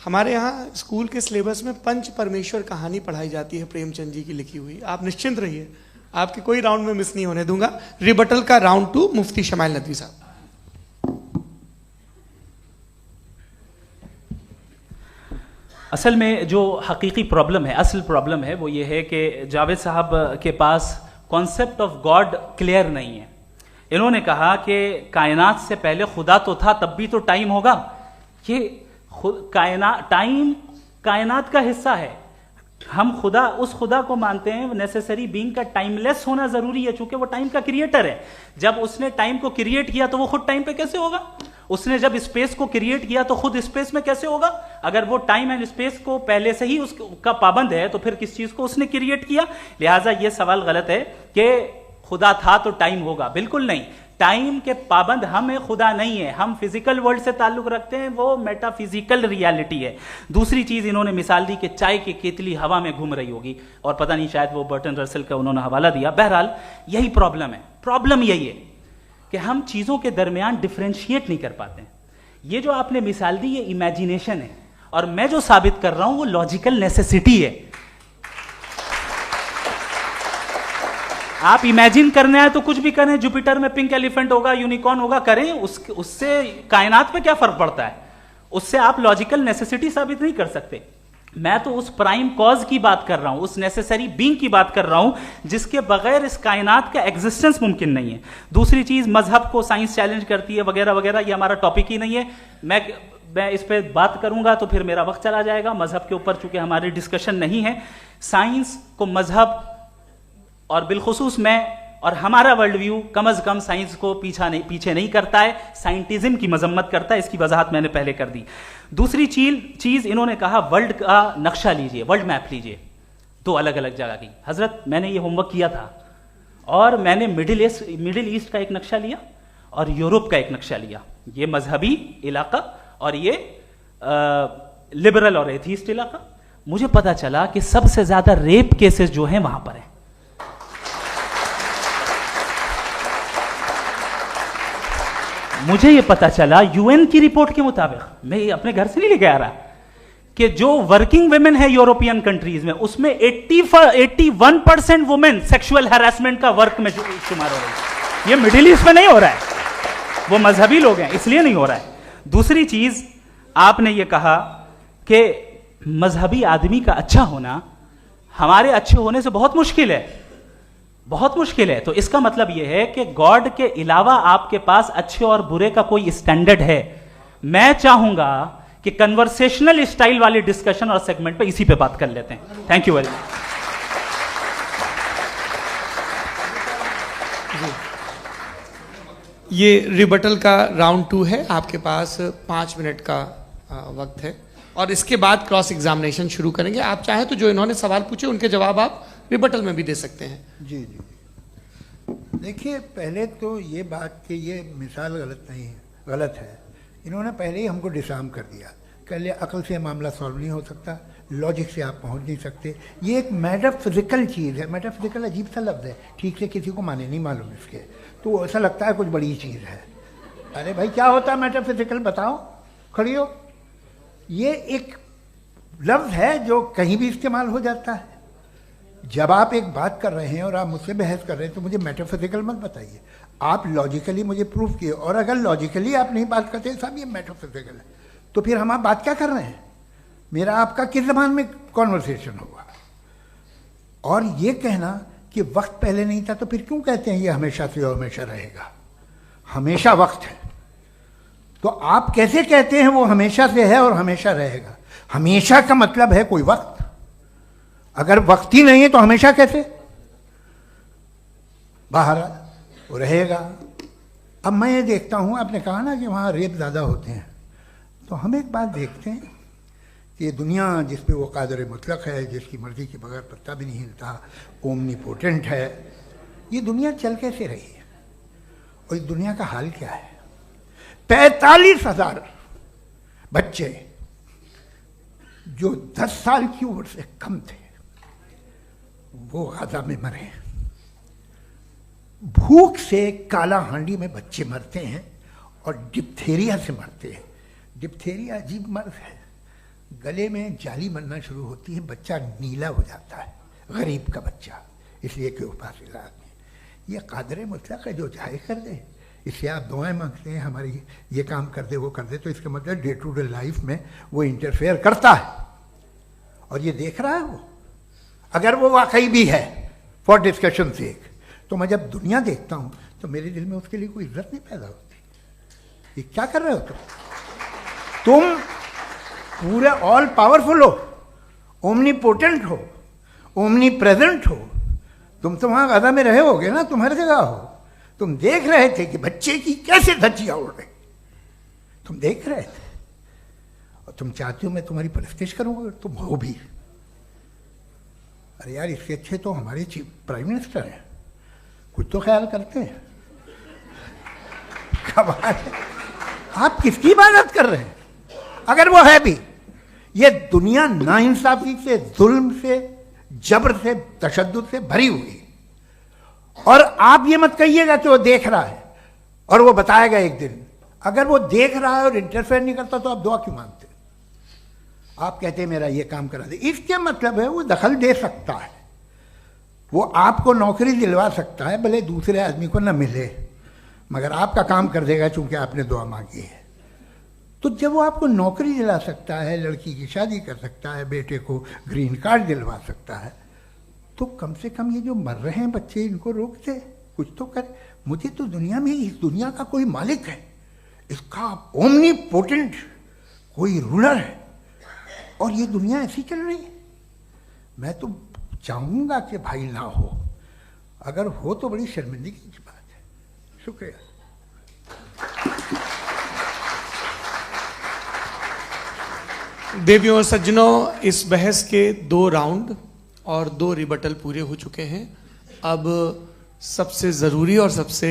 हमारे यहाँ स्कूल के सिलेबस में पंच परमेश्वर कहानी पढ़ाई जाती है, प्रेमचंद जी की लिखी हुई। आप निश्चिंत रहिए, आपके कोई राउंड में मिस नहीं होने दूंगा। रिबटल का राउंड 2, मुफ्ती शमाइल नदवी साहब। असल में जो हकीकी प्रॉब्लम है, असल प्रॉब्लम है वो ये है कि जावेद साहब के पास कॉन्सेप्ट ऑफ गॉड क्लियर नहीं है। इन्होंने कहा कि कायनात से पहले खुदा तो था, तब भी तो टाइम होगा। ये टाइम कायनात का हिस्सा है। हम खुदा, उस खुदा को मानते हैं नेसेसरी बीइंग का टाइमलेस होना जरूरी है, चूंकि वो टाइम का क्रिएटर है। जब उसने टाइम को क्रिएट किया तो वो खुद टाइम पे कैसे होगा? उसने जब स्पेस को क्रिएट किया तो खुद स्पेस में कैसे होगा? अगर वो टाइम एंड स्पेस को पहले से ही उसका पाबंद है तो फिर किस चीज को उसने क्रिएट किया? लिहाजा ये सवाल गलत है कि खुदा था तो टाइम होगा, बिल्कुल नहीं। टाइम के पाबंद हम है, खुदा नहीं है। हम फिजिकल वर्ल्ड से ताल्लुक रखते हैं, वो मेटाफिजिकल रियलिटी है। दूसरी चीज इन्होंने मिसाल दी कि चाय की केतली हवा में घूम रही होगी, और पता नहीं शायद वो बर्टन रसल का उन्होंने हवाला दिया। बहरहाल यही प्रॉब्लम है। प्रॉब्लम यही है कि हम चीजों के दरमियान डिफरेंशिएट नहीं कर पाते। ये जो आपने मिसाल दी ये इमेजिनेशन है, और मैं जो साबित कर रहा हूं वो लॉजिकल नेसेसिटी है। आप इमेजिन करना है तो कुछ भी करें, जुपिटर में पिंक एलिफेंट होगा, यूनिकॉर्न होगा, करें, उससे कायनात पे क्या फर्क पड़ता है? उससे आप लॉजिकल नेसेसिटी साबित नहीं कर सकते। मैं तो उस प्राइम कॉज की बात कर रहा हूं, उस नेसेसरी बीइंग की बात कर रहा हूं जिसके बगैर इस कायनात का एग्जिस्टेंस मुमकिन नहीं है। दूसरी चीज, मजहब को साइंस चैलेंज करती है वगैरह वगैरह, ये हमारा टॉपिक ही नहीं है। मैं इस पे बात करूंगा तो फिर मेरा वक्त चला जाएगा। मजहब के ऊपर चूंकि हमारी डिस्कशन नहीं है, साइंस को मजहब और बिलखुसूस मैं और हमारा वर्ल्ड व्यू कम अज कम साइंस को पीछे नहीं करता है, साइंटिज्म की मजम्मत करता है। इसकी वजाहत मैंने पहले कर दी। दूसरी चीज इन्होंने कहा वर्ल्ड का नक्शा लीजिए, वर्ल्ड मैप लीजिए, दो अलग अलग जगह की। हजरत मैंने ये होमवर्क किया था, और मैंने मिडिल ईस्ट का एक नक्शा लिया और यूरोप का एक नक्शा लिया। ये मजहबी इलाका और ये लिबरल और एथीस्ट इलाका। मुझे पता चला कि सबसे ज्यादा रेप केसेस जो हैं वहां पर हैं। मुझे ये पता चला यूएन की रिपोर्ट के मुताबिक, मैं ये अपने घर से नहीं लेके आ रहा, कि जो वर्किंग वुमेन है यूरोपियन कंट्रीज में, उसमें 81% वुमेन सेक्सुअल हैरेसमेंट का वर्क में शुमार हो रही है। ये मिडिल ईस्ट में नहीं हो रहा है, वो मजहबी लोग हैं इसलिए नहीं हो रहा है। दूसरी चीज, आपने ये कहा कि मजहबी आदमी का अच्छा होना हमारे अच्छे होने से बहुत मुश्किल है, बहुत मुश्किल है। तो इसका मतलब यह है कि गॉड के अलावा आपके पास अच्छे और बुरे का कोई स्टैंडर्ड है। मैं चाहूंगा कि कन्वर्सेशनल स्टाइल वाली डिस्कशन और सेगमेंट पे इसी पे बात कर लेते हैं। Thank you very much. ये रिबटल का राउंड 2 है। आपके पास 5 मिनट का वक्त है, और इसके बाद क्रॉस एग्जामिनेशन शुरू करेंगे। आप चाहें तो जो इन्होंने सवाल पूछे उनके जवाब आप रिबटल में भी दे सकते हैं। जी जी, देखिए, पहले तो ये बात कि ये मिसाल गलत नहीं है, गलत है। इन्होंने पहले ही हमको डिसार्म कर दिया। कह लिया अकल से मामला सॉल्व नहीं हो सकता, लॉजिक से आप पहुंच नहीं सकते। ये एक मेटाफिजिकल चीज़ है। मेटाफिजिकल अजीब सा लफ्ज़ है, ठीक से किसी को माने नहीं मालूम इसके, तो ऐसा लगता है कुछ बड़ी चीज़ है। अरे भाई, क्या होता है मेटाफिजिकल, बताओ, खड़ी हो। ये एक लफ्ज़ है जो कहीं भी इस्तेमाल हो जाता है। जब आप एक बात कर रहे हैं और आप मुझसे बहस कर रहे हैं तो मुझे मेटाफिजिकल मत बताइए, आप लॉजिकली मुझे प्रूफ किए। और अगर लॉजिकली आप नहीं बात करते साहब ये मेटाफिजिकल है, तो फिर हम आप बात क्या कर रहे हैं? मेरा आपका किस ज़बान में कॉन्वर्सेशन होगा? और ये कहना कि वक्त पहले नहीं था, तो फिर क्यों कहते हैं ये हमेशा से और हमेशा रहेगा? हमेशा वक्त है, तो आप कैसे कहते हैं वो हमेशा से है और हमेशा रहेगा? हमेशा का मतलब है कोई वक्त, अगर वक्त ही नहीं है तो हमेशा कैसे? बाहर वो रहेगा। अब मैं ये देखता हूँ, आपने कहा ना कि वहाँ रेप ज़्यादा होते हैं, तो हम एक बात देखते हैं कि ये दुनिया जिस पे वो कादर मुतलक है, जिसकी मर्ज़ी के बगैर पत्ता भी नहीं हिलता, ओमनीपोटेंट है, ये दुनिया चल कैसे रही है? और इस दुनिया का हाल क्या है? 45,000 बच्चे जो 10 साल की उम्र से कम थे वो गाजा में मरे। भूख से काला हांडी में बच्चे मरते हैं और डिप्थेरिया से मरते हैं। डिप्थेरिया अजीब मर्ज है, गले में जाली बनना शुरू होती है, बच्चा नीला हो जाता है, गरीब का बच्चा, इसलिए कि उपास इलाज में। ये कादर मुतलक है जो चाहे कर दे, इससे आप दुआएं मांगते हैं हमारी ये काम कर दे वो कर दे, तो इसका मतलब डे टू डे लाइफ में वो इंटरफेयर करता है और ये देख रहा है वो। अगर वो वाकई भी है फॉर डिस्कशन से, तो मैं जब दुनिया देखता हूँ तो मेरे दिल में उसके लिए कोई इज्जत नहीं पैदा होती। ये क्या कर रहे हो तुम पूरे ऑल पावरफुल हो, ओमनीपोटेंट हो, ओमनी प्रेजेंट हो। तुम तो वहाँ गाजा में रहे होगे ना, तुम हर जगह हो। तुम देख रहे थे कि बच्चे की कैसे धज्जियाँ उड़ रही, तुम देख रहे थे और तुम चाहते हो मैं तुम्हारी परस्तिश करूँगा, तुम हो भी। अरे यार, इससे अच्छे तो हमारे चीफ प्राइम मिनिस्टर हैं, कुछ तो ख्याल करते हैं। कमाल है, आप किसकी इबादत कर रहे हैं? अगर वो है भी, ये दुनिया नाइंसाफी से, जुल्म से, जबर से, तशद्दुद से भरी हुई। और आप ये मत कहिएगा कि वो देख रहा है और वो बताएगा एक दिन। अगर वो देख रहा है और इंटरफेयर नहीं करता तो आप दुआ क्यों मांगते? आप कहते हैं मेरा ये काम करा दे, इसके मतलब है वो दखल दे सकता है, वो आपको नौकरी दिलवा सकता है, भले दूसरे आदमी को न मिले, मगर आपका काम कर देगा चूंकि आपने दुआ मांगी है। तो जब वो आपको नौकरी दिला सकता है, लड़की की शादी कर सकता है, बेटे को ग्रीन कार्ड दिलवा सकता है, तो कम से कम ये जो मर रहे हैं बच्चे, इनको रोक दे, कुछ तो करे। मुझे तो दुनिया में, इस दुनिया का कोई मालिक है, इसका ओमनीपोटेंट कोई रूलर है, और ये दुनिया ऐसी चल रही है। मैं तो चाहूँगा कि भाई ना हो, अगर हो तो बड़ी शर्मिंदगी की बात है। शुक्रिया। देवियों और सज्जनों, इस बहस के 2 राउंड और 2 रिबटल पूरे हो चुके हैं। अब सबसे ज़रूरी और सबसे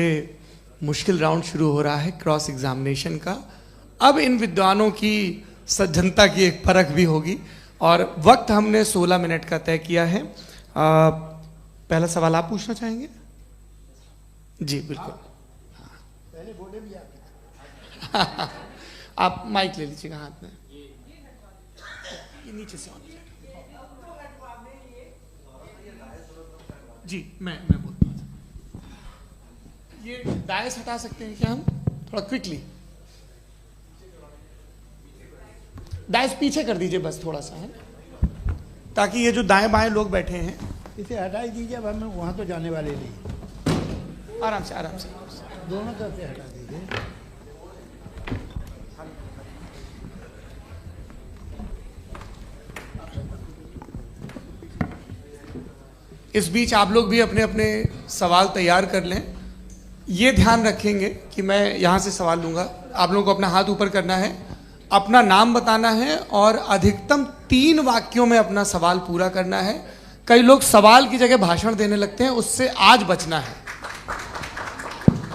मुश्किल राउंड शुरू हो रहा है, क्रॉस एग्जामिनेशन का। अब इन विद्वानों की सज्जनता की एक परख भी होगी, और वक्त हमने 16 मिनट का तय किया है। पहला सवाल आप पूछना चाहेंगे? जी बिल्कुल। पहले बोले भी आप माइक ले लीजिएगा हाथ में, ये नीचे से ऑन जी। मैं बोलता हूँ, ये डायस हटा सकते हैं क्या हम थोड़ा क्विकली? डायस पीछे कर दीजिए बस थोड़ा सा, है, ताकि ये जो दाएं बाएं लोग बैठे हैं, इसे हटा ही दीजिए। अब हम वहाँ तो जाने वाले नहीं। आराम से आराम से दोनों तरफ से हटा दीजिए। इस बीच आप लोग भी अपने अपने सवाल तैयार कर लें। ये ध्यान रखेंगे कि मैं यहाँ से सवाल लूँगा, आप लोगों को अपना हाथ ऊपर करना है, अपना नाम बताना है और अधिकतम 3 वाक्यों में अपना सवाल पूरा करना है। कई लोग सवाल की जगह भाषण देने लगते हैं, उससे आज बचना है।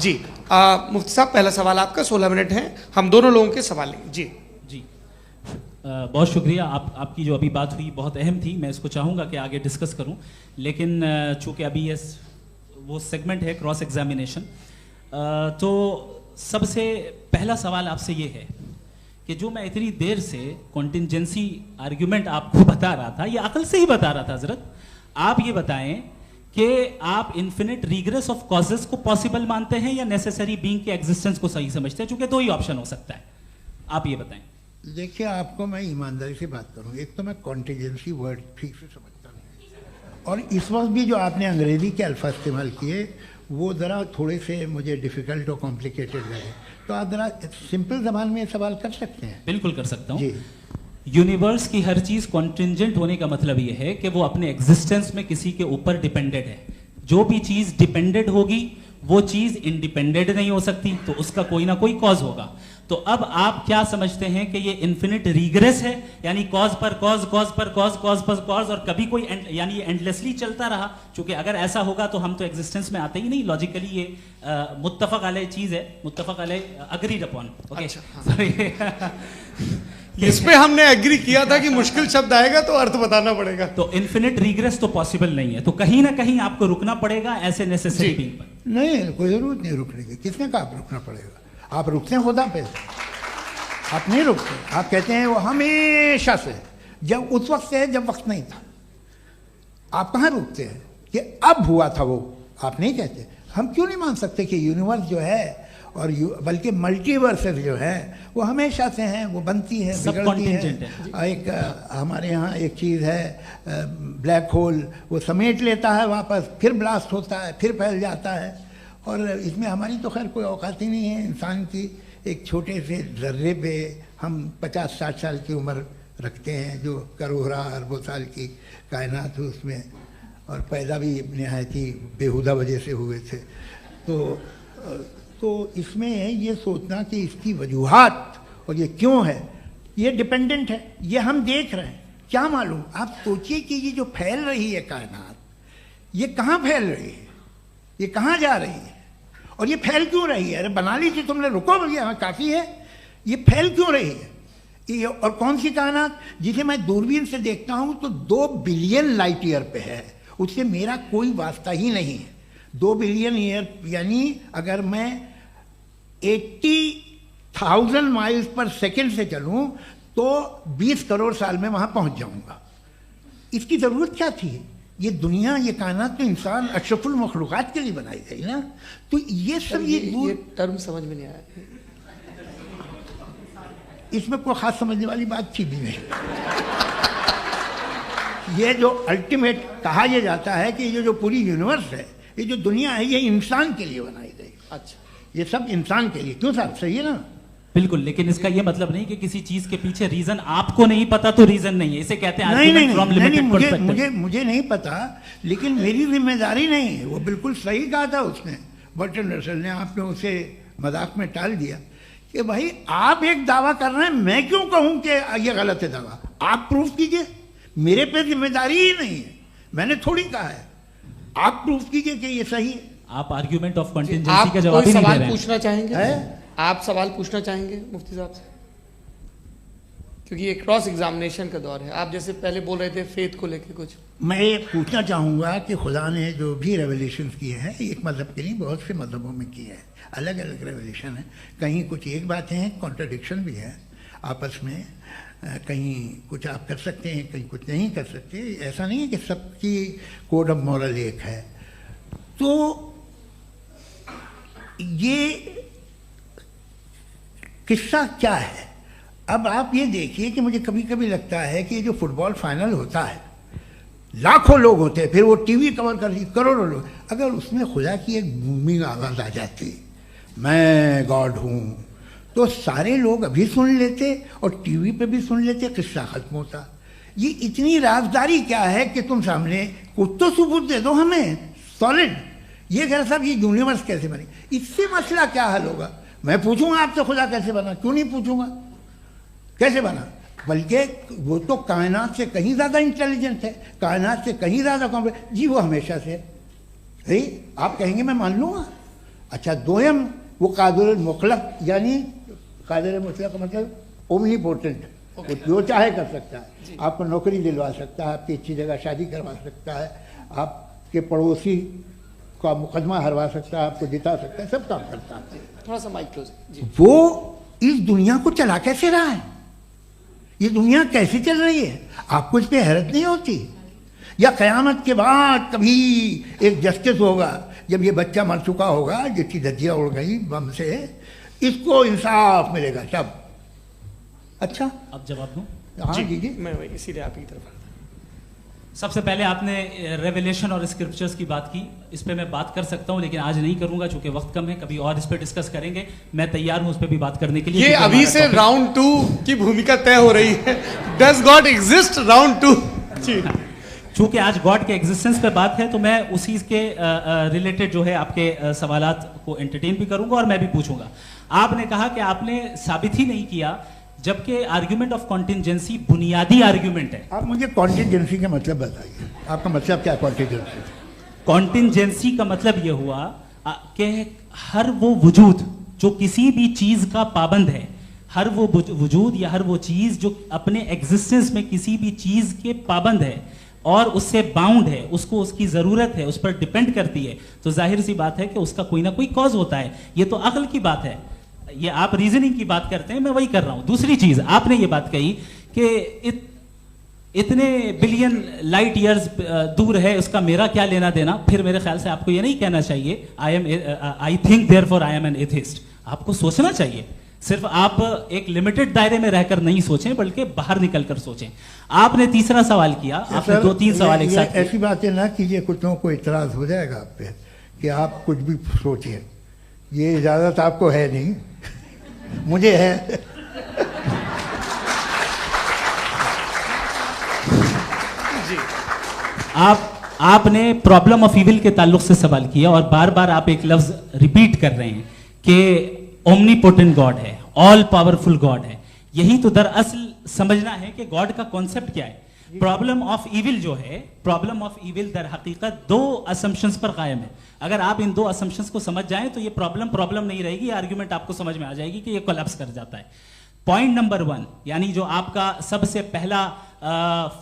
जी मुफ्ती साहब, पहला सवाल आपका, 16 मिनट हैं, हम दोनों लोगों के सवाल लेंगे। जी जी बहुत शुक्रिया। आपकी जो अभी बात हुई बहुत अहम थी, मैं इसको चाहूँगा कि आगे डिस्कस करूँ, लेकिन चूँकि अभी ये वो सेगमेंट है क्रॉस एग्जामिनेशन, तो सबसे पहला सवाल आपसे ये है कि जो मैं इतनी देर से कॉन्टिंजेंसी आर्ग्यूमेंट आपको बता रहा था, ये अकल से ही बता रहा था हजरत, आप ये बताएं कि आप इन्फिनिट रिग्रेस ऑफ कॉजेस को पॉसिबल मानते हैं या नेसेसरी बीइंग के एग्जिस्टेंस को सही समझते हैं? चूंकि 2 ही ऑप्शन हो सकता है, आप ये बताएं। देखिए, आपको मैं ईमानदारी से बात करूं, एक तो मैं कॉन्टिजेंसी वर्ड ठीक से समझता नहीं, और इस वक्त भी जो आपने अंग्रेजी के अल्फाज इस्तेमाल किए वो ज़रा थोड़े से मुझे डिफ़िकल्ट और कॉम्प्लिकेटेड लगे, तो आप ज़रा सिंपल ज़बान में सवाल कर सकते हैं? बिल्कुल कर सकता हूँ जी। यूनिवर्स की हर चीज कॉन्टिंजेंट होने का मतलब यह है कि वो अपने एग्जिस्टेंस में किसी के ऊपर डिपेंडेड है। जो भी चीज डिपेंडेड होगी वो चीज इंडिपेंडेंट नहीं हो सकती, तो उसका कोई ना कोई कॉज होगा। तो अब आप क्या समझते हैं कि ये इन्फिनिट रिग्रेस है, यानी कॉज पर कॉज, कॉज पर कॉज, कॉज पर कॉज, और कभी कोई यानी ये एंडलेसली चलता रहा? क्योंकि अगर ऐसा होगा तो हम तो एग्जिस्टेंस में आते ही नहीं। लॉजिकली ये मुत्तफक अलैह चीज है, मुत्तफक अलैह अग्रीड अपॉन। ओके, इस पे हमने एग्री किया था कि मुश्किल शब्द आएगा तो अर्थ बताना पड़ेगा। तो इन्फिनिट रिग्रेस तो पॉसिबल नहीं है, तो कहीं ना कहीं आपको रुकना पड़ेगा ऐसे नेसेसरी बीइंग पर। नहीं, कोई जरूरत नहीं रुकने की। किसने कहा आप रुकना पड़ेगा? आप रुकते हैं खुदा पे, आप नहीं रुकते। आप कहते हैं वो हमेशा से, जब उस वक्त से जब वक्त नहीं था। आप कहाँ रुकते हैं कि अब हुआ था वो? आप नहीं कहते। हम क्यों नहीं मान सकते कि यूनिवर्स जो है और बल्कि मल्टीवर्सेस जो है वो हमेशा से हैं, वो बनती है, बिगड़ती है। एक हमारे यहाँ एक चीज़ है ब्लैक होल, वो समेट लेता है वापस, फिर ब्लास्ट होता है, फिर फैल जाता है। और इसमें हमारी तो खैर कोई औकात ही नहीं है इंसान की। एक छोटे से ज़र्रे पे हम 50-60 साल की उम्र रखते हैं, जो करोड़ों अरबों साल की कायनात है उसमें, और पैदा भी नहायत ही बेहुदा वजह से हुए थे। तो इसमें ये सोचना कि इसकी वजूहात और ये क्यों है, ये डिपेंडेंट है, ये हम देख रहे हैं। क्या मालूम, आप सोचिए कि ये जो फैल रही है कायनात, ये कहाँ फैल रही है, ये कहाँ जा रही है, और ये फैल क्यों रही है? अरे बना ली थी तुमने, रुको भैया, काफ़ी है। ये फैल क्यों रही है? ये और कौन सी कायनात जिसे मैं दूरबीन से देखता हूँ तो 2 बिलियन लाइट ईयर पे है, उससे मेरा कोई वास्ता ही नहीं है। 2 बिलियन ईयर यानी अगर मैं 80,000 माइल्स पर सेकेंड से चलूँ तो 20 करोड़ साल में वहाँ पहुँच जाऊँगा। इसकी ज़रूरत क्या थी? ये दुनिया, ये कायनात तो इंसान अशरफुल मखलूक़ात के लिए बनाई गई ना। तो ये सब ये टर्म समझ में नहीं आया, इसमें कोई खास समझने वाली बात थी भी नहीं। ये जो अल्टीमेट कहा यह जाता है कि ये जो पूरी यूनिवर्स है, ये जो दुनिया है, ये इंसान के लिए बनाई गई। अच्छा, ये सब इंसान के लिए। क्यों साहब, सही है ना? बिल्कुल, लेकिन इसका ये मतलब नहीं कि किसी चीज के पीछे रीजन आपको नहीं पता तो रीजन नहीं है, इसे कहते हैं नहीं, मुझे नहीं पता, लेकिन मेरी जिम्मेदारी नहीं है। वो बिल्कुल सही कहा था उसने, बर्टन रसल ने, आपने उसे मजाक में टाल दिया कि भाई आप एक दावा कर रहे हैं, मैं क्यों कहूं कि ये गलत है दावा? आप प्रूफ कीजिए, मेरे पे जिम्मेदारी ही नहीं है, मैंने थोड़ी कहा है। आप प्रूफ कीजिए कि ये सही है। आप आर्ग्यूमेंट ऑफ कंटिंजेंसी का जवाब ही नहीं दे रहे हैं। सवाल पूछना चाहेंगे? आप सवाल पूछना चाहेंगे मुफ्ती साहब से? क्योंकि ये क्रॉस एग्जामिनेशन का दौर है। आप जैसे पहले बोल रहे थे फेथ को लेके कुछ, मैं ये पूछना चाहूँगा कि खुदा ने जो भी रेवलेशन किए हैं, एक मज़हब के लिए बहुत से मज़हबों में किए हैं, अलग अलग रेवलेशन है। कहीं कुछ एक बातें हैं, कॉन्ट्रडिक्शन भी है आपस में, कहीं कुछ आप कर सकते हैं, कहीं कुछ नहीं कर सकते। ऐसा नहीं है कि सबकी कोड ऑफ मॉरल एक है। तो ये किस्सा क्या है? अब आप ये देखिए कि मुझे कभी कभी लगता है कि जो फुटबॉल फाइनल होता है, लाखों लोग होते हैं, फिर वो टीवी कवर कर रही करोड़ों लोग, अगर उसमें खुदा की एक बूमिंग आवाज़ आ जाती, मैं गॉड हूँ, तो सारे लोग अभी सुन लेते और टीवी पे भी सुन लेते, किस्सा खत्म होता। ये इतनी राजदारी क्या है कि तुम सामने कुछ तो सबूत दे दो हमें सॉलिड। ये कह साहब ये यूनिवर्स कैसे बनी, इससे मसला क्या हल होगा? मैं पूछूंगा आपसे खुदा कैसे बना? क्यों नहीं पूछूंगा कैसे बना? बल्कि वो तो कायनात से कहीं ज़्यादा इंटेलिजेंट है, कायनात से कहीं ज़्यादा कॉम्प्लेक्स। जी वो हमेशा से है, आप कहेंगे मैं मान लूँगा। अच्छा, दोयम वो कादिर मुतलक, यानी कादिर मुतलक का मतलब ओमनीपोटेंट, वो जो चाहे कर सकता है। आपको नौकरी दिलवा सकता है, आपकी अच्छी जगह शादी करवा सकता है, आपके पड़ोसी का मुकदमा हरवा सकता है, आपको जिता सकता है, सब काम करता है। थोड़ा सा माइक क्लोज जी। वो इस दुनिया को चला कैसे रहा है? ये दुनिया कैसे चल रही है? आपको इस पर हैरत नहीं होती? या क़यामत के बाद कभी एक जस्टिस होगा, जब ये बच्चा मर चुका होगा, जिसकी धज्जियाँ उड़ गई बम से, इसको इंसाफ मिलेगा तब? अच्छा, अब जवाब दूं? हाँ जी, मैं इसीलिए आप की तरफ। सबसे पहले आपने रेवलेशन और स्क्रिप्चर्स की बात की, इस पे मैं बात कर सकता हूं, लेकिन आज नहीं करूंगा चूंकि वक्त कम है, कभी और इस पे डिस्कस करेंगे। मैं तैयार हूं उस पे भी बात करने के लिए। ये अभी से राउंड 2 की भूमिका तय हो रही है। Does God exist round 2? चूंकि आज गॉड के एग्जिस्टेंस पे बात है, तो मैं उसी के रिलेटेड जो है आपके सवालात को एंटरटेन भी करूंगा और मैं भी पूछूंगा। आपने कहा कि आपने साबित ही नहीं किया, जबकि आर्ग्यूमेंट ऑफ कॉन्टिंजेंसी बुनियादी आर्ग्यूमेंट है। आप मुझे कॉन्टिंजेंसी का मतलब बताइए, आपका मतलब क्या है कॉन्टिंजेंसी? कॉन्टिंजेंसी का मतलब यह हुआ कि हर वो वजूद जो किसी भी चीज का पाबंद है, हर वो वजूद या हर वो चीज जो अपने एग्जिस्टेंस में किसी भी चीज के पाबंद है और उससे बाउंड है, उसको उसकी जरूरत है, उस पर डिपेंड करती है, तो जाहिर सी बात है कि उसका कोई ना कोई कॉज होता है। ये तो अक्ल की बात है। ये आप रीजनिंग की बात करते हैं, मैं वही कर रहा हूं। दूसरी चीज, आपने ये बात कही कि इतने बिलियन लाइट ईयर्स दूर है, उसका मेरा क्या लेना देना। फिर मेरे ख्याल से आपको ये नहीं कहना चाहिए I think therefore I am an atheist. आपको सोचना चाहिए, सिर्फ आप एक लिमिटेड दायरे में रहकर नहीं सोचें, बल्कि बाहर निकलकर सोचें। आपने तीसरा सवाल किया, आपने 2-3 सवाल एक साथ। ऐसी बातें ना कीजिए, कुछ लोगों को इतराज हो जाएगा आप पे कि आप कुछ भी सोचिए। ये इजाजत आपको है नहीं, मुझे है। जी, आपने प्रॉब्लम ऑफ इविल के ताल्लुक से सवाल किया और बार बार आप एक लफ्ज रिपीट कर रहे हैं कि ओमनीपोटेंट गॉड है। ऑल पावरफुल गॉड है। यही तो दरअसल समझना है कि गॉड का कॉन्सेप्ट क्या है। प्रॉब्लम ऑफ इविल जो है, प्रॉब्लम ऑफ इविल दर हकीकत दो असम्पशंस पर कायम है। अगर आप इन दो असम्पशंस को समझ जाएं तो ये प्रॉब्लम नहीं रहेगी, आर्ग्यूमेंट आपको समझ में आ जाएगी कि ये कोलैप्स कर जाता है। पॉइंट नंबर 1, यानी जो आपका सबसे पहला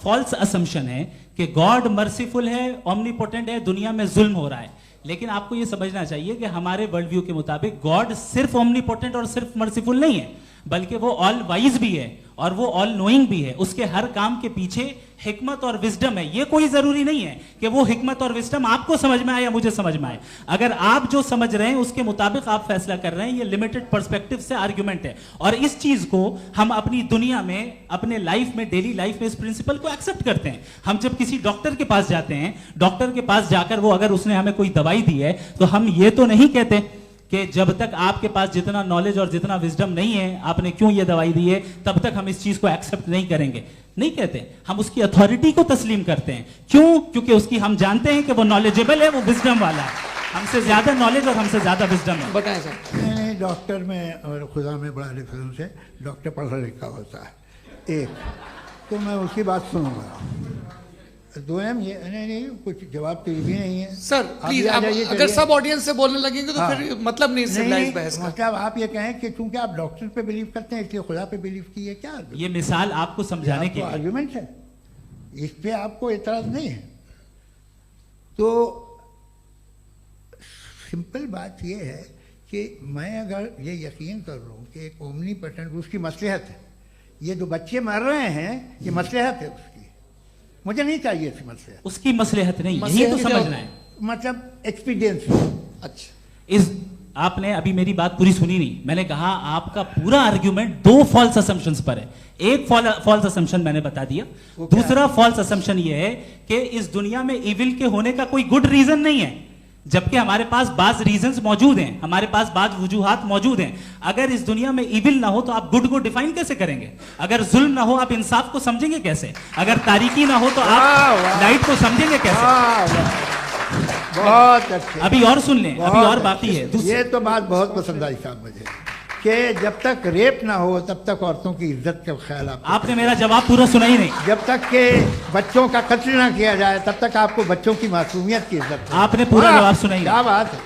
फॉल्स असम्पशन है कि गॉड मर्सीफुल है, ओमनीपोटेंट है, दुनिया में जुल्म हो रहा है। लेकिन आपको यह समझना चाहिए कि हमारे वर्ल्ड व्यू के मुताबिक गॉड सिर्फ ओमनीपोटेंट और सिर्फ मर्सीफुल नहीं है, बल्कि वो ऑल वाइज भी है और वो ऑल नोइंग भी है। उसके हर काम के पीछे हिकमत और विजडम है। ये कोई जरूरी नहीं है कि वो हिकमत और विजडम आपको समझ में आए या मुझे समझ में आए। अगर आप जो समझ रहे हैं उसके मुताबिक आप फैसला कर रहे हैं, ये लिमिटेड पर्सपेक्टिव से आर्गुमेंट है। और इस चीज को हम अपनी दुनिया में, अपने लाइफ में, डेली लाइफ में इस प्रिंसिपल को एक्सेप्ट करते हैं। हम जब किसी डॉक्टर के पास जाते हैं, डॉक्टर के पास जाकर वो अगर उसने हमें कोई दवाई दी है तो हम ये तो नहीं कहते कि जब तक आपके पास जितना नॉलेज और जितना विजडम नहीं है, आपने क्यों ये दवाई दी है, तब तक हम इस चीज को एक्सेप्ट नहीं करेंगे। नहीं कहते, हम उसकी अथॉरिटी को तस्लीम करते हैं। क्यों? क्योंकि उसकी हम जानते हैं कि वो नॉलेजेबल है, वो विजडम वाला है, हमसे ज्यादा नॉलेज और हमसे ज्यादा विजडम है। बताएं सर। नहीं, डॉक्टर में और खुदा में बड़ा डिफरेंस है। डॉक्टर पढ़ा लिखा होता है, एक तो मैं उसकी बात सुनूंगा। दोयम ये नहीं, कुछ जवाब तो ये भी नहीं है सर। प्लीज, अगर सब ऑडियंस से बोलने लगेंगे तो फिर मतलब नहीं सिविलाइज्ड बहस का। मतलब आप ये कहें कि चूंकि आप डॉक्टर पे बिलीव करते हैं इसलिए खुदा पे बिलीव किए, क्या ये मिसाल आपको समझाने के लिए आर्गुमेंट है, इस पे आपको एतराज नहीं है। तो सिंपल बात ये है कि मैं अगर ये यकीन कर लूँ कि एक ओमनीपोटेंट, उसकी मसलहत है, ये जो बच्चे मर रहे हैं ये मसलहत है उसकी, मुझे नहीं चाहिए थी मसलहत। उसकी मसलहत नहीं, यही तो समझना है, मतलब एक्सपीरियंस। अच्छा, इस आपने अभी मेरी बात पूरी सुनी नहीं। मैंने कहा आपका पूरा आर्ग्यूमेंट दो फॉल्स असम्पशंस पर है। एक फॉल्स असम्पशन मैंने बता दिया, दूसरा फॉल्स असम्पशन ये है कि इस दुनिया में इविल के होने का कोई गुड रीजन नहीं है, जबकि हमारे पास बाज रीजंस मौजूद हैं, हमारे पास बाज वजूहात मौजूद हैं। अगर इस दुनिया में इविल ना हो तो आप गुड को डिफाइन कैसे करेंगे? अगर जुल्म ना हो आप इंसाफ को समझेंगे कैसे? अगर तारीकी ना हो तो आप लाइट को समझेंगे कैसे? बहुत अच्छे। अभी और सुन लें, अभी और बाकी है। ये तो बात बहुत पसंद आई साहब मुझे कि जब तक रेप ना हो तब तक औरतों की इज्जत का ख्याल आपने मेरा जवाब पूरा सुना ही नहीं। जब तक के बच्चों का कत्ल ना किया जाए तब तक आपको बच्चों की मासूमियत की इज्जत। आपने पूरा जवाब सुना ही नहीं। क्या बात है,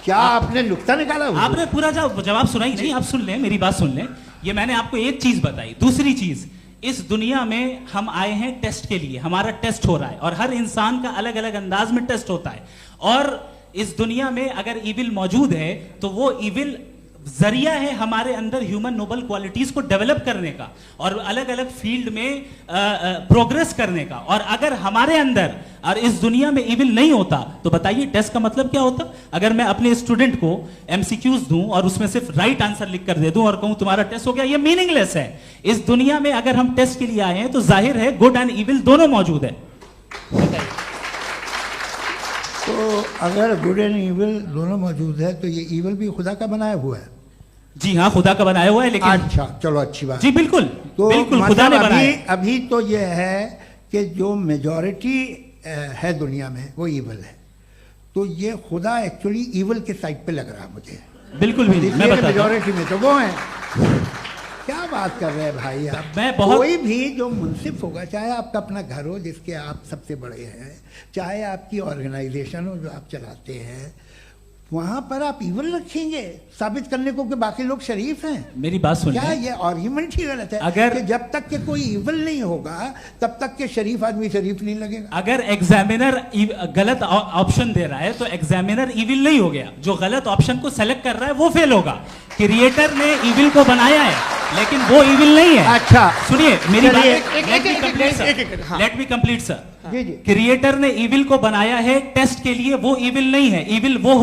क्या आपने नुक्ता निकाला? आपने पूरा जवाब सुना ही नहीं। आप सुन लें, मेरी बात सुन लें। ये मैंने आपको एक चीज बताई। दूसरी चीज, इस दुनिया में हम आए हैं टेस्ट के लिए, हमारा टेस्ट हो रहा है और हर इंसान का अलग अलग अंदाज में टेस्ट होता है। और इस दुनिया में अगर इविल मौजूद है तो वो इविल जरिया है हमारे अंदर ह्यूमन नोबल क्वालिटीज को डेवलप करने का और अलग अलग फील्ड में प्रोग्रेस करने का। और अगर हमारे अंदर और इस दुनिया में इविल नहीं होता तो बताइए टेस्ट का मतलब क्या होता? अगर मैं अपने स्टूडेंट को एमसीक्यूज दूं और उसमें सिर्फ राइट आंसर लिख कर दे दूं और कहूं तुम्हारा टेस्ट हो गया, ये मीनिंगलेस है। इस दुनिया में अगर हम टेस्ट के लिए आए हैं तो जाहिर है गुड एंड इविल दोनों मौजूद है। तो अगर गुड एंड इविल दोनों मौजूद है तो ये इविल भी खुदा का बनाया हुआ है? जी हाँ, खुदा का बनाया हुआ है। लेकिन अच्छा, चलो अच्छी बात। जी बिल्कुल, तो बिल्कुल खुदा ने बनाया। अभी तो ये है कि जो मेजॉरिटी है दुनिया में वो इविल है, तो ये खुदा एक्चुअली इविल के साइड पे लग रहा है मुझे। बिल्कुल भी नहीं, मैं बता मेजॉरिटी में तो वो है। क्या बात कर रहे हैं भाई आप? कोई भी जो मुंसिफ होगा, चाहे आपका अपना घर हो जिसके आप सबसे बड़े हैं, चाहे आपकी ऑर्गेनाइजेशन हो जो आप चलाते हैं, वहां पर आप इविल रखेंगे साबित करने को कि बाकी लोग शरीफ हैं? मेरी बात सुनिए। क्या ये आर्ग्यूमेंट ही गलत है? अगर कि जब तक के कोई इविल नहीं होगा तब तक के शरीफ आदमी शरीफ नहीं लगेगा। अगर एग्जामिनर गलत ऑप्शन दे रहा है तो एग्जामिनर इविल नहीं हो गया, जो गलत ऑप्शन को सेलेक्ट कर रहा है वो फेल होगा। क्रिएटर ने इविल को बनाया है लेकिन वो इविल नहीं है। अच्छा सुनिए मेरी बात, let me complete sir. Creator ने इविल को बनाया है टेस्ट के लिए, वो इविल नहीं है। इविल वो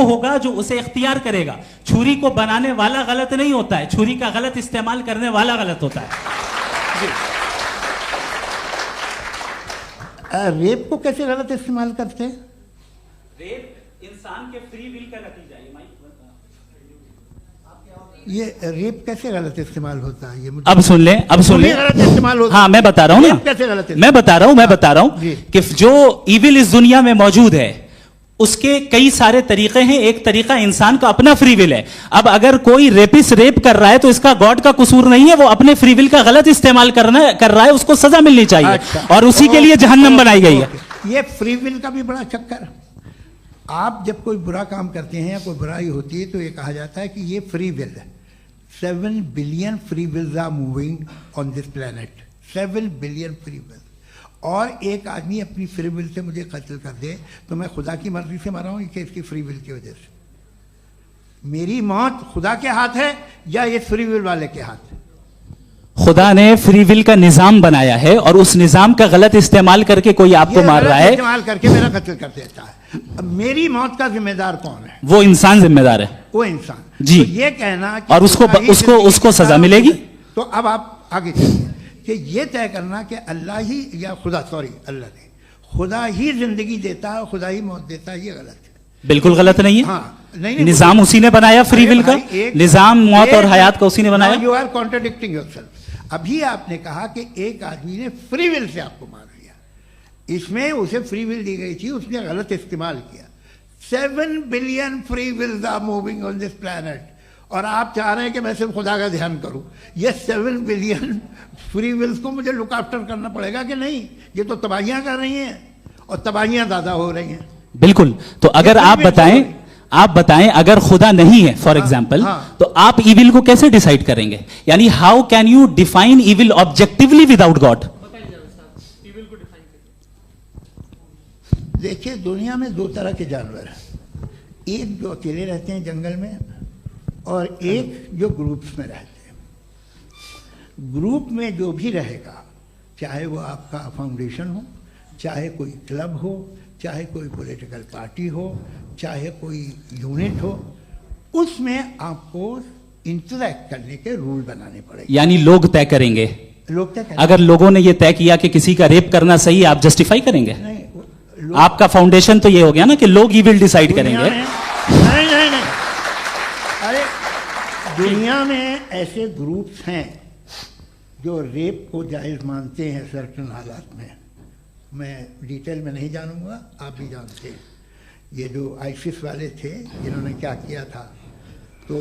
होगा जो उसे इख्तियार करेगा। छुरी को बनाने वाला गलत नहीं होता है, छुरी का गलत इस्तेमाल करने वाला गलत होता है। रेप को कैसे गलत इस्तेमाल करते हैं? रेप इंसान के फ्री विल का नतीजा है। ये रेप कैसे गलत इस्तेमाल होता है? ये अब सुन ले, अब सुन ले। गलत इस्तेमाल होता है। हाँ मैं बता रहा हूँ ना, कैसे गलत? मैं बता रहा हूँ कि जो इविल इस दुनिया में मौजूद है उसके कई सारे तरीके हैं। एक तरीका इंसान का अपना फ्री विल है। अब अगर कोई रेपिस्ट रेप कर रहा है तो इसका गॉड का कसूर नहीं है, वो अपने फ्री विल का गलत इस्तेमाल कर रहा है, उसको सजा मिलनी चाहिए। अच्छा, और उसी के लिए जहन्नम बनाई गई है। ये फ्री विल का भी बड़ा चक्कर। आप जब कोई बुरा काम करते हैं या कोई बुराई होती है तो ये कहा जाता है कि ये फ्री विल है। 7 billion free wills are moving on this planet. 7 billion free will. और एक आदमी अपनी फ्री विल से मुझे कत्ल कर दे तो मैं खुदा की मर्जी से मरा हूं कि इसकी फ्री विल की वजह से? मेरी मौत खुदा के हाथ है या ये फ्री विल वाले के हाथ है? खुदा ने फ्री विल का निजाम बनाया है और उस निजाम का गलत इस्तेमाल करके कोई आपको मार रहा है, इस्तेमाल करके मेरा कत्ल कर देता है। अब मेरी मौत का जिम्मेदार कौन है? वो इंसान जिम्मेदार है। वो इंसान जी। तो ये कहना कि और उसको सजा मिलेगी। तो अब आप आगे चलिए कि ये तय करना कि अल्लाह ही या अल्लाह ने खुदा ही जिंदगी देता है, खुदा ही मौत देता है, ये गलत है। बिल्कुल गलत नहीं है। हाँ, नहीं, निजाम उसी ने बनाया फ्री विल का। निजाम मौत और हयात का उसी ने बनाया। You are contradicting yourself. अभी आपने कहा कि एक आदमी ने फ्री विल से आपको मार दिया, इसमें उसे फ्री विल दी गई थी, उसने गलत इस्तेमाल किया। 7 billion free wills are moving on this planet और आप चाह रहे हैं कि मैं सिर्फ खुदा का ध्यान करूं। ये 7 बिलियन फ्री विल्स को मुझे लुक आफ्टर करना पड़ेगा कि नहीं? ये तो तबाहियां कर रही हैं और तबाहियां ज्यादा हो रही हैं। बिल्कुल। तो अगर आप बताएं अगर खुदा नहीं है फॉर एग्जाम्पल, तो आप इविल को कैसे डिसाइड करेंगे? यानी how can you define evil objectively without God? देखिए, दुनिया में 2 तरह के जानवर हैं। एक जो अकेले रहते हैं जंगल में और एक जो ग्रुप्स में रहते हैं। ग्रुप में जो भी रहेगा, चाहे वो आपका फाउंडेशन हो, चाहे कोई क्लब हो, चाहे कोई पॉलिटिकल पार्टी हो, चाहे कोई यूनिट हो, उसमें आपको इंटरैक्ट करने के रूल बनाने पड़ेंगे। यानी लोग तय करेंगे। लोग तय करेंगे। अगर लोगों ने यह तय किया कि किसी का रेप करना सही, आप जस्टिफाई करेंगे? नहीं, आपका फाउंडेशन तो ये हो गया ना कि लोग ही विल डिसाइड करेंगे। नहीं। अरे दुनिया में ऐसे ग्रुप्स हैं जो रेप को जायज़ मानते हैं सर्टेन हालात में। मैं डिटेल में नहीं जानूंगा, आप भी जानते हैं। ये जो आईसिस वाले थे जिन्होंने क्या किया था, तो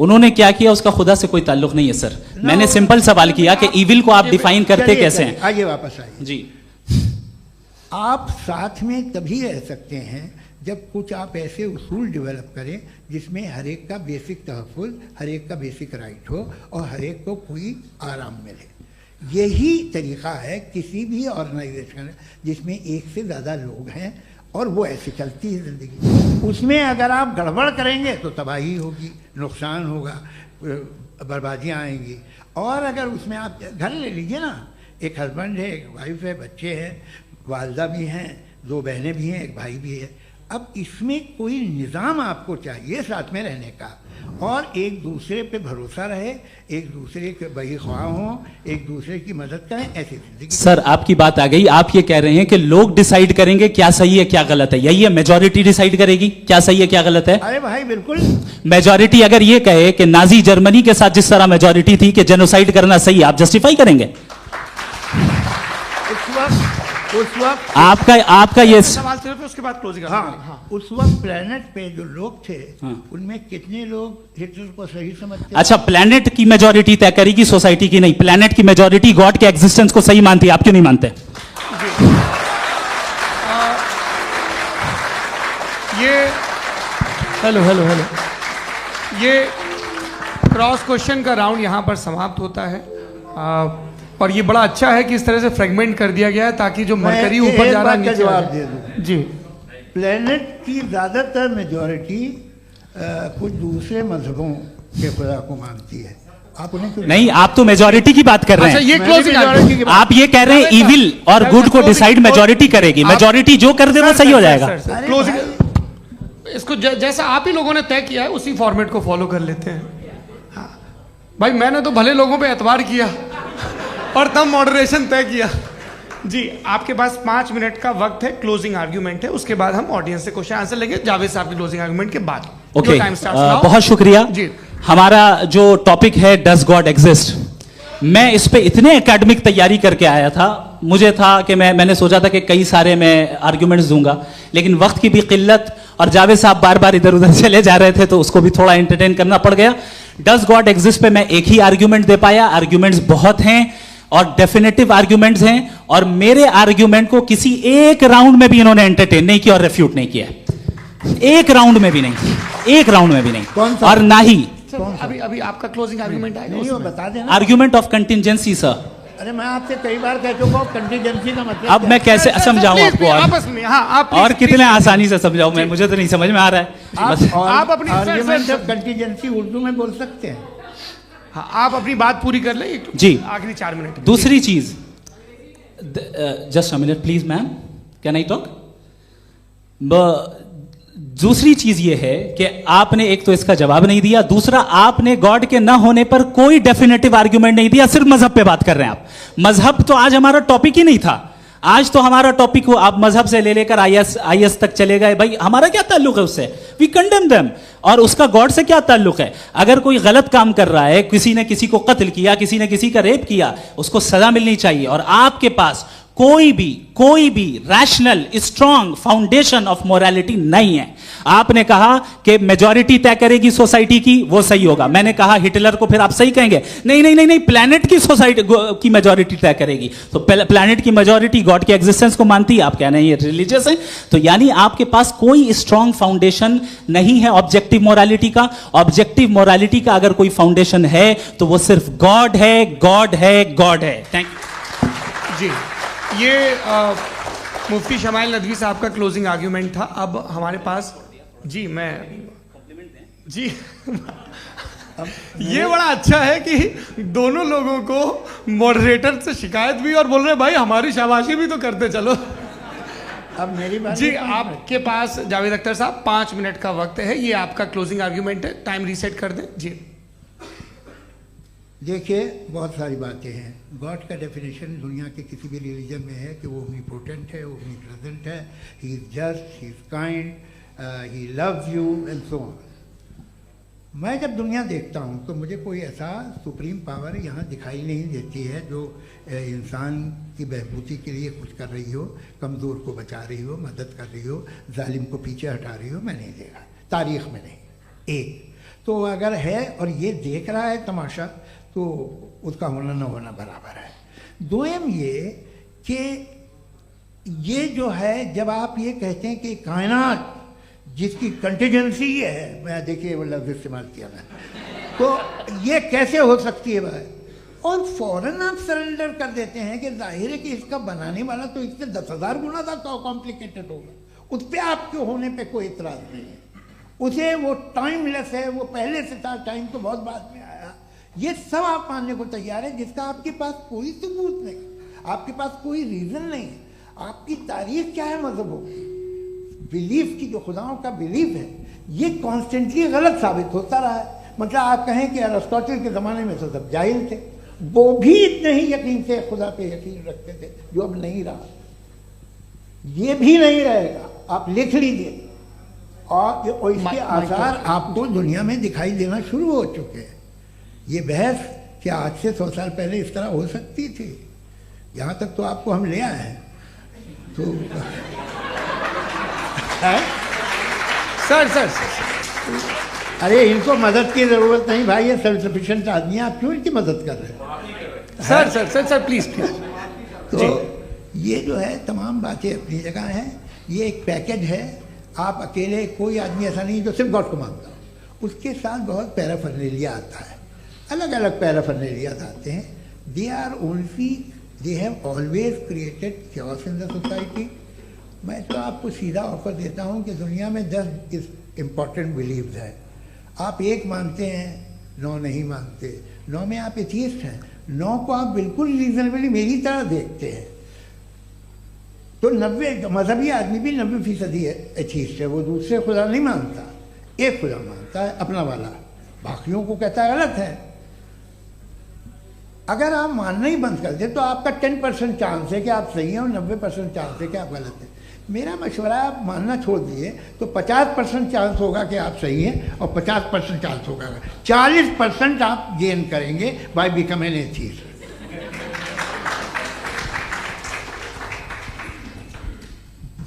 उन्होंने क्या किया उसका खुदा से कोई ताल्लुक नहीं है सर। मैंने सिंपल सवाल किया कि इविल को आप डिफाइन करते कैसे हैं? आइए वापस आइए जी। आप साथ में तभी रह सकते हैं जब कुछ आप ऐसे उसूल डेवलप करें जिसमें हर एक का बेसिक तहफ़्फ़ुज़, हर एक का बेसिक राइट हो और हर एक को कोई आराम मिले। यही तरीका है किसी भी ऑर्गेनाइजेशन जिसमें एक से ज़्यादा लोग हैं और वो ऐसे चलती है ज़िंदगी। उसमें अगर आप गड़बड़ करेंगे तो तबाही होगी, नुकसान होगा, बर्बादियाँ आएंगी। और अगर उसमें आप घर ले लीजिए ना, एक हस्बैंड है, एक वाइफ है, बच्चे हैं, वालदा भी हैं, 2 बहनें भी हैं, एक भाई भी है। अब इसमें कोई निज़ाम आपको चाहिए साथ में रहने का और एक दूसरे पे भरोसा रहे, एक दूसरे के बहीख्वाह हों, एक दूसरे की मदद करें, ऐसी जिंदगी। सर आपकी बात आ गई। आप ये कह रहे हैं कि लोग डिसाइड करेंगे क्या सही है क्या गलत है, यही है? मेजॉरिटी डिसाइड करेगी क्या सही है क्या गलत है? अरे भाई बिल्कुल। मेजॉरिटी अगर ये कहे कि नाजी जर्मनी के साथ जिस तरह मेजॉरिटी थी कि जेनोसाइड करना सही, आप जस्टिफाई करेंगे? उस वक्त आपका ये सवाल सिर्फ उसके बाद क्लोजिंग। हाँ, उस वक्त प्लेनेट पे जो लोग थे उनमें कितने लोग हिटलर को सही समझते? अच्छा, प्लेनेट की मेजॉरिटी तय करेगी, सोसाइटी की नहीं। प्लेनेट की मेजॉरिटी गॉड के एग्जिस्टेंस को सही मानती है, आप क्यों नहीं मानते? हेलो ये क्रॉस क्वेश्चन का राउंड यहां पर समाप्त होता है। और ये बड़ा अच्छा है कि इस तरह से फ्रेगमेंट कर दिया गया है ताकि जो मरकरी ऊपर जा रहा है नीचे जवाब दे दूं जी। प्लेनेट की ज़्यादातर मेजॉरिटी कुछ दूसरे मजहबों के खुदा को मानती है। आप उन्हें क्यों नहीं? आप तो मेजॉरिटी की बात कर रहे हैं। अच्छा, ये क्लोजिंग आप ये कह रहे हैं इविल और गुड को डिसाइड मेजॉरिटी करेगी। मेजॉरिटी जो कर दे वो सही हो जाएगा। क्लोजिंग इसको जैसा आप ही लोगों ने तय किया है उसी फॉर्मेट को फॉलो कर लेते हैं। हाँ भाई, मैंने तो भले लोगों पे एतबार किया और तब मॉडरेशन तय किया जी। आपके पास 5 मिनट का वक्त है, क्लोजिंग आर्ग्यूमेंट है, उसके बाद हम ऑडियंस से क्वेश्चन आंसर लेंगे जावेद साहब की क्लोजिंग आर्ग्यूमेंट के बाद। ओके, बहुत शुक्रिया जी। हमारा जो टॉपिक है डज गॉड एग्जिस्ट, मैं इस पे इतने एकेडमिक तैयारी करके आया था, मुझे था कि मैंने सोचा था कि कई सारे मैं आर्ग्यूमेंट्स दूंगा, लेकिन वक्त की भी किल्लत और जावेद साहब बार बार इधर उधर चले जा रहे थे तो उसको भी थोड़ा एंटरटेन करना पड़ गया। डज गॉड एग्जिस्ट पे मैं एक ही आर्ग्यूमेंट दे पाया। आर्ग्यूमेंट्स बहुत हैं और डेफिनेटिव आर्ग्यूमेंट्स हैं, और मेरे आर्ग्यूमेंट को किसी एक राउंड में भी इन्होंने एंटरटेन नहीं किया और रेफ्यूट नहीं किया, एक राउंड में भी नहीं, एक राउंड में भी नहीं। और ना ही अभी आपका क्लोजिंग आर्ग्यूमेंट आएगा, नहीं वो बता देना। Argument of contingency sir. अरे मैं आपसे कई बार कह चुका हूँ कंटीजेंसी का मतलब अब मैं कैसे समझाऊं आपको आपस में? हाँ, आप और कितने आसानी से समझाऊं मैं, मुझे तो नहीं समझ में आ रहा है। आप अपनी आर्ग्यूमेंट ऑफ कंटीजेंसी उर्दू में बोल सकते हैं। हाँ, आप अपनी बात पूरी कर लें जी, आखिरी 4 मिनट। दूसरी चीज, just a minute please ma'am, can I talk? दूसरी चीज ये है कि आपने एक तो इसका जवाब नहीं दिया, दूसरा आपने गॉड के ना होने पर कोई डेफिनेटिव आर्ग्यूमेंट नहीं दिया, सिर्फ मजहब पे बात कर रहे हैं आप। मजहब तो आज हमारा टॉपिक ही नहीं था। आज तो हमारा टॉपिक हो, आप मजहब से ले लेकर आईएस तक चले गए। भाई हमारा क्या ताल्लुक है उससे? We condemn them. और उसका गॉड से क्या ताल्लुक है? अगर कोई गलत काम कर रहा है, किसी ने किसी को कत्ल किया, किसी ने किसी का रेप किया, उसको सजा मिलनी चाहिए। और आपके पास कोई भी rational strong foundation of morality नहीं है। आपने कहा कि मेजॉरिटी तय करेगी सोसाइटी की, वो सही होगा। मैंने कहा हिटलर को फिर आप सही कहेंगे? नहीं नहीं नहीं नहीं, प्लैनेट की सोसाइटी की मेजॉरिटी तय करेगी। तो प्लैनेट की मेजॉरिटी गॉड के एग्जिस्टेंस को मानती है, आप कह रहे हैं ये रिलीजियस है। तो यानी आपके पास कोई स्ट्रॉन्ग फाउंडेशन नहीं है ऑब्जेक्टिव मोरालिटी का। ऑब्जेक्टिव मोरालिटी का अगर कोई फाउंडेशन है तो वो सिर्फ गॉड है, गॉड है, गॉड है। थैंक यू जी। ये मुफ्ती शमाइल नदवी साहब का क्लोजिंग आर्ग्यूमेंट था। अब हमारे पास जी ये बड़ा अच्छा है कि दोनों लोगों को मॉडरेटर से शिकायत भी और बोल रहे हैं भाई हमारी शाबाशी भी तो करते चलो। अब मेरी बात जी, आपके पास जावेद अख्तर साहब 5 मिनट का वक्त है। ये आपका क्लोजिंग आर्ग्यूमेंट है, टाइम रीसेट कर दें जी। देखिए, बहुत सारी बातें हैं। गॉड का डेफिनेशन दुनिया के किसी भी रिलीजन में है कि वो ओमनीपोटेंट है, ओमनीप्रेजेंट है, he is just, he is kind, he loves you and so on. मैं जब दुनिया देखता हूँ तो मुझे कोई ऐसा सुप्रीम पावर यहाँ दिखाई नहीं देती है जो इंसान की बहबूदी के लिए कुछ कर रही हो, कमज़ोर को बचा रही हो, मदद कर रही हो, जालिम को पीछे हटा रही हो। मैं नहीं देखा, तारीख़ में नहीं। एक तो अगर है और ये देख रहा है तमाशा, तो उसका होना न होना बराबर है। दोयम ये कि ये जो है, जब आप ये कहते हैं कि कायनात जिसकी कंटीजेंसी है, मैं देखिए वो लफ्ज़ इस्तेमाल किया मैं, तो ये कैसे हो सकती है भाई? और फौरन आप सरेंडर कर देते हैं कि जाहिर है कि इसका बनाने वाला तो इससे 10,000 गुना था कॉम्प्लिकेटेड होगा। उस पर आपके होने पे कोई इतराज़ नहीं है। उसे वो टाइमलेस है, वो पहले से था, टाइम तो बहुत बाद में आया। ये सब आप मानने को तैयार है जिसका आपके पास कोई सबूत नहीं, आपके पास कोई रीज़न नहीं है। आपकी तारीफ क्या है मजहबों की? बिलीफ की, जो खुदाओं का बिलीफ है, ये कॉन्स्टेंटली गलत साबित होता रहा है। मतलब आप कहें कि अरिस्टोटल के ज़माने में तो सब जाहिल थे, वो भी इतने ही यकीन से खुदा पे यकीन रखते थे, जो अब नहीं रहा। ये भी नहीं रहेगा, आप लिख लीजिए। और इसके आसार आपको दुनिया में दिखाई देना शुरू हो चुके हैं। ये बहस क्या आज से 100 साल पहले इस तरह हो सकती थी? यहाँ तक तो आपको हम ले आए हैं। तो सर अरे इनको मदद की ज़रूरत नहीं भाई, ये सेल्फ सफिशिएंट आदमी है, आप क्यों इनकी मदद कर रहे हैं? Sir please. तो ये जो है तमाम बातें अपनी जगह हैं। ये एक पैकेज है। आप अकेले, कोई आदमी ऐसा नहीं जो सिर्फ गॉड को मानता हो, उसके साथ बहुत पैराफर्नेलिया आता है, अलग अलग पैराफर्नेलियाज आते हैं। They have always created chaos in the society. मैं तो आपको सीधा ऑफर देता हूँ कि दुनिया में 10 इम्पॉर्टेंट बिलीव्स हैं। आप एक मानते हैं, 9 नहीं मानते, 9 में आप एथियस्ट हैं, 9 को आप बिल्कुल रीजनेबली मेरी तरह देखते हैं। तो 90 मजहबी आदमी भी 90% एथियस्ट है। वो दूसरे खुदा नहीं मानता, एक खुदा मानता है, अपना वाला, बाकियों को कहता है गलत है। अगर आप मानना ही बंद कर दे तो आपका 10% चांस है कि आप सही हैं और 90% चांस है कि आप गलत हैं। मेरा मशवरा है, आप मानना छोड़ दिए तो 50% चांस होगा कि आप सही हैं और 50% चांस होगा, 40% आप गेन करेंगे बाय बिकमिंग एन एथियस्ट।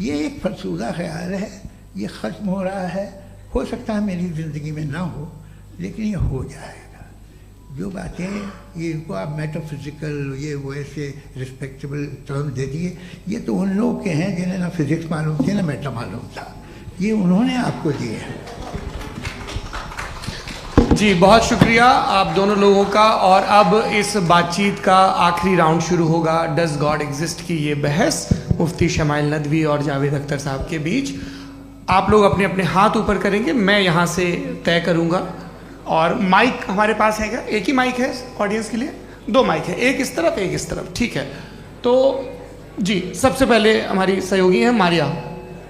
ये एक फरसूदा ख्याल है, ये ख़त्म हो रहा है। हो सकता है मेरी ज़िंदगी में ना हो, लेकिन ये हो जाएगा। जो बातें ये इनको आप मेटाफिज़िकल ये वो ऐसे रिस्पेक्टेबल टर्म दे दिए, ये तो उन लोग के हैं जिन्हें ना फिज़िक्स मालूम थी ना मेटा मालूम था, ये उन्होंने आपको दिए हैं। जी बहुत शुक्रिया आप दोनों लोगों का। और अब इस बातचीत का आखिरी राउंड शुरू होगा, डज गॉड एग्जिस्ट की ये बहस मुफ्ती शमाइल नदवी और जावेद अख्तर साहब के बीच। आप लोग अपने अपने हाथ ऊपर करेंगे, मैं यहाँ से तय करूँगा। और माइक हमारे पास है क्या? एक ही माइक है ऑडियंस के लिए? 2 माइक है, एक इस तरफ एक इस तरफ, ठीक है। तो जी सबसे पहले हमारी सहयोगी हैं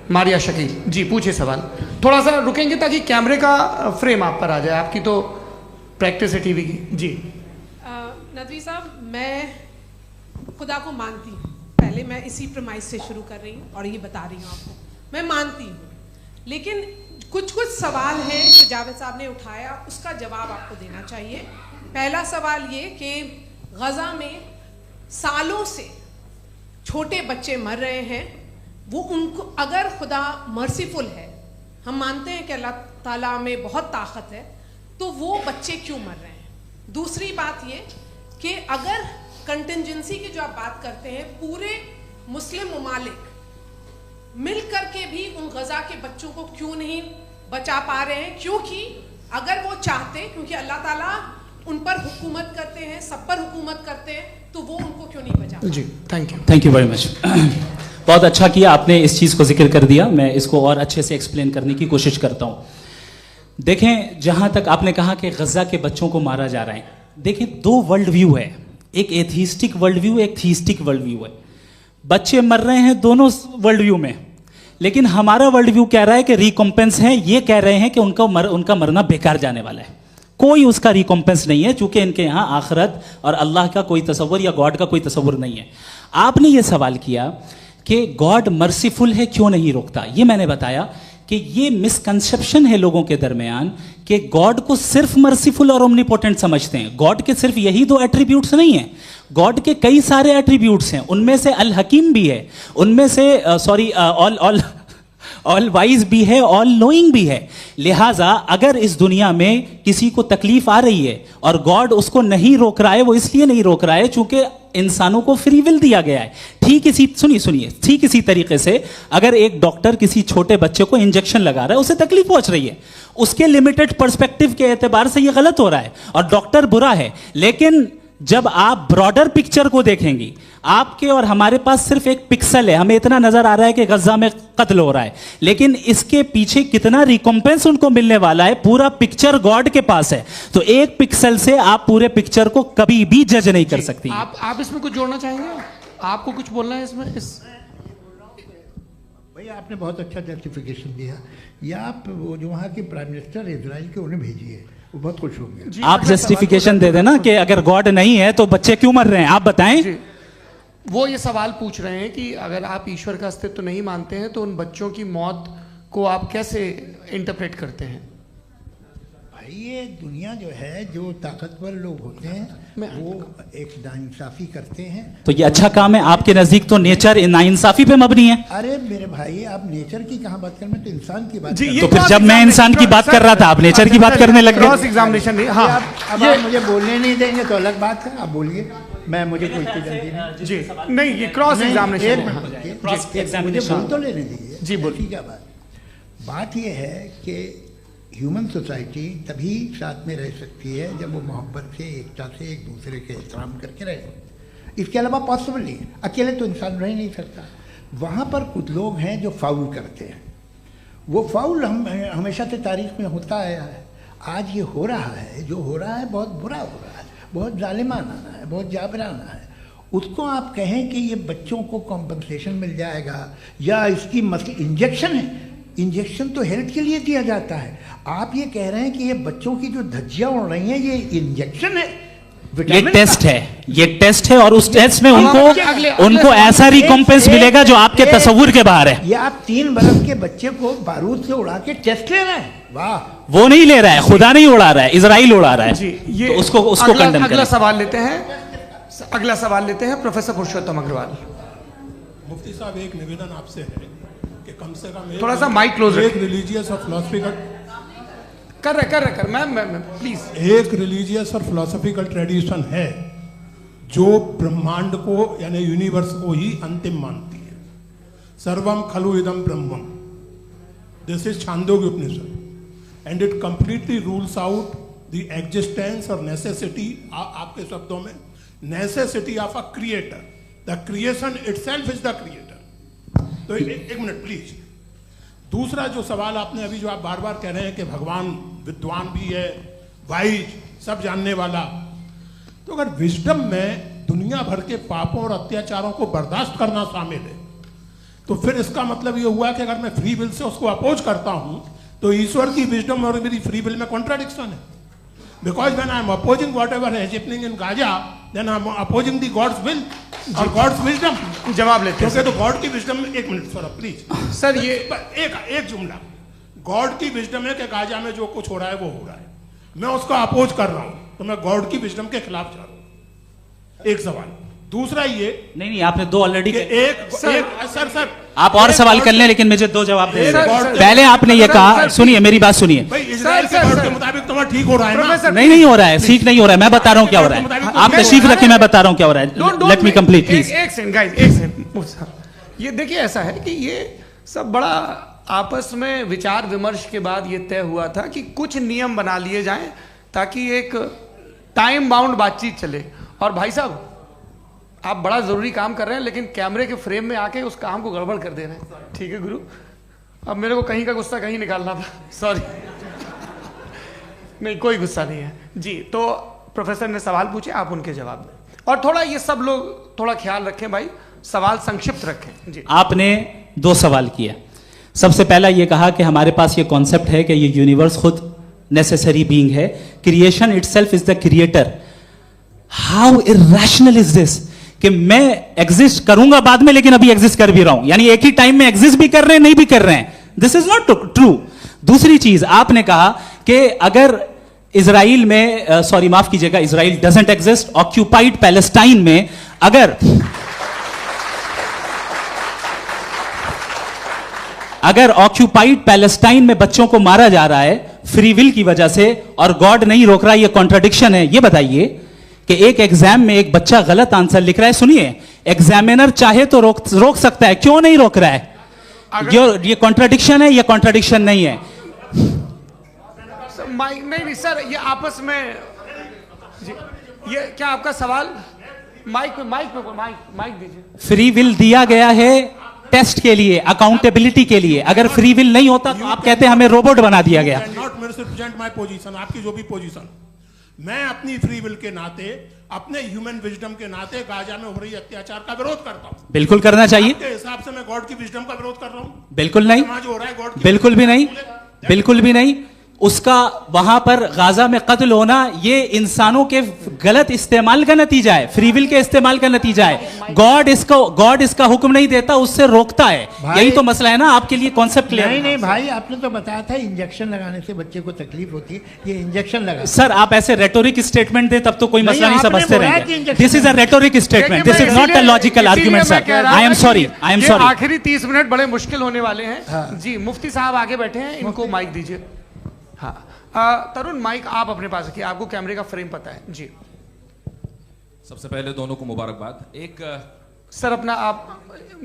मारिया शकील जी, पूछिए सवाल। थोड़ा सा रुकेंगे ताकि कैमरे का फ्रेम आप पर आ जाए, आपकी तो प्रैक्टिस है टीवी की। जी नदवी साहब, मैं खुदा को मानती हूँ, पहले मैं इसी प्रमाइस से शुरू कर रही हूँ और ये बता रही हूँ आपको, मैं मानती हूँ। लेकिन कुछ सवाल हैं जो जावेद साहब ने उठाया, उसका जवाब आपको देना चाहिए। पहला सवाल ये कि गज़ा में सालों से छोटे बच्चे मर रहे हैं, वो उनको अगर खुदा मर्सीफुल है, हम मानते हैं कि अल्लाह ताला में बहुत ताकत है, तो वो बच्चे क्यों मर रहे हैं? दूसरी बात ये कि अगर कंटिजेंसी की जो आप बात करते हैं, पूरे मुस्लिम ममालिक मिल करके भी उन गज़ा के बच्चों को क्यों नहीं बचा पा रहे हैं? क्योंकि अगर वो चाहते, क्योंकि अल्लाह ताला उन पर हुकूमत करते हैं, सब पर हुकूमत करते हैं, तो वो उनको क्यों नहीं बचा? जी थैंक यू वेरी मच। बहुत अच्छा किया आपने इस चीज़ को जिक्र कर दिया, मैं इसको और अच्छे से एक्सप्लेन करने की कोशिश करता हूँ। देखें, जहाँ तक आपने कहा कि गज़ा के बच्चों को मारा जा रहा है, देखें 2 वर्ल्ड व्यू है, एक एथीस्टिक वर्ल्ड व्यू, एक थीस्टिक वर्ल्ड व्यू है। बच्चे मर रहे हैं दोनों वर्ल्ड व्यू में, लेकिन हमारा वर्ल्ड व्यू कह रहा है कि रिकॉम्पेंस है, ये कह रहे हैं कि उनका मरना बेकार जाने वाला है, कोई उसका रिकॉम्पेंस नहीं है, चूंकि इनके यहाँ आखिरत और अल्लाह का कोई तसव्वुर या गॉड का कोई तसव्वुर नहीं है। आपने ये सवाल किया कि गॉड मर्सीफुल है, क्यों नहीं रोकता? ये मैंने बताया कि ये मिसकंसेप्शन है लोगों के दरमियान कि गॉड को सिर्फ मर्सीफुल और ओमनीपोटेंट समझते हैं। गॉड के सिर्फ यही 2 एट्रीब्यूट्स नहीं हैं, गॉड के कई सारे एट्रीब्यूट्स हैं, उनमें से अल हकीम भी है, उनमें से ऑल वाइज भी है, ऑल नोइंग भी है। लिहाजा अगर इस दुनिया में किसी को तकलीफ आ रही है और गॉड उसको नहीं रोक रहा है, वो इसलिए नहीं रोक रहा है चूंकि इंसानों को फ्री विल दिया गया है। ठीक इसी तरीके से अगर एक डॉक्टर किसी छोटे बच्चे को इंजेक्शन लगा रहा है, उसे तकलीफ पहुंच रही है, उसके लिमिटेड पर्सपेक्टिव के एतबार से यह गलत हो रहा है और डॉक्टर बुरा है। लेकिन जब आप ब्रॉडर पिक्चर को देखेंगी, आपके और हमारे पास सिर्फ एक पिक्सल है, हमें इतना नजर आ रहा है कि गजा में कत्ल हो रहा है, लेकिन इसके पीछे कितना रिकॉम्पेंस उनको मिलने वाला है, पूरा पिक्चर गॉड के पास है। तो एक पिक्सल से आप पूरे पिक्चर को कभी भी जज नहीं कर सकती। आप इसमें कुछ जोड़ना चाहेंगे? आपको कुछ बोलना है इसमें? भैया आपने बहुत अच्छा जस्टिफिकेशन दिया। या आप वो जो वहाँ के प्राइम मिनिस्टर इजराइल के उन्हें भेजिए, वो बहुत खुश होंगे। आप जस्टिफिकेशन दे देना कि अगर गॉड नहीं है तो बच्चे क्यों मर रहे हैं, आप बताएं। वो ये सवाल पूछ रहे हैं कि अगर आप ईश्वर का अस्तित्व नहीं मानते हैं तो उन बच्चों की मौत को आप कैसे इंटरप्रेट करते हैं? भाई ये दुनिया जो है, जो ताकतवर लोग होते हैं वो एक नाइंसाफी करते हैं। तो ये अच्छा काम है आपके नजदीक, तो नेचर नाइंसाफी पे मबनी है। अरे मेरे भाई, आप नेचर की कहाँ बात कर रहे हैं, तो इंसान की बात तो फिर जब मैं इंसान की बात कर रहा था आप नेचर की बात करने लग गए। क्रॉस एग्जामिनेशन नहीं। हाँ, अब आप मुझे बोलने नहीं देंगे तो अलग बात है, आप बोलिए, मुझे कोई जल्दी नहीं। जी नहीं, ये क्रॉस एग्जामिनेशन मुझे बोल तो लेने दीजिए। जी बोलिए। क्या बात ये है कि ह्यूमन सोसाइटी तभी साथ में रह सकती है जब वो मोहब्बत से, एकता से, एक दूसरे के एहतराम करके रहे। इसके अलावा पॉसिबल नहीं है, अकेले तो इंसान रह नहीं सकता। वहाँ पर कुछ लोग हैं जो फाउल करते हैं, वो फाउल हमेशा से तारीख में होता आया है। आज ये हो रहा है, जो हो रहा है बहुत बुरा हो रहा है, बहुत जालिमाना है, बहुत जाबराना है। उसको आप कहें कि ये बच्चों को कॉम्पनसेशन मिल जाएगा या इसकी इंजेक्शन है, इंजेक्शन तो हेल्थ के लिए दिया जाता है। आप ये कह रहे हैं कि ये बच्चों की जो धज्जियां उड़ रही हैं ये इंजेक्शन है, ये टेस्ट है, ये टेस्ट है और उस टेस्ट में उनको ऐसा रिकॉम्पेंस मिलेगा जो आपके तसव्वुर के बाहर है। ये आप 3 बरस के बच्चे को बारूद से उड़ा के टेस्ट ले रहे हैं। वाह, वो नहीं ले रहा है, खुदा नहीं उड़ा रहा है, इजराइल उड़ा रहा है। जी, ये तो उसको कंडेम अगला सवाल लेते हैं प्रोफेसर पुरुषोत्तम अग्रवाल। मुफ्ती साहब, एक निवेदन आपसे है कि कम से कम थोड़ा सा माइक क्लोज एक रिलीजियस और फिलोसफिकल कर मैं प्लीज। एक रिलीजियस और फिलोसफिकल ट्रेडिशन है जो ब्रह्मांड को यानी यूनिवर्स को ही अंतिम मानती है। सर्वम खलु इदम ब्रह्मम, this is Chandogya Upanishad, and it completely rules out the existence और नेसेसिटी, आपके शब्दों में necessity of a creator, the creation itself is the creator. तो एक मिनट प्लीज। दूसरा जो सवाल आपने अभी जो आप बार बार कह रहे हैं कि भगवान विद्वान भी है, वाइज, सब जानने वाला, तो अगर विजडम में दुनिया भर के पापों और अत्याचारों को बर्दाश्त करना शामिल है, तो फिर इसका मतलब ये हुआ कि अगर मैं फ्री विल से उसको अपोज करता हूं तो ईश्वर की विजडम और मेरी फ्री विल में कॉन्ट्राडिक्शन है। Because when I am opposing whatever is happening in Gaza, then I am opposing the god's will और गॉड्स विजडम। जवाब लेते हैं क्योंकि तो गॉड की विजडम में, एक मिनट सर प्लीज सर, ये एक जुमला, गॉड की विजडम है कि गाजा में जो कुछ हो रहा है वो हो रहा है, मैं उसका अपोज कर रहा हूं, तो मैं गॉड की विजडम के खिलाफ जा रहा हूं। एक सवाल। दूसरा ये नहीं आपने दो ऑलरेडी, सर आप और सवाल कर लें, लेकिन मुझे दो जवाब दे सर, पहले आपने ये कहा, सुनिए मेरी बात सुनिए। इजराइल के गॉड के मुताबिक तुम्हारा ठीक हो रहा है ना? नहीं हो रहा है, ठीक नहीं हो रहा है, मैं बता रहा हूं क्या हो रहा है, आप तशरीफ रखिए, मैं बता रहा हूं क्या हो रहा है। Let me complete please. एक सेकंड गाइस, एक सेकंड। ये देखिए ऐसा है कि ये सब बड़ा आपस में विचार विमर्श के बाद ये तय हुआ था कि कुछ नियम बना लिए जाएं ताकि एक टाइम बाउंड बातचीत चले। और भाई साहब आप बड़ा जरूरी काम कर रहे हैं, लेकिन कैमरे के फ्रेम में आके उस काम को गड़बड़ कर दे रहे हैं। ठीक है गुरु, अब मेरे को कहीं का गुस्सा कहीं निकालना था, सॉरी। नहीं कोई गुस्सा नहीं है जी। तो प्रोफेसर ने सवाल पूछे, आप उनके जवाब दें, और थोड़ा ये सब लोग थोड़ा ख्याल रखें भाई, सवाल संक्षिप्त रखें जी। आपने दो सवाल किया। सबसे पहला ये कहा कि हमारे पास ये कॉन्सेप्ट है कि ये यूनिवर्स खुद नेसेसरी बीइंग है, creation itself is the creator. How irrational is this कि मैं एग्जिस्ट करूंगा बाद में, लेकिन अभी एग्जिस्ट कर भी रहा हूं, यानी एक ही टाइम में एग्जिस्ट भी कर रहे हैं, नहीं भी कर रहे हैं। This is not true. दूसरी चीज आपने कहा कि अगर इजराइल में, सॉरी माफ कीजिएगा, Israel doesn't exist, occupied Palestine में अगर ऑक्यूपाइड पैलेस्टाइन में बच्चों को मारा जा रहा है फ्री विल की वजह से और गॉड नहीं रोक रहा, ये कॉन्ट्रडिक्शन है। ये बताइए कि एक एग्जाम में एक बच्चा गलत आंसर लिख रहा है, सुनिए, एग्जामिनर चाहे तो रोक सकता है, क्यों नहीं रोक रहा है? ये कॉन्ट्रडिक्शन है, ये कॉन्ट्रडिक्शन नहीं है। माइक नहीं सर, ये आपस में जी, ये क्या आपका सवाल? माइक दीजिए। फ्री विल दिया गया है टेस्ट के लिए, अकाउंटेबिलिटी के लिए। अगर फ्री विल नहीं होता तो आप कहते हैं हमें रोबोट बना दिया गया। नॉट मिसरिप्रेजेंट माय पोजीशन, आपकी जो भी पोजीशन, मैं अपनी फ्री विल के नाते, अपने ह्यूमन विजडम के नाते गाजा में हो रही अत्याचार का विरोध करता हूं। बिल्कुल करना चाहिए। आपके हिसाब से मैं गॉड की विजडम का विरोध कर रहा हूं? बिल्कुल नहीं, जो हो रहा है गॉड, बिल्कुल भी नहीं, बिल्कुल भी नहीं। उसका वहां पर गाजा में कत्ल होना ये इंसानों के गलत इस्तेमाल का नतीजा है, फ्री विल के इस्तेमाल का नतीजा है। गॉड इसका हुक्म नहीं देता, उससे रोकता है। यही तो मसला है ना, आपके लिए कॉन्सेप्ट क्लियर नहीं नहीं भाई, आपने तो बताया था इंजेक्शन लगाने से बच्चे को तकलीफ होती है, ये इंजेक्शन लगा। सर आप ऐसे रेटोरिक स्टेटमेंट दे तब तो कोई मसला नहीं समझते रहेंगे। This is a rhetoric statement, this is not a logical argument sir. I am sorry, I am sorry. आखिरी 30 मिनट बड़े मुश्किल होने वाले हैं जी। मुफ्ती साहब आगे बैठे हैं, इनको माइक दीजिए। हाँ तरुण, माइक आप अपने पास रखिए, आपको कैमरे का फ्रेम पता है जी। सबसे पहले दोनों को मुबारकबाद। एक सर अपना आप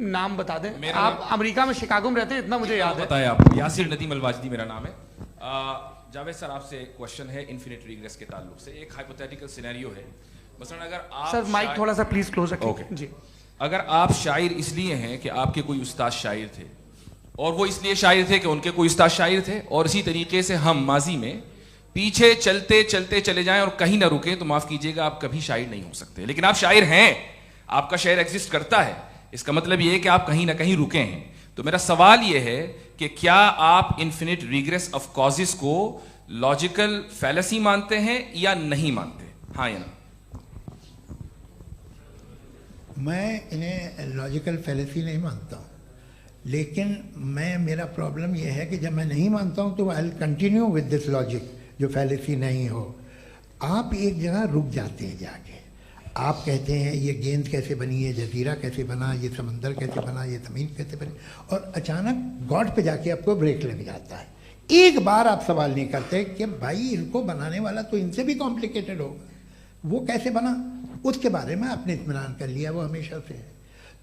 नाम बता दें। आप अमेरिका में शिकागो में रहते हैं, इतना मुझे याद है। बताया आपको, यासिर नदीम अलवाजदी मेरा नाम है। जावेद सर आपसे एक क्वेश्चन है इन्फिनिट रिग्रेस के ताल्लुक से। एक हाइपोथेटिकल सिनेरियो है, मसलन अगर आप सर माइक थोड़ा सा प्लीज क्लोज रखिए जी। अगर आप शायर इसलिए हैं कि आपके कोई उस्ताद शायर थे, और वो इसलिए शायर थे कि उनके कोई उस्ताद शायर थे, और इसी तरीके से हम माजी में पीछे चलते चलते चले जाएं और कहीं ना रुके, तो माफ कीजिएगा आप कभी शायर नहीं हो सकते। लेकिन आप शायर हैं, आपका शायर एग्जिस्ट करता है, इसका मतलब ये है कि आप कहीं ना कहीं रुके हैं। तो मेरा सवाल ये है कि क्या आप इन्फिनिट रिग्रेस ऑफ कॉजेस को लॉजिकल फैलेसी मानते हैं या नहीं मानते? हाँ या ना? मैं इन्हें लॉजिकल फैलेसी नहीं मानता हूँ, लेकिन मेरा प्रॉब्लम यह है कि जब मैं नहीं मानता हूँ तो I will continue with this logic जो फैलेसी नहीं हो। आप एक जगह रुक जाते हैं जाके, आप कहते हैं ये गेंद कैसे बनी, ये जजीरा कैसे बना, ये समंदर कैसे बना, ये ज़मीन कैसे बनी, और अचानक गॉड पे जाके आपको ब्रेक लग जाता है। एक बार आप सवाल नहीं करते कि भाई इनको बनाने वाला तो इनसे भी कॉम्प्लिकेटेड होगा, वो कैसे बना, उसके बारे में आपने इत्मीनान कर लिया, वो हमेशा से है।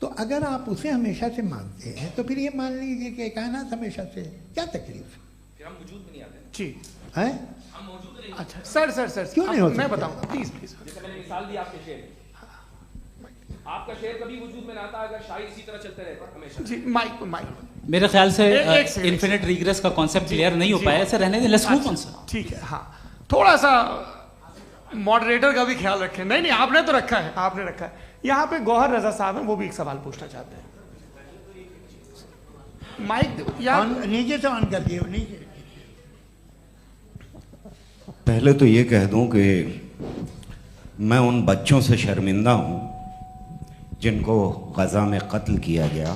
तो अगर आप उसे हमेशा से मानते हैं तो फिर ये मान लीजिए कि कायनात हमेशा से है, क्या तकलीफ है? हम वजूद में नहीं आते जी हैं? हम मौजूद नहीं। अच्छा सर क्यों नहीं हो मैं सकते? बताऊं प्लीज प्लीज। जैसे मैंने मिसाल दी आपके शेर, आपका शेर कभी वजूद में ना आता अगर शायर इसी तरह चलते रहते हमेशा। जी माइक मेरे ख्याल से एक सेकंड, इन्फिनिट रिग्रेस का कॉन्सेप्ट क्लियर नहीं हो पाया, ऐसे रहने दें, लेट्स मूव ऑन सर। ठीक है। हाँ, थोड़ा सा मॉडरेटर का भी ख्याल रखें। नहीं आपने तो रखा है, आपने रखा है। यहाँ पे गौहर रजा साहब हैं, वो भी एक सवाल पूछना चाहते हैं। माइक नीचे से ऑन कर दिए नीचे। पहले तो ये कह दूं कि मैं उन बच्चों से शर्मिंदा हूं जिनको गजा में कत्ल किया गया,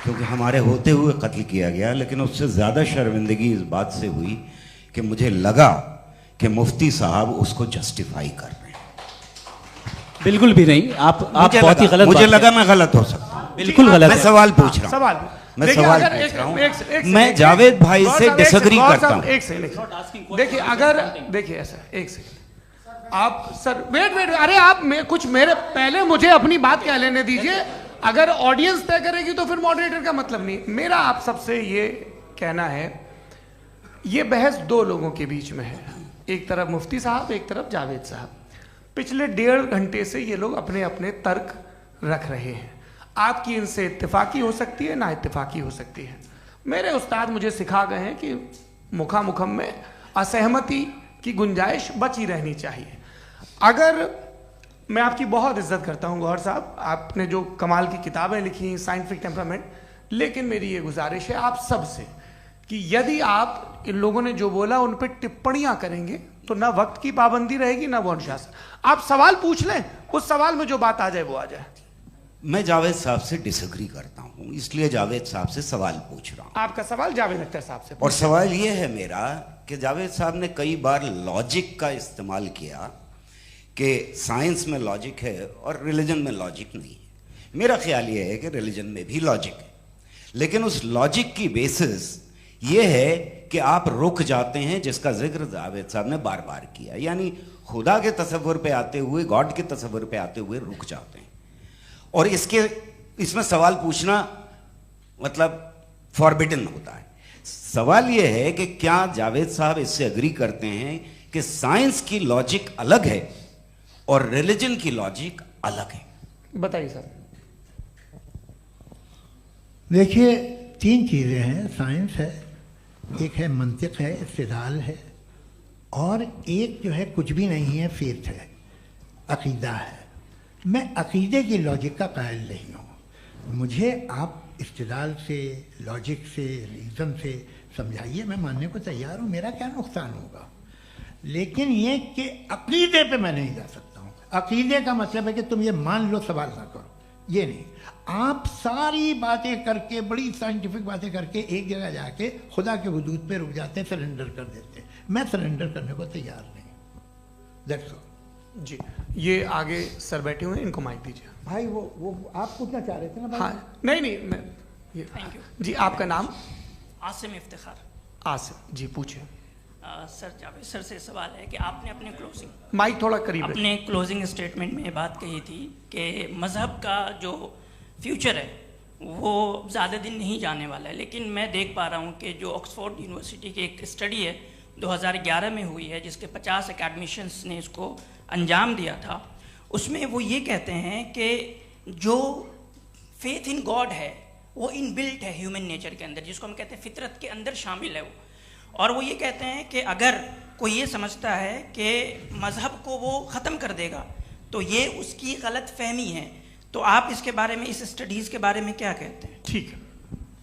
क्योंकि हमारे होते हुए कत्ल किया गया। लेकिन उससे ज़्यादा शर्मिंदगी इस बात से हुई कि मुझे लगा कि मुफ्ती साहब उसको जस्टिफाई कर रहे हैं। बिल्कुल भी नहीं, आप बहुत ही गलत, मुझे लगा मैं गलत हो सकता हूं। बिल्कुल गलत। मैं सवाल पूछ रहा हूं, सवाल मैं सवाल पूछ रहा हूं। मैं जावेद भाई से डिसएग्री करता हूं। एक सेकंड देखिए, अगर देखिए ऐसा, एक सेकंड आप सर वेट, अरे आप कुछ मेरे पहले मुझे अपनी बात कह लेने दीजिए। अगर ऑडियंस तय करेगी तो फिर मॉडरेटर का मतलब नहीं। मेरा आप सबसे ये कहना है, ये बहस दो लोगों के बीच में है, एक तरफ मुफ्ती साहब, एक तरफ जावेद साहब। पिछले 1.5 घंटे से ये लोग अपने अपने तर्क रख रहे हैं। आपकी इनसे इत्तेफाकी हो सकती है, ना इत्तेफाकी हो सकती है। मेरे उस्ताद मुझे सिखा गए हैं कि मुखामुखम में असहमति की गुंजाइश बची रहनी चाहिए। अगर मैं आपकी बहुत इज्जत करता हूं गौहर साहब, आपने जो कमाल की किताबें लिखी, साइंटिफिक टेम्परामेंट, लेकिन मेरी ये गुजारिश है आप सबसे कि यदि आप इन लोगों ने जो बोला उन पर टिप्पणियां करेंगे तो ना वक्त की पाबंदी रहेगी, ना वो अनुशासन। आप सवाल पूछ लें, उस सवाल में जो बात आ जाए वो आ जाए। मैं जावेद साहब से डिसएग्री करता हूं, इसलिए जावेद साहब से सवाल पूछ रहा हूं। आपका सवाल जावेद अख्तर साहब से। और सवाल ये है मेरा कि जावेद साहब ने कई बार लॉजिक का इस्तेमाल किया कि साइंस में लॉजिक है और रिलीजन में लॉजिक नहीं है। मेरा ख्याल ये है कि रिलीजन में भी लॉजिक है, लेकिन उस लॉजिक की बेसिस ये है कि आप रुक जाते हैं, जिसका जिक्र जावेद साहब ने बार बार किया, यानी खुदा के तसव्वुर पे आते हुए, गॉड के तसव्वुर पे आते हुए रुक जाते हैं। और इसमें सवाल पूछना मतलब फॉरबिडन होता है। सवाल यह है कि क्या जावेद साहब इससे एग्री करते हैं कि साइंस की लॉजिक अलग है और रिलीजन की लॉजिक अलग है? बताइए सर। देखिए, 3 चीज़ें हैं। साइंस है, एक है मंतिक है, इस्तिदलाल है, और एक जो है कुछ भी नहीं है, फेथ है, अकीदा है। मैं अकीदे की लॉजिक का कायल नहीं हूँ। मुझे आप इस्तिदलाल से, लॉजिक से, रीज़न से समझाइए, मैं मानने को तैयार हूँ, मेरा क्या नुकसान होगा। लेकिन ये कि अकीदे पे मैं नहीं जा सकता हूँ। अकीदे का मतलब है कि तुम ये मान लो, सवाल ना करो, ये नहीं। आप सारी बातें करके, बड़ी साइंटिफिक बातें करके एक जगह जाके खुदा के हुदूद पे रुक जाते हैं, सरेंडर कर देते हैं। मैं सरेंडर करने को तैयार नहीं। That's all. जी, ये आगे सर बैठे हुए हैं, इनको माइक दीजिए। भाई वो आप पूछना चाह रहे थे ना भाई? हाँ, नहीं मैं ये थैंक यू जी। आपका नाम? आसिम इफ्तिखार। आसिम जी, पूछिए। सर, जावेद सर से सवाल है कि आपने अपने क्लोजिंग माइक थोड़ा करीब अपने क्लोजिंग स्टेटमेंट में बात कही थी कि मज़हब का जो फ्यूचर है वो ज़्यादा दिन नहीं जाने वाला है। लेकिन मैं देख पा रहा हूँ कि जो ऑक्सफोर्ड यूनिवर्सिटी की एक स्टडी है 2011 में हुई है, जिसके 50 एकेडमिशियंस ने इसको अंजाम दिया था, उसमें वो ये कहते हैं कि जो फेथ इन गॉड है वो इनबिल्ट है ह्यूमन नेचर के अंदर, जिसको हम कहते हैं फितरत के अंदर शामिल है वो। और वो ये कहते हैं कि अगर कोई ये समझता है कि मज़हब को वो ख़त्म कर देगा तो ये उसकी गलत फहमी है। तो आप इसके बारे में, इस स्टडीज़ के बारे में क्या कहते हैं? ठीक है,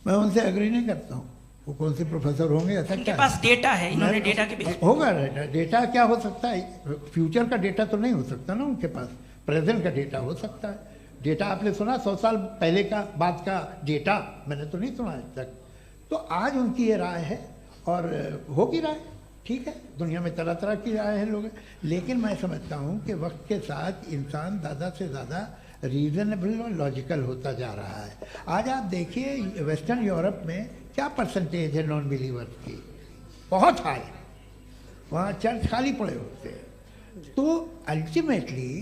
मैं उनसे एग्री नहीं करता हूँ। वो कौन से प्रोफेसर होंगे? ऐसा उनके क्या पास डेटा है, इन्होंने डेटा के बेस होगा। डेटा क्या हो सकता है? फ्यूचर का डेटा तो नहीं हो सकता ना उनके पास। प्रेजेंट का डेटा हो सकता है। डेटा आपने सुना 100 साल पहले का बाद का डेटा? मैंने तो नहीं सुना आज तक। तो आज उनकी ये राय है और हो भी राय। ठीक है, दुनिया में तरह तरह की राय है लोग, लेकिन मैं समझता हूँ कि वक्त के साथ इंसान ज़्यादा से ज़्यादा रीजनेबल और लॉजिकल होता जा रहा है। आज आप देखिए वेस्टर्न यूरोप में क्या परसेंटेज है नॉन बिलीवर्स की, बहुत हाई, वहाँ चर्च खाली पड़े होते हैं। तो अल्टीमेटली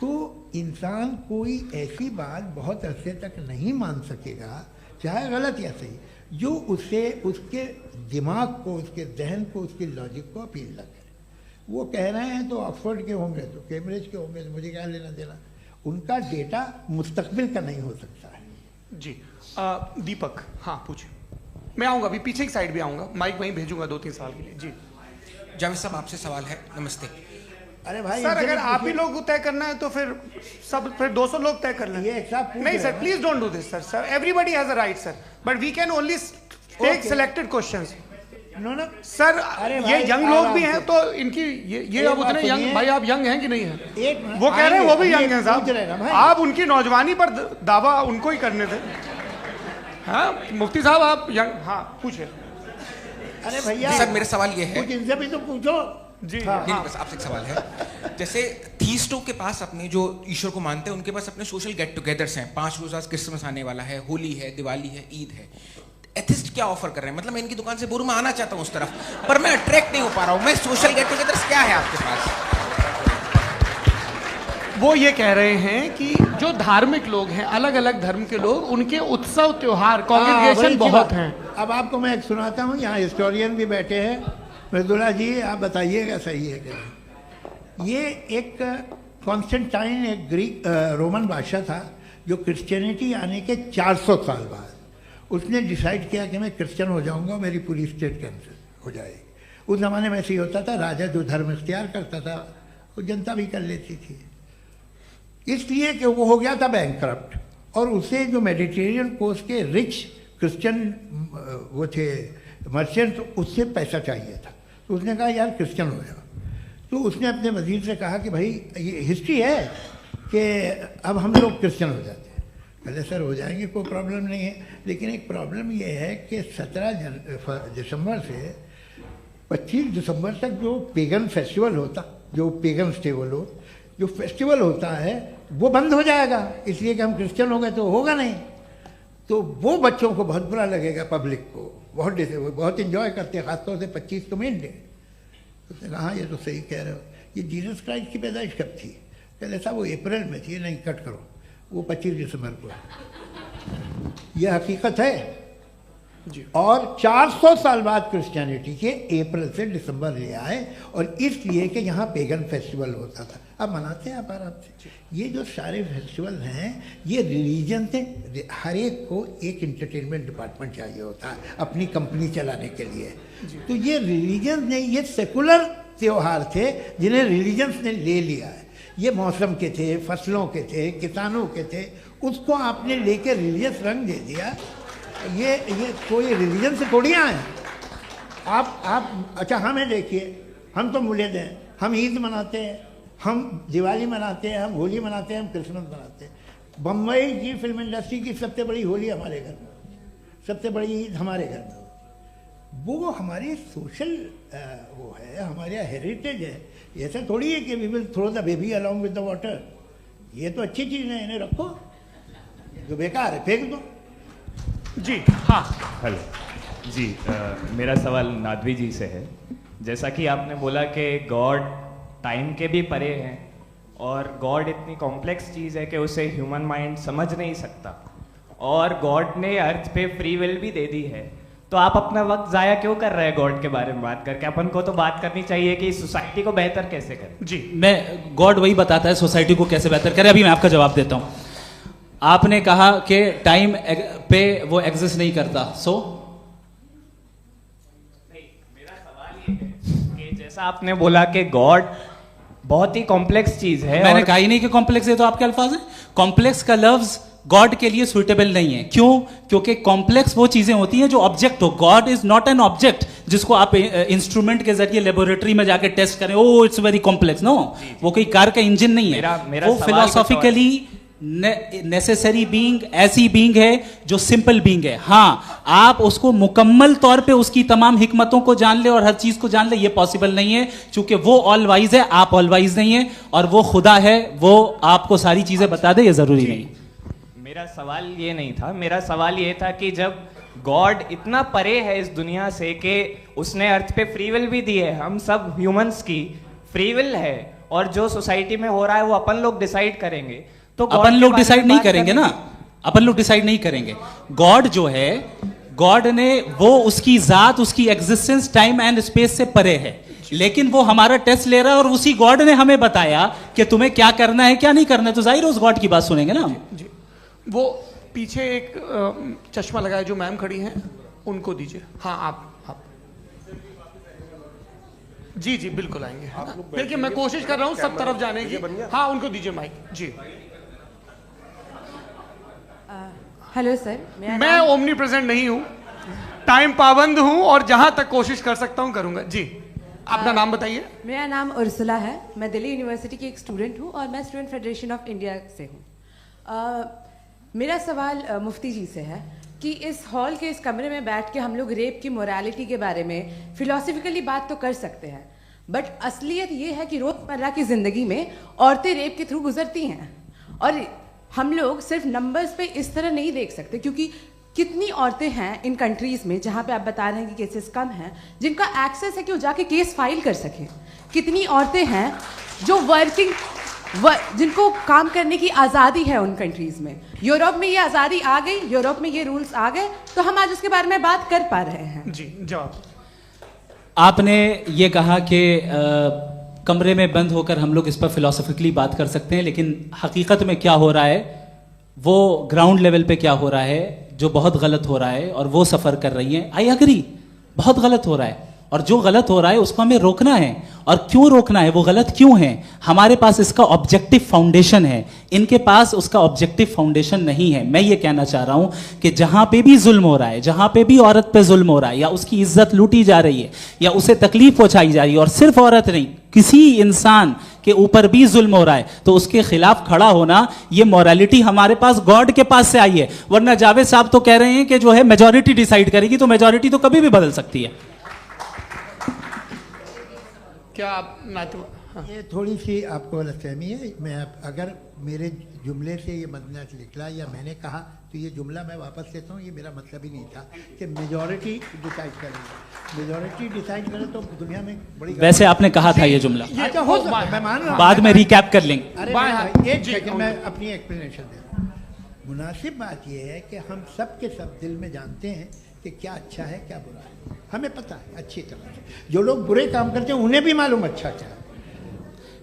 तो इंसान कोई ऐसी बात बहुत अरसे तक नहीं मान सकेगा, चाहे गलत या सही, जो उससे उसके दिमाग को, उसके जहन को, उसके लॉजिक को अपील न करे। वो कह रहे हैं तो ऑक्सफोर्ड के होंगे तो कैम्ब्रिज के होंगे, तो मुझे क्या लेना देना, उनका डेटा मुस्तकबिल का नहीं हो सकता है। जी दीपक, हाँ पूछिए। मैं आऊँगा, अभी पीछे की साइड भी आऊँगा, माइक वहीं भेजूंगा 2-3 साल के लिए। जी जावेद साहब, आपसे सवाल है। नमस्ते। अरे भाई सर, अगर आप ही लोग तय करना है तो फिर 200 लोग तय कर लें। नहीं sir, please don't do this sir. Everybody has a right sir, but we can only take selected questions. No sir, ये यंग लोग भी हैं तो इनकी ये अब उतने यंग, भाई आप यंग हैं कि नहीं हैं? वो कह रहे हैं वो भी यंग हैं साहब, आप उनकी नौजवानी पर दावा उनको ही करने थे। हाँ मुफ्ती साहब आप यंग, हाँ पूछे। अरे भैया सर मेरा सवाल ये है, कुछ इनसे भी तो पूछो। जी नहीं, बस आपसे एक सवाल है। जैसे थीस्टों के पास अपने जो ईश्वर को मानते हैं उनके पास अपने सोशल गेट टुगेदर्स हैं, 5 रोज़ आज क्रिसमस आने वाला है, होली है, दिवाली है, ईद है। एथिस्ट क्या ऑफर कर रहे हैं? मतलब मैं इनकी दुकान से बोलूं, मैं आना चाहता हूं उस तरफ, पर मैं अट्रैक्ट नहीं हो पा रहा हूं। मैं सोशल गेट टुगेदर्स क्या है आपके पास? वो ये कह रहे हैं कि जो धार्मिक लोग हैं, अलग अलग धर्म के लोग, उनके उत्सव त्योहार कांग्रेगेशन बहुत हैं। अब आपको मैं एक सुनाता हूँ, यहाँ हिस्टोरियन भी बैठे हैं, मृदुला जी आप बताइएगा सही है क्या। ये एक कॉन्स्टेंटाइन, एक ग्रीक रोमन बादशाह था जो क्रिश्चियनिटी आने के 400 साल बाद उसने डिसाइड किया कि मैं क्रिश्चियन हो जाऊंगा, मेरी पूरी स्टेट कैंसिल हो जाएगी। उस ज़माने में ऐसे ही होता था, राजा जो धर्म इख्तियार करता था वो जनता भी कर लेती थी, इसलिए कि वो हो गया था बैंकक्रप्ट, और उसे जो मेडिटेरियन कोस्ट के रिच क्रिश्चियन वो थे मर्चेंट, उससे पैसा चाहिए था। तो उसने कहा यार क्रिश्चियन हो जाओ। तो उसने अपने वजीर से कहा कि भाई ये हिस्ट्री है कि अब हम लोग क्रिश्चियन हो जाते हैं। पहले सर हो जाएंगे, कोई प्रॉब्लम नहीं है, लेकिन एक प्रॉब्लम ये है कि 17 दिसंबर से 25 दिसंबर तक जो पेगन फेस्टिवल होता, जो पेगन्स थे वो लोग, जो फेस्टिवल होता है वो बंद हो जाएगा, इसलिए कि हम क्रिश्चियन हो गए तो होगा नहीं। तो वो बच्चों को बहुत बुरा लगेगा, पब्लिक को बहुत इन्जॉय करते हैं, खासतौर से 25 को मेन डे। तो उसने कहा हाँ ये तो सही कह रहे हो, ये जीसस क्राइस्ट की पैदाइश कब थी? कहले साहब वो अप्रैल में थी। नहीं कट करो, वो 25 दिसंबर को है। यह हकीकत है जी। और 400 साल बाद क्रिश्चियनिटी के अप्रैल से दिसंबर ले आए, और इसलिए कि यहाँ पेगन फेस्टिवल होता था। अब मनाते हैं आप आराम से। ये जो सारे फेस्टिवल हैं ये रिलीजन से, हर एक को एक इंटरटेनमेंट डिपार्टमेंट चाहिए होता है अपनी कंपनी चलाने के लिए। तो ये रिलीजन ने, ये सेकुलर त्यौहार थे जिन्हें रिलीजन्स ने ले लिया है। ये मौसम के थे, फसलों के थे, किसानों के थे, उसको आपने लेके रिलीजियस रंग दे दिया। ये कोई रिलीजन से थोड़ी आए आप। अच्छा हमें देखिए, हम तो मुल्द हैं, हम ईद मनाते हैं, हम दिवाली मनाते हैं, हम होली मनाते हैं, हम क्रिसमस मनाते हैं। बम्बई की फिल्म इंडस्ट्री की सबसे बड़ी होली हमारे घर में, सबसे बड़ी ईद हमारे घर में। वो हमारी सोशल वो है, हमारे हेरिटेज है। ऐसा थोड़ी है कि we will throw the baby along with the water. ये तो अच्छी चीज़ है, इन्हें रखो, जो बेकार है फेंक दो। जी हाँ हेलो जी, मेरा सवाल नादवी जी से है। जैसा कि आपने बोला कि गॉड टाइम के भी परे हैं, और गॉड इतनी कॉम्प्लेक्स चीज़ है कि उसे ह्यूमन माइंड समझ नहीं सकता, और गॉड ने अर्थ पे फ्री विल भी दे दी है। तो आप अपना वक्त ज़ाया क्यों कर रहे हैं गॉड के बारे में बात करके? अपन को तो बात करनी चाहिए कि सोसाइटी को बेहतर कैसे करें। जी, मैं गॉड वही बताता है सोसाइटी को कैसे बेहतर करें। अभी मैं आपका जवाब देता हूँ। आपने कहा कि टाइम पे वो एग्जिस्ट नहीं करता, मेरा सवाल ये है कि जैसा आपने बोला कि गॉड बहुत ही कॉम्प्लेक्स चीज है। मैंने कहा ही नहीं कि कॉम्प्लेक्स है, तो आपके अल्फाज हैं। कॉम्प्लेक्स का लफ्ज गॉड के लिए सुइटेबल नहीं है। क्यों? क्योंकि कॉम्प्लेक्स वो चीजें होती हैं जो ऑब्जेक्ट हो। God is not an object जिसको आप इंस्ट्रूमेंट के जरिए लेबोरेटरी में जाके टेस्ट करें, oh it's very complex. No, वो कोई कार का इंजन नहीं है। वो फिलोसॉफिकली नेसेसरी बीइंग ऐसी बीइंग है जो सिंपल बीइंग है। हाँ, आप उसको मुकम्मल तौर पे उसकी तमाम हिकमतों को जान ले और हर चीज को जान ले, ये पॉसिबल नहीं है, क्योंकि वो ऑल वाइज है, आप ऑल वाइज नहीं है, और वो खुदा है, वो आपको सारी चीजें बता दे, ये जरूरी नहीं। मेरा सवाल ये नहीं था, मेरा सवाल ये था कि जब गॉड इतना परे है इस दुनिया से कि उसने अर्थ पे फ्री विल भी दी है, हम सब ह्यूमंस की फ्री विल है, और जो सोसाइटी में हो रहा है वो अपन लोग डिसाइड करेंगे, तो अपन लोग डिसाइड नहीं करेंगे ना, अपन लोग डिसाइड नहीं करेंगे। गॉड जो है, गॉड ने वो उसकी जात, उसकी एग्जिस्टेंस टाइम एंड स्पेस से परे है, लेकिन वो हमारा टेस्ट ले रहा है और उसी गॉड ने हमें बताया कि तुम्हें क्या करना है क्या नहीं करना है, तो जाहिर है उस गॉड की बात सुनेंगे ना हम। जी, वो पीछे एक चश्मा लगाए जो मैम खड़ी हैं, उनको दीजिए। हाँ, आप जी जी बिल्कुल आएंगे। देखिए मैं कोशिश कर रहा हूँ सब तरफ जाने की। हाँ, उनको दीजिए माइक। जी, हेलो सर, मैं ओमनी प्रेजेंट नहीं हूँ, टाइम पाबंद हूँ और जहां तक कोशिश कर सकता हूँ करूंगा। जी, अपना नाम बताइए। मेरा नाम उर्सुला है, मैं दिल्ली यूनिवर्सिटी की एक स्टूडेंट हूँ और मैं स्टूडेंट फेडरेशन ऑफ इंडिया से हूँ। मेरा सवाल मुफ्ती जी से है कि इस हॉल के इस कमरे में बैठ के हम लोग रेप की मोरालिटी के बारे में फिलोसफिकली बात तो कर सकते हैं, बट असलियत ये है कि रोजमर्रा की जिंदगी में औरतें रेप के थ्रू गुजरती हैं, और हम लोग सिर्फ नंबर्स पे इस तरह नहीं देख सकते, क्योंकि कितनी औरतें हैं इन कंट्रीज में जहाँ पे आप बता रहे हैं कि केसेस कम हैं, जिनका एक्सेस है कि वो जाके केस फाइल कर सकें। कितनी औरतें हैं जो जिनको काम करने की आज़ादी है उन कंट्रीज में। यूरोप में ये आज़ादी आ गई, यूरोप में ये रूल्स आ गए, तो हम आज उसके बारे में बात कर पा रहे हैं। जी, जवाब। आपने ये कहा कि कमरे में बंद होकर हम लोग इस पर फिलोसफिकली बात कर सकते हैं, लेकिन हकीकत में क्या हो रहा है, वो ग्राउंड लेवल पे क्या हो रहा है जो बहुत गलत हो रहा है, और वो सफ़र कर रही हैं। आई अग्री, बहुत गलत हो रहा है, और जो गलत हो रहा है उसको हमें रोकना है। और क्यों रोकना है, वो गलत क्यों है, हमारे पास इसका ऑब्जेक्टिव फाउंडेशन है, इनके पास उसका ऑब्जेक्टिव फाउंडेशन नहीं है। मैं ये कहना चाह रहा हूं कि जहां पे भी जुल्म हो रहा है, जहां पे भी औरत पे जुल्म हो रहा है, या उसकी इज्जत लूटी जा रही है, या उसे तकलीफ पहुंचाई जा रही है, और सिर्फ औरत नहीं, किसी इंसान के ऊपर भी जुल्म हो रहा है, तो उसके खिलाफ खड़ा होना, ये मोरालिटी हमारे पास गॉड के पास से आई है। वरना जावेद साहब तो कह रहे हैं कि जो है मेजॉरिटी डिसाइड करेगी, तो मेजॉरिटी तो कभी भी बदल सकती है। क्या आप हाँ। ये थोड़ी सी आपको गलतफहमी है। मैं अगर मेरे जुमले से ये मदनत निकला या मैंने कहा, तो ये जुमला मैं वापस लेता हूँ। ये मेरा मतलब ही नहीं था कि मेजॉरिटी डिसाइड करेगी। मेजॉरिटी डिसाइड करे तो दुनिया में बड़ी, वैसे आपने कहा था ये जुमला, अच्छा हो सकता है, मैं मान रहा हूँ, बाद में रिकैप कर लेंगे। अरे एक सेकंड, मैं अपनी एक्सप्लेनेशन देता हूँ। मुनासिब बात यह है कि हम सब के सब दिल में जानते हैं कि क्या अच्छा है क्या बुरा है, हमें पता है अच्छी तरह से। जो लोग बुरे काम करते हैं उन्हें भी मालूम अच्छा क्या है।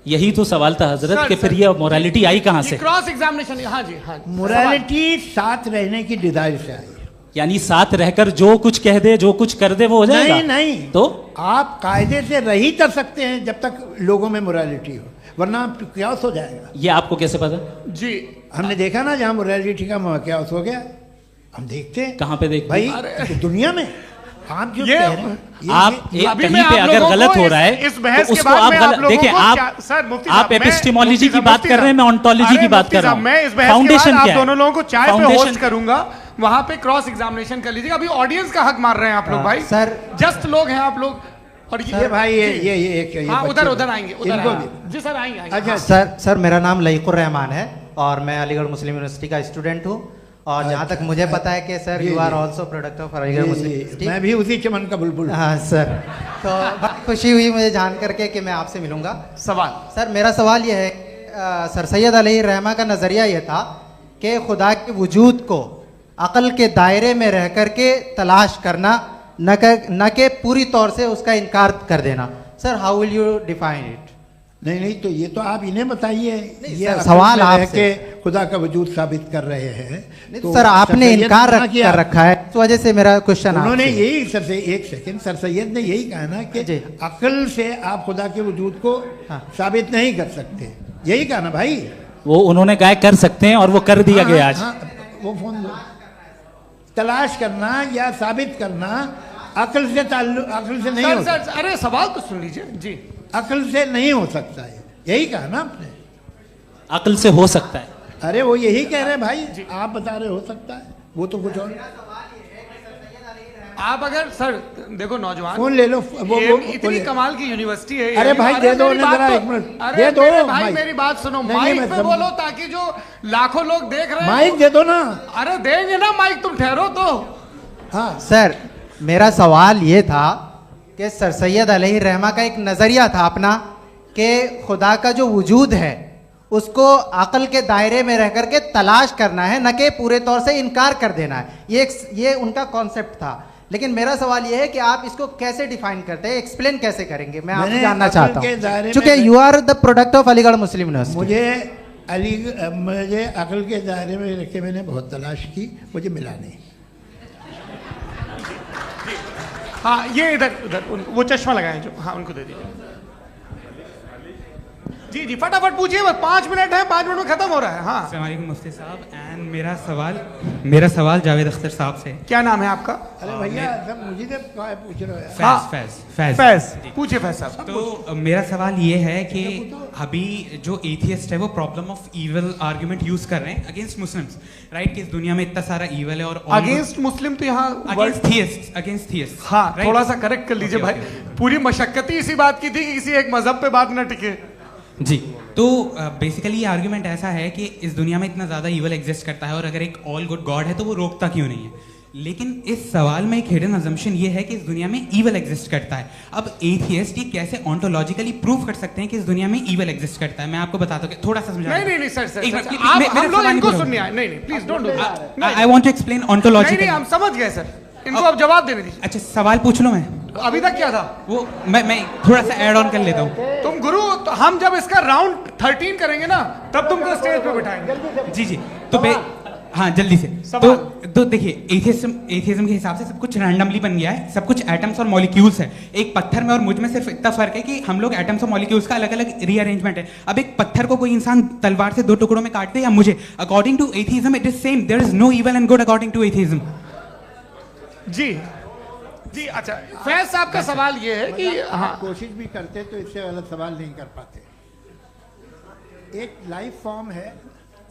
यही तो सवाल था हजरत कि फिर ये मोरालिटी आई कहां से? Cross examination. हाँ जी, हाँ। मोरालिटी साथ रहने की डिजायर से आई, यानी साथ रहकर जो कुछ कह दे, जो कुछ कर दे, वो हो जाएगा। नहीं नहीं, तो आप कायदे से रह ही कर सकते हैं जब तक लोगों में मोरालिटी हो, वरना क्यास हो जाएगा। ये आपको कैसे पता? जी, हमने देखा ना, जहां मोरालिटी का क्यास हो गया, हम देखते हैं। कहां पे देखते भाई? दुनिया में। आप जो आप कहीं पे अगर गलत हो रहा है तो उसको आप गलत देखिए। आप एपिस्टेमोलॉजी की बात कर रहे हैं, मैं ऑन्टोलॉजी की बात कर रहा हूं। मैं इस बहस के बाद आप दोनों लोगों को चाय पे होस्ट करूंगा, वहां पे क्रॉस एग्जामिनेशन कर लीजिएगा। अभी ऑडियंस का हक मार रहे हैं आप लोग भाई, सर जस्ट लोग हैं आप लोग। और ये भाई ये हाँ, उधर आएंगे, उधर जी सर आएंगे। अच्छा सर, मेरा नाम लईकुर रहमान है और मैं अलीगढ़ मुस्लिम यूनिवर्सिटी का स्टूडेंट हूँ, और जहाँ तक मुझे पता है कि sir you are also product of Aligarh Muslim University. मैं भी उसी चमन का बुलबुल। हाँ सर, तो बहुत खुशी हुई मुझे जान करके कि मैं आपसे मिलूंगा। सवाल सर, मेरा सवाल यह है, सर सैयद अलैहिर्रहमा का नज़रिया यह था कि खुदा के वजूद को अक़ल के दायरे में रह कर के तलाश करना, न कि पूरी तौर से उसका इनकार कर देना। Sir, how will you define it? नहीं, तो ये तो आप इन्हें बताइए। ये सवाल आपसे खुदा का वजूद साबित कर रहे हैं, तो सर आपने इनकार कर रखा है, इस वजह से मेरा क्वेश्चन। उन्होंने यही सर से एक सेकंड, सर सैयद ने यही कहा ना कि अक्ल से आप खुदा के वजूद को साबित नहीं कर सकते, यही कहा ना भाई। वो उन्होंने कहा कर सकते हैं और वो कर दिया गया आज। वो फोन तलाश करना या साबित करना अक्ल से अक्ल से नहीं हो सकता। अरे सवाल तो सुन लीजिए जी। अक्ल से नहीं हो सकता है, यही कहा ना आपने। अक्ल से हो सकता है, अरे वो यही कह रहे हैं भाई, आप बता रहे हो सकता है, वो तो कुछ और। आप अगर सर देखो नौजवान फोन ले लो, वो इतनी कमाल की यूनिवर्सिटी है। अरे भाई दे दो उन्हें जरा, एक मिनट दे दो भाई, मेरी बात सुनो, माइक पे बोलो ताकि जो लाखों लोग देख रहे हैं। माइक दे दो ना। अरे देंगे ना माइक, तुम ठहरो तो। हाँ सर, मेरा सवाल ये था कि सर सैयद अलैहि रहमा का एक नजरिया था अपना कि खुदा का जो वजूद है उसको अकल के दायरे में रह करके तलाश करना है, न कि पूरे तौर से इनकार कर देना है। ये उनका कॉन्सेप्ट था। लेकिन मेरा सवाल ये है कि आप इसको कैसे डिफाइन करते हैं, एक्सप्लेन कैसे करेंगे, मैं आपसे जानना चाहता हूँ, क्योंकि you are the product of Aligarh Muslim University. मुझे अकल के दायरे में रख के मैंने बहुत तलाश की, मुझे मिला नहीं। हाँ ये इधर वो चश्मा लगाए जो, हाँ उनको दे दीजिए। जी जी फटाफट पूछिए, बस 5 मिनट है, 5 मिनट में खत्म हो रहा है। हाँ अस्सलाम वालेकुम मुफ्ती साहब, एंड मेरा सवाल जावेद अख्तर साहब से। क्या नाम है आपका? अरे भैया सब मुझे पूछ रहे हो। फैज पूछिए फैज साहब। तो मेरा सवाल ये है कि अभी जो एथियस्ट है वो problem of evil argument use कर रहे हैं अगेंस्ट मुस्लिम्स, राइट? कि इस दुनिया में इतना सारा इविल है और अगेंस्ट मुस्लिम तो यहाँ अगेंस्ट थियस्ट। हाँ थोड़ा सा करेक्ट कर लीजिए भाई, पूरी मशक्कत ही इसी बात की थी कि किसी एक मजहब पे बात ना टिके। जी, तो बेसिकली ये आर्गुमेंट ऐसा है कि इस दुनिया में इतना ज्यादा इविल एग्जिस्ट करता है और अगर एक ऑल गुड गॉड है तो वो रोकता क्यों नहीं है? लेकिन इस सवाल में एक हिडन अजम्पशन ये है कि इस दुनिया में ईवल एग्जिस्ट करता है। अब एथियस्ट ये कैसे ऑन्टोलॉजिकली प्रूव कर सकते हैं कि इस दुनिया में ईवल एग्जिस्ट करता है? मैं आपको बताता हूँ, थोड़ा सा समझा। नहीं सर हम लोग इनको सुनिए। नहीं please don't do that. I want to explain ontologically. नहीं हम समझ गए सर, इनको अब जवाब देने दीजिए। अच्छा सवाल पूछ लो। मैं अभी तक क्या था वो मैं थोड़ा सा ऐड ऑन कर लेता हूँ। तुम गुरु, तो हम जब इसका राउंड 13 करेंगे ना तब तुमको स्टेज पे बिठाएंगे। जी तो हाँ जल्दी से। तो देखिए एथियज्म के हिसाब से सब कुछ रैंडमली बन गया है, सब कुछ एटम्स और मॉलिक्यूल्स है। एक पत्थर में और मुझ में सिर्फ इतना फर्क है कि हम लोग एटम्स और मॉलिक्यूल्स का अलग अलग रीअरेंजमेंट है। अब एक पत्थर को कोई इंसान तलवार से 2 टुकड़ों में काटते या मुझे, according to atheism it is same, there is no evil and good according to atheism. जी अच्छा फैज साहब का सवाल ये है कि हाँ कोशिश भी करते तो इससे गलत सवाल नहीं कर पाते। एक लाइफ फॉर्म है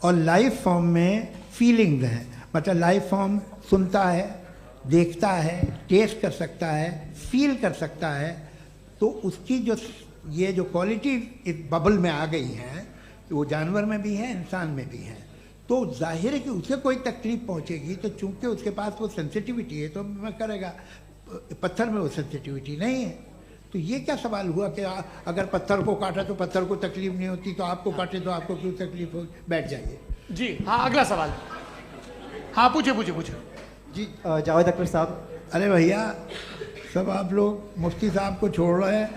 और लाइफ फॉर्म में फीलिंग्स हैं, मतलब लाइफ फॉर्म सुनता है, देखता है, टेस्ट कर सकता है, फील कर सकता है। तो उसकी जो ये जो क्वालिटी इस बबल में आ गई है तो वो जानवर में भी है, इंसान में भी है। तो जाहिर है कि उसे कोई तकलीफ पहुंचेगी, तो चूंकि उसके पास वो सेंसिटिविटी है तो मैं करेगा। पत्थर में वो सेंसिटिविटी नहीं है। तो ये क्या सवाल हुआ कि अगर पत्थर को काटा तो पत्थर को तकलीफ नहीं होती, तो आपको काटे तो आपको क्यों तकलीफ हो? बैठ जाइए। जी हाँ अगला सवाल। हाँ पूछे जी जावेद अख्तर साहब। अरे भैया सब आप लोग मुफ्ती साहब को छोड़ रहे हैं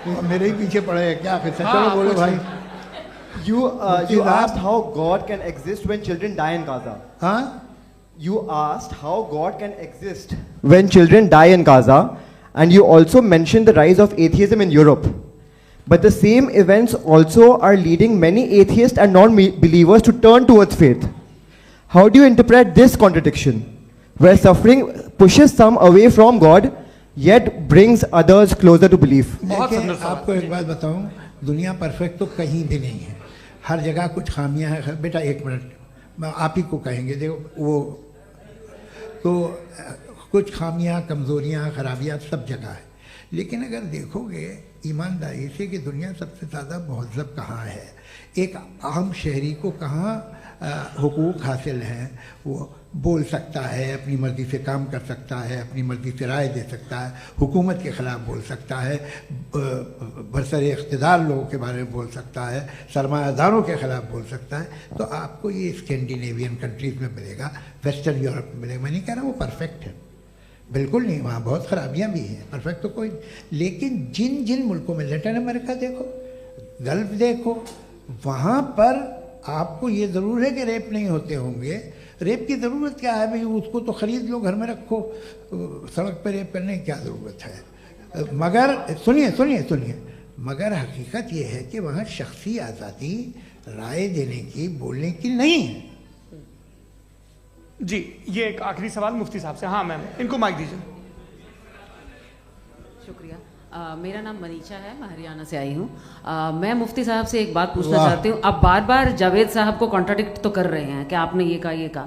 तो मेरे ही पीछे पड़े हैं क्या? फिर चलो बोलो भाई। You asked how God can exist when children die in Gaza. Huh? You asked how God can exist when children die in Gaza, and you also mentioned the rise of atheism in Europe. But the same events also are leading many atheists and non-believers to turn towards faith. How do you interpret this contradiction, where suffering pushes some away from God, yet brings others closer to belief? आपको एक बात बताऊं, दुनिया perfect तो कहीं भी नहीं है, हर जगह कुछ खामियां हैं। बेटा एक मिनट आप ही को कहेंगे, देखो वो तो कुछ खामियां, कमज़ोरियां, खराबियां सब जगह है। लेकिन अगर देखोगे ईमानदारी से कि दुनिया सबसे ज़्यादा महज़ब कहाँ है, एक आम शहरी को कहाँ हुकूक हासिल हैं, वो बोल सकता है, अपनी मर्ज़ी से काम कर सकता है, अपनी मर्ज़ी से राय दे सकता है, हुकूमत के ख़िलाफ़ बोल सकता है, बरसरे इक़्तिदार लोगों के बारे में बोल सकता है, सरमायादारों के ख़िलाफ़ बोल सकता है। तो आपको ये स्कैंडिनेवियन कंट्रीज़ में मिलेगा, वेस्टर्न यूरोप में मिलेगा। मैं नहीं कह रहा वो परफेक्ट है, बिल्कुल नहीं, वहाँ बहुत ख़राबियाँ भी हैं, परफेक्ट तो कोई। लेकिन जिन जिन मुल्कों में, लैटिन अमेरिका देखो, गल्फ़ देखो, वहाँ पर आपको ये ज़रूर है कि रेप नहीं होते होंगे। रेप की ज़रूरत क्या है भाई? उसको तो ख़रीद लो, घर में रखो, सड़क पर रेप करने की क्या ज़रूरत है? मगर सुनिए, मगर हकीकत ये है कि वहाँ शख्सी आज़ादी राय देने की, बोलने की नहीं है। जी ये एक आखिरी सवाल मुफ्ती साहब से। हाँ मैम, इनको माइक दीजिए। शुक्रिया। मेरा नाम मनीषा है, मैं हरियाणा से आई हूँ। मैं मुफ्ती साहब से एक बात पूछना चाहती हूँ। आप बार बार जावेद साहब को कॉन्ट्राडिक्ट तो कर रहे हैं कि आपने ये कहा,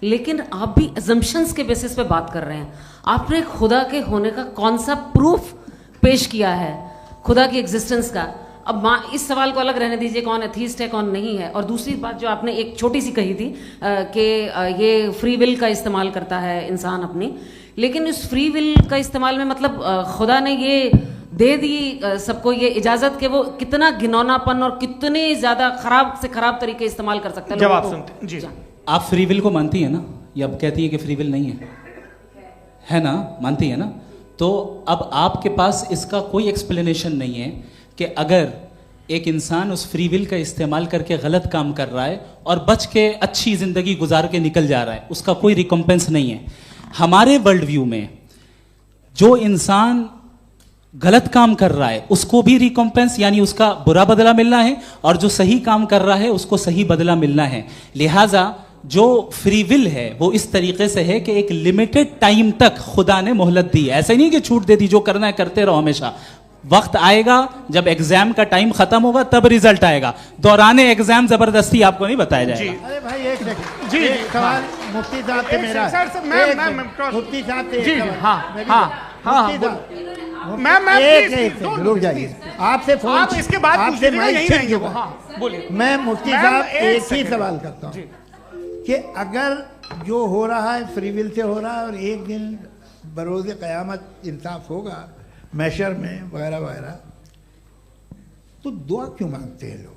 लेकिन आप भी अजम्पशंस के बेसिस पे बात कर रहे हैं। आपने खुदा के होने का कौन सा प्रूफ पेश किया है, खुदा की एग्जिस्टेंस का? अब इस सवाल को अलग रहने दीजिए, कौन एथीस्ट है कौन नहीं है। और दूसरी बात जो आपने एक छोटी सी कही थी कि ये फ्री विल का इस्तेमाल करता है इंसान अपनी, लेकिन इस फ्री विल का इस्तेमाल में मतलब खुदा ने ये दे दी सबको ये इजाजत कि वो कितना घिनौनापन और कितने ज्यादा खराब से खराब तरीके इस्तेमाल कर सकता है। जवाब सुनते जी। आप फ्री विल को मानती है ना, या अब कहती है कि फ्री विल नहीं है ना? मानती है ना? तो अब आपके पास इसका कोई एक्सप्लेनेशन नहीं है कि अगर एक इंसान उस फ्री विल का इस्तेमाल करके गलत काम कर रहा है और बच के अच्छी जिंदगी गुजार के निकल जा रहा है, उसका कोई रिकम्पेंस नहीं है। हमारे वर्ल्ड व्यू में जो इंसान गलत काम कर रहा है उसको भी रिकम्पेंस यानी उसका बुरा बदला मिलना है, और जो सही काम कर रहा है उसको सही बदला मिलना है। लिहाजा जो फ्री विल है वो इस तरीके से है कि एक लिमिटेड टाइम तक खुदा ने मोहलत दी है। ऐसा नहीं कि छूट दे दी, जो करना है करते रहो हमेशा। वक्त आएगा जब एग्जाम का टाइम खत्म होगा तब रिजल्ट आएगा, दौराने एग्जाम जबरदस्ती आपको नहीं बताया जाएगा। अरे भाई एक सेकंड जी, एक सवाल मुफ्ती साहब से मेरा है। मुफ्ती साहब से एक सवाल। रुक जाइए, आपसे फोन, आप इसके बाद आपसे माइक रहेंगे वो। हाँ, बोलिए। मैं मुफ्ती साहब एक ही सवाल करता हूँ कि अगर जो हो रहा है फ्री विल से हो रहा है और एक दिन बरोज़ क़यामत इंसाफ होगा मैशर में वगैरह वगैरह, तो दुआ क्यों मांगते हैं लोग?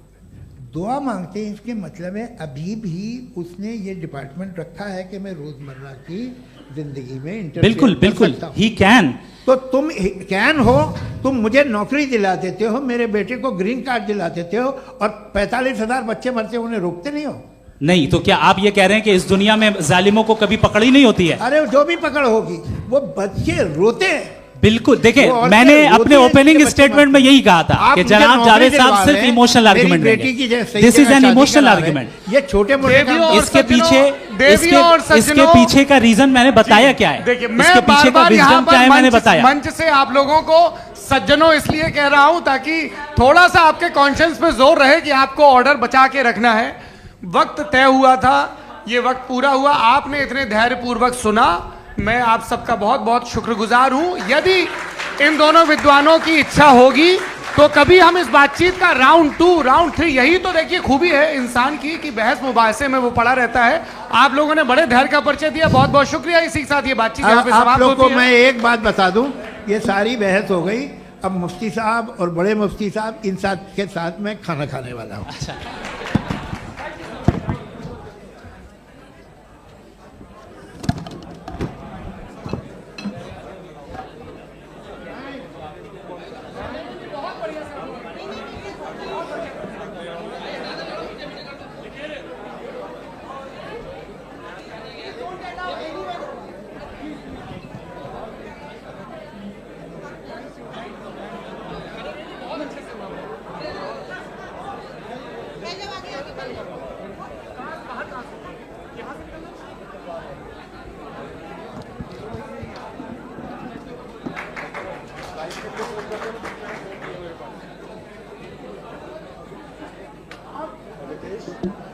दुआ मांगते हैं इसके मतलब है अभी भी उसने ये डिपार्टमेंट रखा है कि मैं रोजमर्रा की जिंदगी में बिल्कुल बिल्कुल ही कैन। तो तुम कैन हो, तुम मुझे नौकरी दिला देते हो, मेरे बेटे को ग्रीन कार्ड दिला देते हो, और 45,000 बच्चे मरते हो उन्हें रोकते नहीं हो। नहीं तो क्या आप ये कह रहे हैं कि इस दुनिया में जालिमों को कभी पकड़ ही नहीं होती है? अरे जो भी पकड़ होगी वो बच्चे रोते हैं। बिल्कुल, देखिए मैंने अपने ओपनिंग स्टेटमेंट में यही कहा था कि जनाब जावेद साहब सिर्फ इमोशनल आर्गुमेंट देंगे। This is an emotional argument. ये छोटे मोटे इसके पीछे का रीजन मैंने बताया क्या है, इसके पीछे का रीजन क्या है मैंने बताया। मंच से आप लोगों को सज्जनों इसलिए कह रहा हूं ताकि थोड़ा सा आपके कॉन्शियंस पे जोर रहे कि आपको ऑर्डर बचा के रखना है। वक्त तय हुआ था, ये वक्त पूरा हुआ, आपने इतने धैर्यपूर्वक सुना, मैं आप सबका बहुत बहुत शुक्रगुजार हूं। यदि इन दोनों विद्वानों की इच्छा होगी तो कभी हम इस बातचीत का राउंड 2, राउंड 3, यही तो देखिए खूबी है इंसान की कि बहस मुबाहसे में वो पड़ा रहता है। आप लोगों ने बड़े धैर्य का परिचय दिया, बहुत बहुत शुक्रिया। इसी के साथ ये बातचीत यहाँ पे समाप्त होती है। आप लोग को मैं एक बात बता दूं, ये सारी बहस हो गई, अब मुफ्ती साहब और बड़े मुफ्ती साहब इन साथ के साथ मैं खाना खाने वाला हूँ। अच्छा। Thank you.